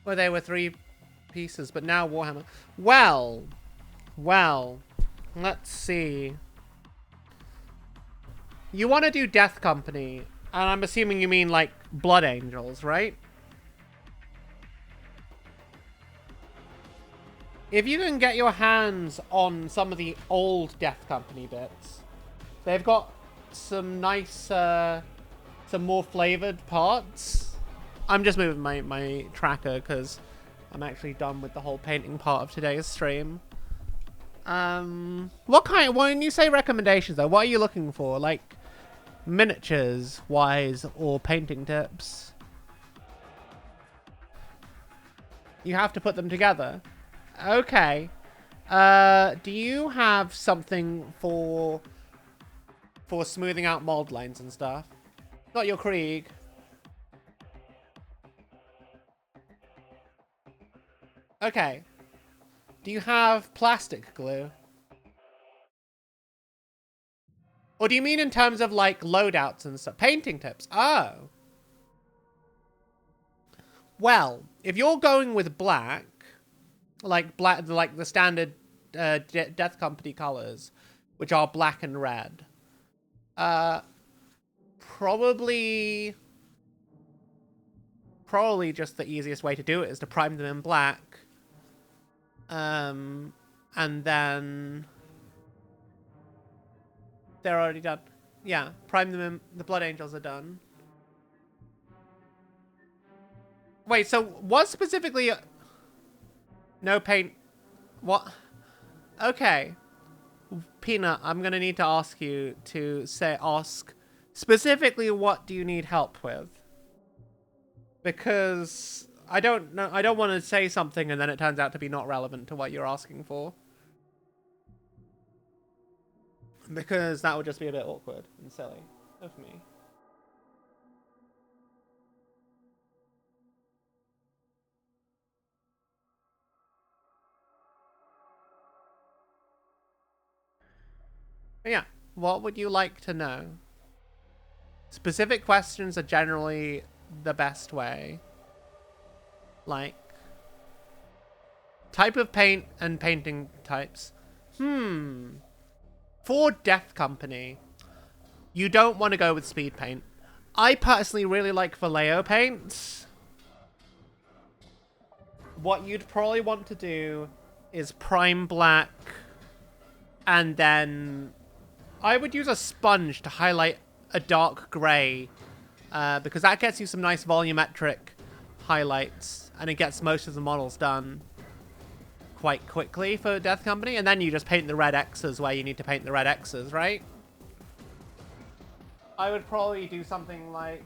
Well, they were 3 pieces, but now Warhammer. Well, let's see. You want to do Death Company, and I'm assuming you mean like Blood Angels, right? If you can get your hands on some of the old Death Company bits, they've got some nice, some more flavored parts. I'm just moving my tracker because I'm actually done with the whole painting part of today's stream. What kind, when you say recommendations though, what are you looking for? Like miniatures wise or painting tips? You have to put them together. Okay. Do you have something for smoothing out mold lines and stuff? Not your Krieg. Okay. Do you have plastic glue? Or do you mean in terms of like loadouts and stuff? Painting tips. Oh. Well, if you're going with black, like the standard Death Company colors, which are black and red, probably just the easiest way to do it is to prime them in black. And then they're already done. Yeah, prime them in. The Blood Angels are done. Wait, so what specifically? No paint. What? Okay, Peanut, I'm gonna need to ask you to ask specifically what do you need help with? Because I don't know. I don't want to say something and then it turns out to be not relevant to what you're asking for. Because that would just be a bit awkward and silly of me. But yeah, what would you like to know? Specific questions are generally the best way. Like, type of paint and painting types. For Death Company, you don't want to go with speed paint. I personally really like Vallejo paints. What you'd probably want to do is prime black, and then I would use a sponge to highlight a dark grey, because that gets you some nice volumetric highlights, and it gets most of the models done quite quickly for Death Company, and then you just paint the red X's where you need to paint the red X's, right? I would probably do something like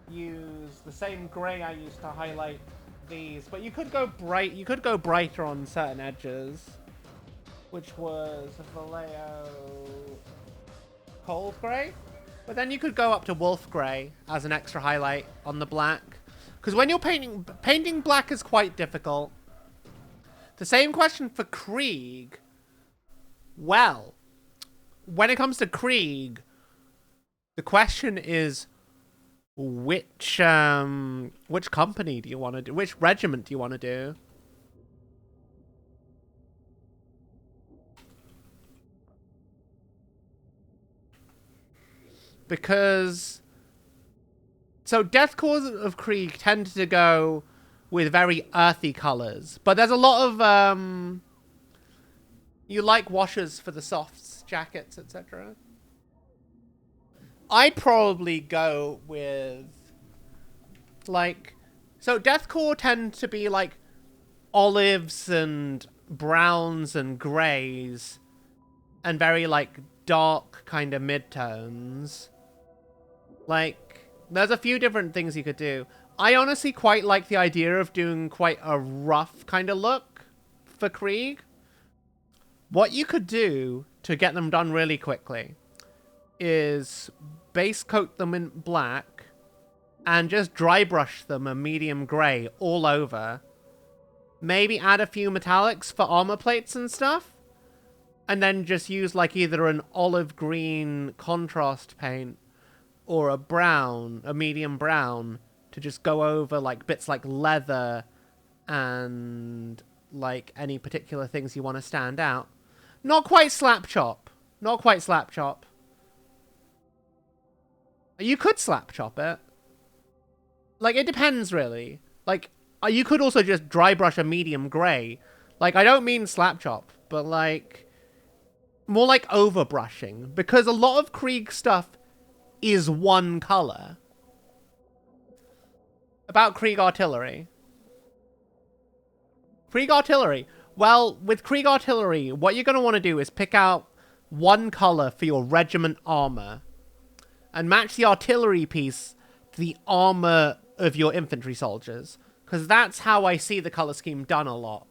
use the same grey I used to highlight these, but you could go bright. You could go brighter on certain edges, which was Vallejo Cold Grey. But then you could go up to Wolf Grey as an extra highlight on the black, because when you're painting black is quite difficult. The same question for Krieg. Well, when it comes to Krieg, the question is which company do you want to do? Which regiment do you want to do? because so death cores of Krieg tend to go with very earthy colors, but there's a lot of you like washes for the softs, jackets, etc. I'd probably go with like, so deathcore tend to be like olives and browns and grays and very like dark kind of midtones. Like, there's a few different things you could do. I honestly quite like the idea of doing quite a rough kind of look for Krieg. What you could do to get them done really quickly is base coat them in black and just dry brush them a medium gray all over. Maybe add a few metallics for armor plates and stuff. And then just use like either an olive green contrast paint or a brown, a medium brown, to just go over like bits like leather and like any particular things you want to stand out. Not quite slap chop. Not quite slap chop. You could slap chop it. Like, it depends, really. Like, you could also just dry brush a medium gray. Like, I don't mean slap chop, but like, more like overbrushing. Because a lot of Krieg stuff is one color. About Krieg artillery. Krieg artillery. Well, with Krieg artillery, what you're going to want to do is pick out one color for your regiment armor. And match the artillery piece to the armor of your infantry soldiers. Because that's how I see the color scheme done a lot.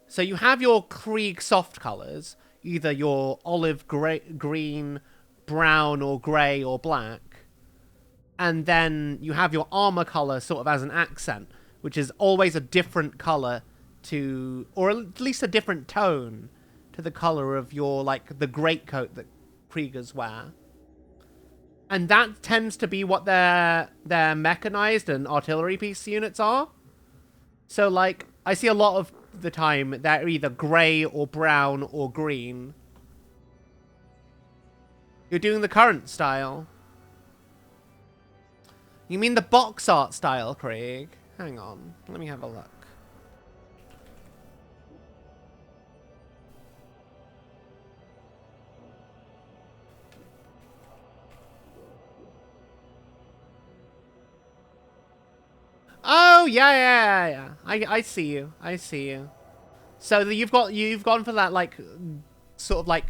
So you have your Krieg soft colors. Either your olive, green, brown, or grey, or black. And then you have your armor color sort of as an accent. Which is always a different color to... or at least a different tone to the color of your, like, the greatcoat that Kriegers wear. And that tends to be what their mechanized and artillery piece units are. So, like, I see a lot of the time they're either grey or brown or green. You're doing the current style. You mean the box art style, Krieg? Hang on. Let me have a look. Oh, yeah. I see you. I see you. So you've gone for that, like, sort of, like,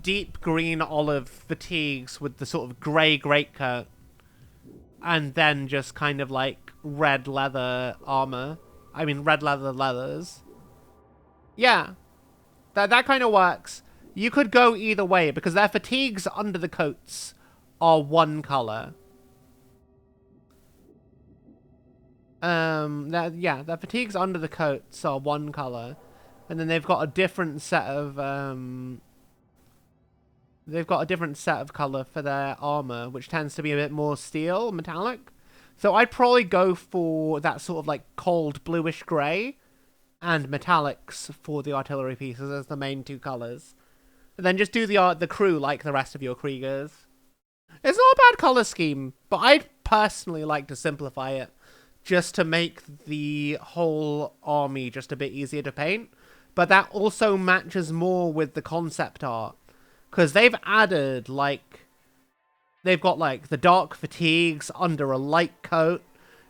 deep green olive fatigues with the sort of grey greatcoat. And then just kind of, like, red leather armor. I mean, red leather leathers. Yeah. That kind of works. You could go either way, because their fatigues under the coats are one color. Their fatigues under the coats are one color, and then they've got a different set of color for their armor, which tends to be a bit more steel, metallic. So I'd probably go for that sort of like cold bluish gray, and metallics for the artillery pieces as the main two colors, and then just do the crew like the rest of your Kriegers. It's not a bad color scheme, but I'd personally like to simplify it. Just to make the whole army just a bit easier to paint. But that also matches more with the concept art. Because they've added, like... they've got, like, the dark fatigues under a light coat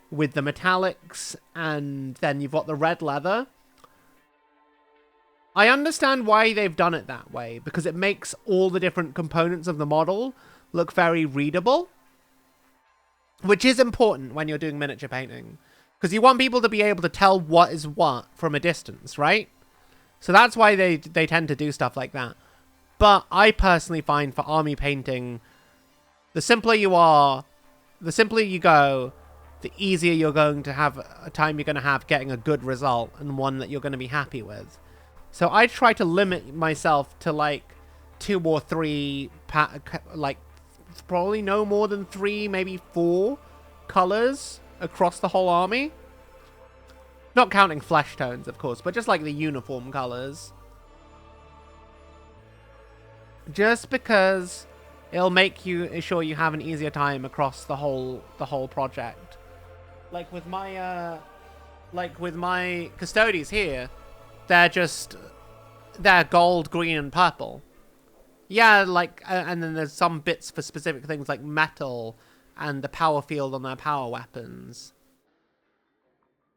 with the metallics. And then you've got the red leather. I understand why they've done it that way. Because it makes all the different components of the model look very readable. Which is important when you're doing miniature painting. Because you want people to be able to tell what is what from a distance, right? So that's why they tend to do stuff like that. But I personally find for army painting, the simpler you are, the simpler you go, the easier you're going to have a time you're going to have getting a good result and one that you're going to be happy with. So I try to limit myself to like 2 or 3 like probably no more than 3, maybe 4 colors across the whole army. Not counting flesh tones, of course, but just like the uniform colors. Just because It'll make you sure you have an easier time across the whole project. Like with my Custodes here, they're gold, green, and purple. Yeah, like, and then there's some bits for specific things like metal and the power field on their power weapons.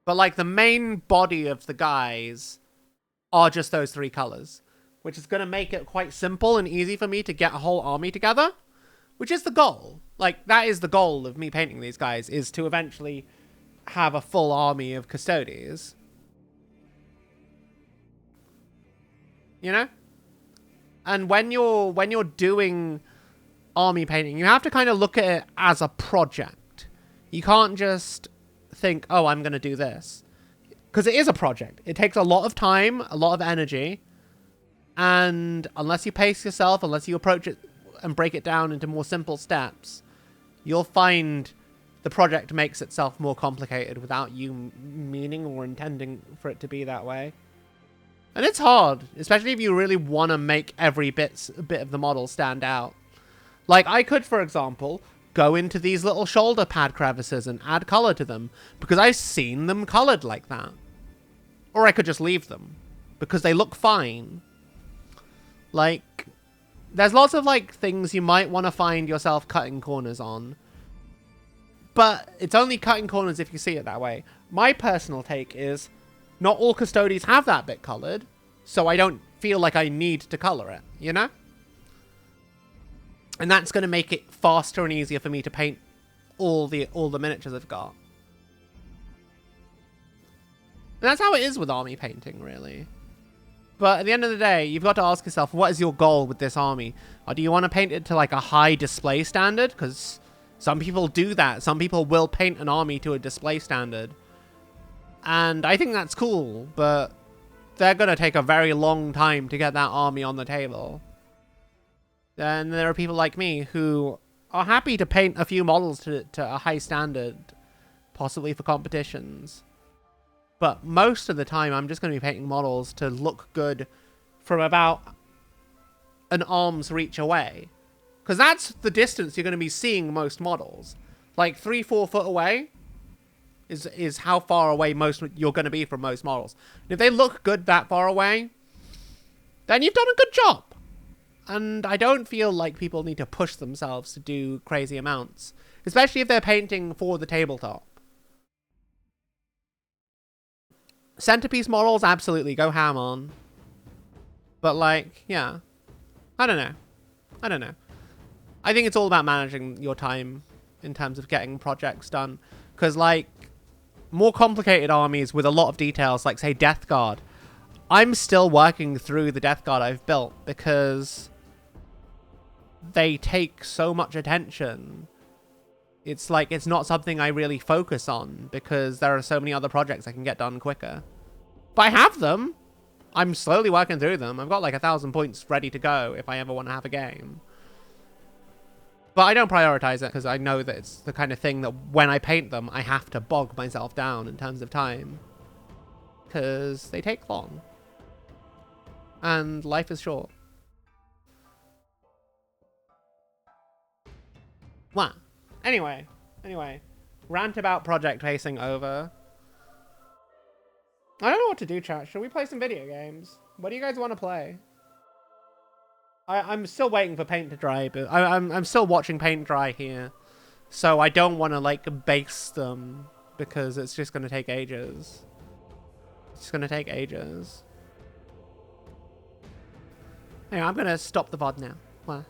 But like the main body of the guys are just those 3 colors, which is going to make it quite simple and easy for me to get a whole army together, which is the goal. Like, that is the goal of me painting these guys, is to eventually have a full army of Custodes. You know? And when you're doing army painting, you have to kind of look at it as a project. You can't just think, oh, I'm going to do this. Because it is a project. It takes a lot of time, a lot of energy. And unless you pace yourself, unless you approach it and break it down into more simple steps, you'll find the project makes itself more complicated without you meaning or intending for it to be that way. And it's hard, especially if you really want to make every bit of the model stand out. Like, I could, for example, go into these little shoulder pad crevices and add color to them, because I've seen them colored like that. Or I could just leave them, because they look fine. Like, there's lots of, like, things you might want to find yourself cutting corners on. But it's only cutting corners if you see it that way. My personal take is, not all Custodes have that bit colored, so I don't feel like I need to color it, you know? And that's going to make it faster and easier for me to paint all the miniatures I've got. And that's how it is with army painting, really. But at the end of the day, you've got to ask yourself, what is your goal with this army? Or do you want to paint it to like a high display standard? Because some people do that. Some people will paint an army to a display standard. And I think that's cool, but they're going to take a very long time to get that army on the table. Then there are people like me who are happy to paint a few models to a high standard, possibly for competitions. But most of the time, I'm just going to be painting models to look good from about an arm's reach away. Because that's the distance you're going to be seeing most models. Like 3-4 foot away is how far away you're going to be from most models. And if they look good that far away, then you've done a good job. And I don't feel like people need to push themselves to do crazy amounts, especially if they're painting for the tabletop. Centerpiece models, absolutely, go ham on. But like, yeah, I don't know. I think it's all about managing your time in terms of getting projects done. Because like, more complicated armies with a lot of details, like say Death Guard, I'm still working through the Death Guard I've built because they take so much attention. It's like, it's not something I really focus on because there are so many other projects I can get done quicker. But I have them. I'm slowly working through them. I've got like 1,000 points ready to go if I ever want to have a game. But I don't prioritize it because I know that it's the kind of thing that when I paint them, I have to bog myself down in terms of time. Because they take long. And life is short. Well, anyway. Rant about project pacing over. I don't know what to do, chat. Should we play some video games? What do you guys want to play? I'm still waiting for paint to dry, but I'm still watching paint dry here. So I don't want to, like, base them because it's just going to take ages. It's going to take ages. Anyway, I'm going to stop the VOD now. Well.